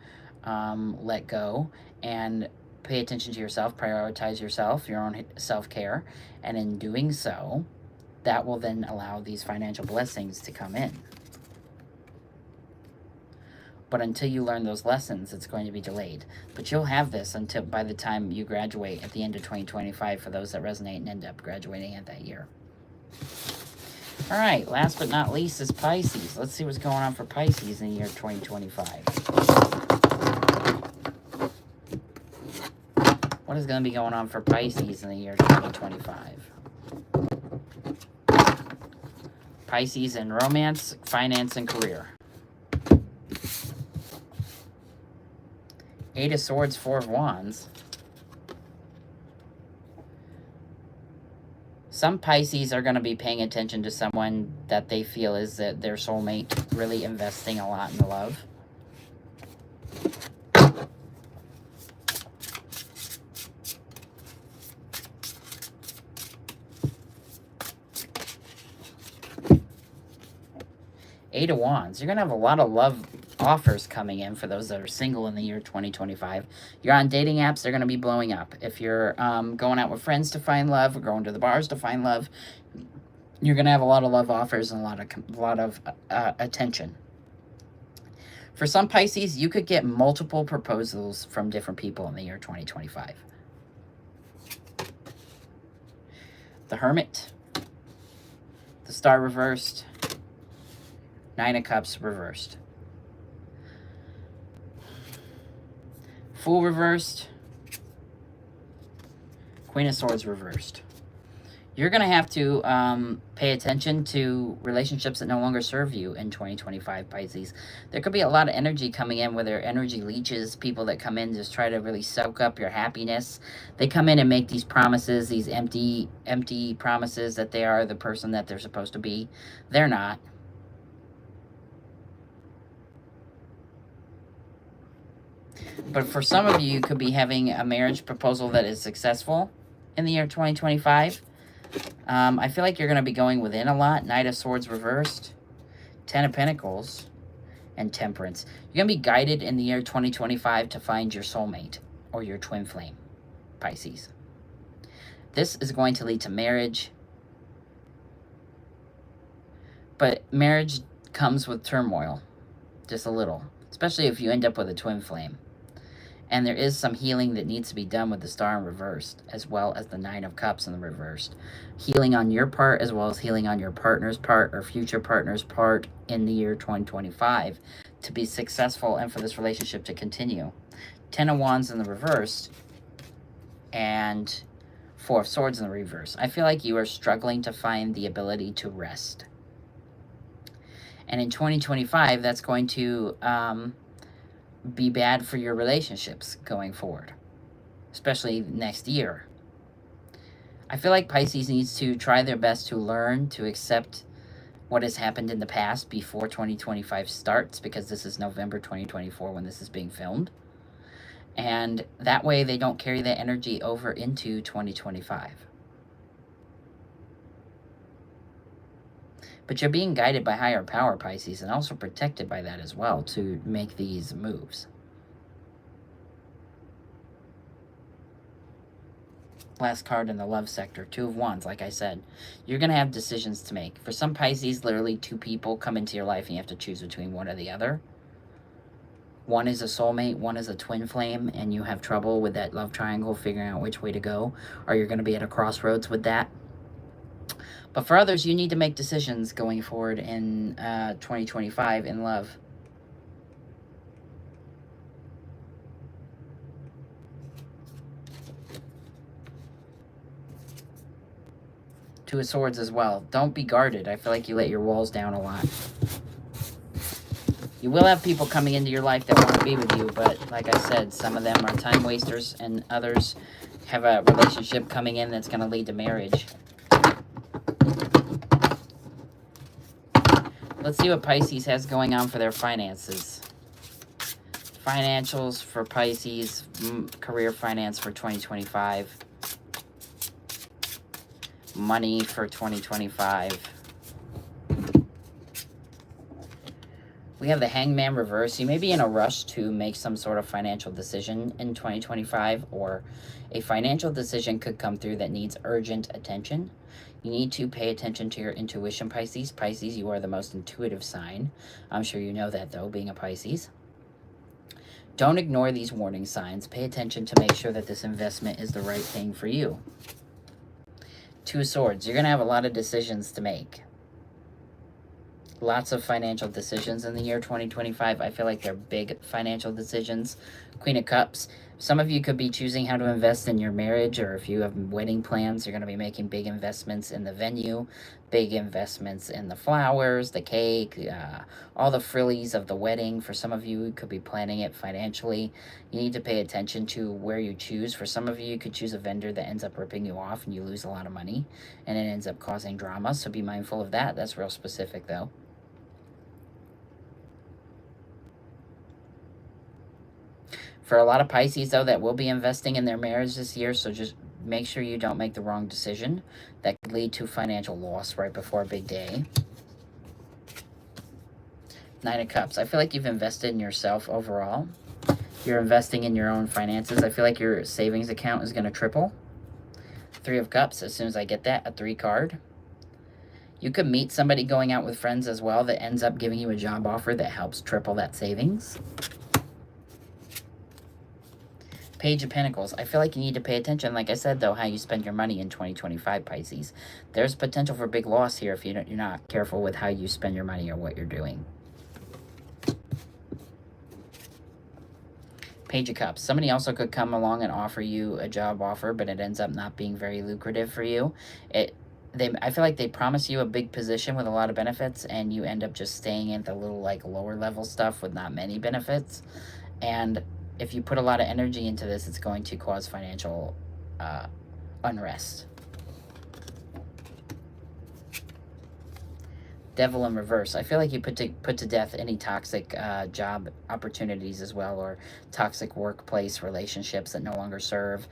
let go and pay attention to yourself, prioritize yourself, your own self-care, and in doing so, that will then allow these financial blessings to come in. But until you learn those lessons, it's going to be delayed. But you'll have this until by the time you graduate at the end of 2025 for those that resonate and end up graduating at that year. All right, last but not least is Pisces. Let's see what's going on for Pisces in the year 2025. What is going to be going on for Pisces in the year 2025? Pisces in romance, finance, and career. Eight of Swords, Four of Wands. Some Pisces are going to be paying attention to someone that they feel is their soulmate, really investing a lot in love. Eight of Wands. You're going to have a lot of love offers coming in for those that are single in the year 2025. You're on dating apps, they're going to be blowing up. If you're going out with friends to find love or going to the bars to find love, you're going to have a lot of love offers and a lot of attention. For some Pisces, you could get multiple proposals from different people in the year 2025. The Hermit. The Star reversed. Nine of Cups reversed. Fool reversed. Queen of Swords reversed. You're going to have to pay attention to relationships that no longer serve you in 2025, Pisces. There could be a lot of energy coming in where there are energy leeches, people that come in just try to really soak up your happiness. They come in and make these promises, these empty promises that they are the person that they're supposed to be. They're not. But for some of you, you could be having a marriage proposal that is successful in the year 2025. I feel like you're going to be going within a lot. Knight of Swords reversed. Ten of Pentacles. And Temperance. You're going to be guided in the year 2025 to find your soulmate or your twin flame, Pisces. This is going to lead to marriage. But marriage comes with turmoil. Just a little. Especially if you end up with a twin flame. And there is some healing that needs to be done with the Star in reversed, as well as the Nine of Cups in the reversed. Healing on your part, as well as healing on your partner's part or future partner's part in the year 2025 to be successful and for this relationship to continue. Ten of Wands in the reversed and Four of Swords in the reverse. I feel like you are struggling to find the ability to rest. And in 2025, that's going to be bad for your relationships going forward, especially next year. I feel like Pisces needs to try their best to learn to accept what has happened in the past before 2025 starts, because this is November 2024 when this is being filmed. And that way they don't carry that energy over into 2025. But you're being guided by higher power, Pisces, and also protected by that as well to make these moves. Last card in the love sector, Two of Wands, like I said. You're going to have decisions to make. For some Pisces, literally two people come into your life and you have to choose between one or the other. One is a soulmate, one is a twin flame, and you have trouble with that love triangle, figuring out which way to go, or you're going to be at a crossroads with that. But for others, you need to make decisions going forward in 2025 in love. Two of Swords as well. Don't be guarded. I feel like you let your walls down a lot. You will have people coming into your life that want to be with you, but like I said, some of them are time wasters and others have a relationship coming in that's going to lead to marriage. Let's see what Pisces has going on for their finances. Financials for Pisces, career finance for 2025. Money for 2025. We have the Hangman reverse. You may be in a rush to make some sort of financial decision in 2025, or a financial decision could come through that needs urgent attention. You need to pay attention to your intuition, Pisces. Pisces, you are the most intuitive sign. I'm sure you know that, though, being a Pisces. Don't ignore these warning signs. Pay attention to make sure that this investment is the right thing for you. Two of Swords. You're going to have a lot of decisions to make. Lots of financial decisions in the year 2025. I feel like they're big financial decisions Queen of Cups. Some of you could be choosing how to invest in your marriage, or if you have wedding plans, you're going to be making big investments in the venue, big investments in the flowers, the cake, all the frillies of the wedding. For some of you, you could be planning it financially. You need to pay attention to where you choose. For some of you, you could choose a vendor that ends up ripping you off and you lose a lot of money, and it ends up causing drama, so be mindful of that. That's real specific, though. For a lot of Pisces, though, that will be investing in their marriage this year, so just make sure you don't make the wrong decision. That could lead to financial loss right before a big day. Nine of Cups. I feel like you've invested in yourself overall. You're investing in your own finances. I feel like your savings account is going to triple. Three of Cups. As soon as I get that, a 3 card. You could meet somebody going out with friends as well that ends up giving you a job offer that helps triple that savings. Page of Pentacles. I feel like you need to pay attention, like I said, though, how you spend your money in 2025, Pisces. There's potential for big loss here if you're not careful with how you spend your money or what you're doing. Page of Cups. Somebody also could come along and offer you a job offer, but it ends up not being very lucrative for you. I feel like they promise you a big position with a lot of benefits, and you end up just staying in the little, like, lower level stuff with not many benefits. And if you put a lot of energy into this, it's going to cause financial unrest. Devil in reverse. I feel like you put to death any toxic job opportunities as well, or toxic workplace relationships that no longer serve.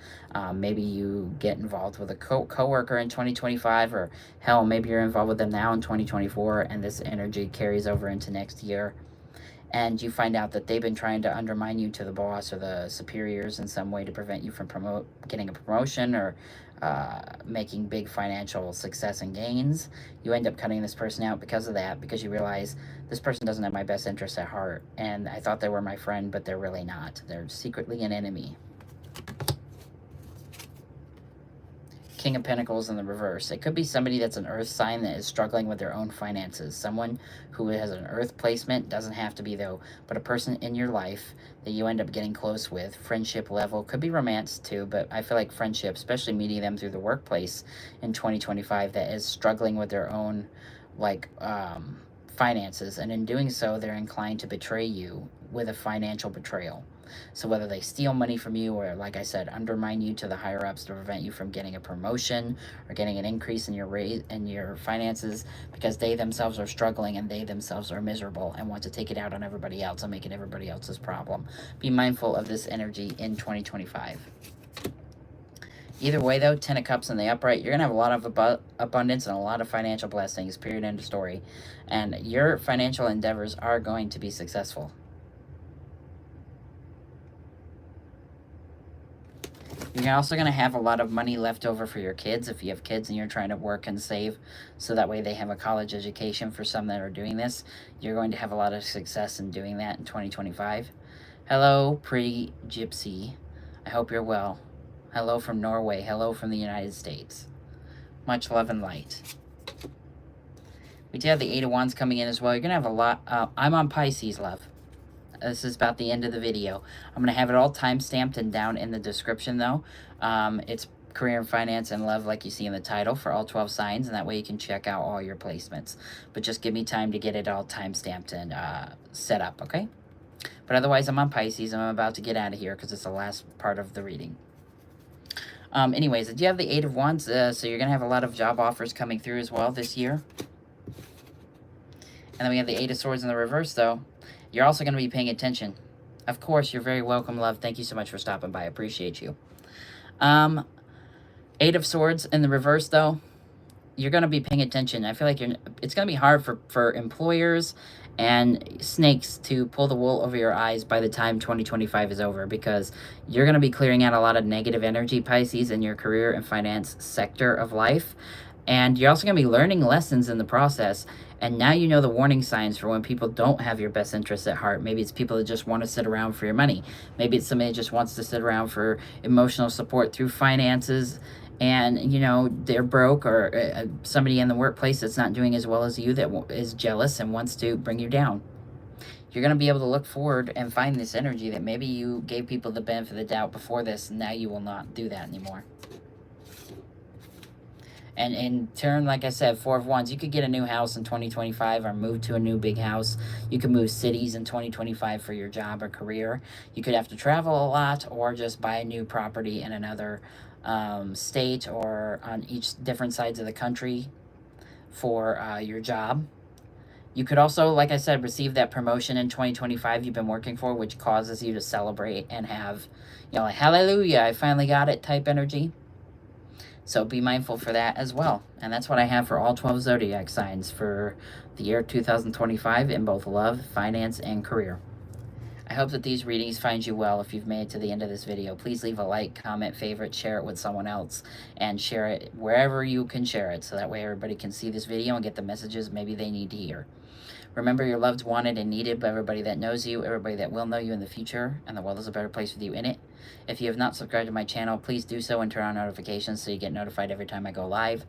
Maybe you get involved with a co-worker in 2025, or hell, maybe you're involved with them now in 2024, and this energy carries over into next year. And you find out that they've been trying to undermine you to the boss or the superiors in some way to prevent you from getting a promotion or making big financial success and gains. You end up cutting this person out because of that, because you realize this person doesn't have my best interests at heart, and I thought they were my friend, but they're really not. They're secretly an enemy. King of Pentacles in the reverse. It could be somebody that's an earth sign that is struggling with their own finances. Someone who has an earth placement, doesn't have to be though, but a person in your life that you end up getting close with, friendship level, could be romance too, but I feel like friendship, especially meeting them through the workplace in 2025, that is struggling with their own finances, and in doing so, they're inclined to betray you with a financial betrayal. So whether they steal money from you or, like I said, undermine you to the higher-ups to prevent you from getting a promotion or getting an increase in your rate and your finances, because they themselves are struggling and they themselves are miserable and want to take it out on everybody else and make it everybody else's problem. Be mindful of this energy in 2025. Either way, though, 10 of Cups in the upright, you're going to have a lot of abundance and a lot of financial blessings, period, end of story. And your financial endeavors are going to be successful. You're also going to have a lot of money left over for your kids if you have kids and you're trying to work and save so that way they have a college education. For some that are doing this, you're going to have a lot of success in doing that in 2025. Hello, pretty gypsy. I hope you're well. Hello from Norway. Hello from the United States. Much love and light. We do have the 8 of Wands coming in as well. You're going to have a lot. I'm on Pisces, love. This is about the end of the video. I'm going to have it all time-stamped and down in the description, though. It's career and finance and love, like you see in the title, for all 12 signs, and that way you can check out all your placements. But just give me time to get it all time-stamped and set up, okay? But otherwise, I'm on Pisces, and I'm about to get out of here because it's the last part of the reading. Anyways, do you have the 8 of Wands? So you're going to have a lot of job offers coming through as well this year. And then we have the 8 of Swords in the reverse, though. You're also going to be paying attention. Of course, you're very welcome, love. Thank you so much for stopping by. I appreciate you. 8 of Swords in the reverse, though. You're going to be paying attention. I feel like it's going to be hard for employers and snakes to pull the wool over your eyes by the time 2025 is over, because you're going to be clearing out a lot of negative energy, Pisces, in your career and finance sector of life. And you're also going to be learning lessons in the process. And now you know the warning signs for when people don't have your best interests at heart. Maybe it's people that just want to sit around for your money. Maybe it's somebody that just wants to sit around for emotional support through finances. And, you know, they're broke, or somebody in the workplace that's not doing as well as you that is jealous and wants to bring you down. you're going to be able to look forward and find this energy that maybe you gave people the benefit of the doubt before this. Now you will not do that anymore. And in turn, like I said, 4 of Wands, you could get a new house in 2025 or move to a new big house. You could move cities in 2025 for your job or career. You could have to travel a lot or just buy a new property in another state or on each different sides of the country for your job. You could also, like I said, receive that promotion in 2025 you've been working for, which causes you to celebrate and have, you know, like, hallelujah, I finally got it type energy. So be mindful for that as well. And that's what I have for all 12 zodiac signs for the year 2025 in both love, finance, and career. I hope that these readings find you well. If you've made it to the end of this video, please leave a like, comment, favorite, share it with someone else, and share it wherever you can share it, so that way everybody can see this video and get the messages maybe they need to hear. Remember, you're loved, wanted, and needed by everybody that knows you, everybody that will know you in the future, and the world is a better place with you in it. If you have not subscribed to my channel, please do so and turn on notifications so you get notified every time I go live.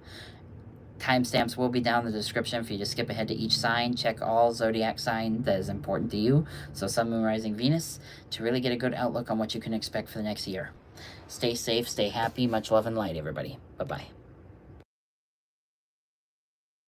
Timestamps will be down in the description if you just skip ahead to each sign. Check all zodiac sign that is important to you, so Sun, Moon, Rising, Venus, to really get a good outlook on what you can expect for the next year. Stay safe, stay happy, much love and light, everybody. Bye-bye.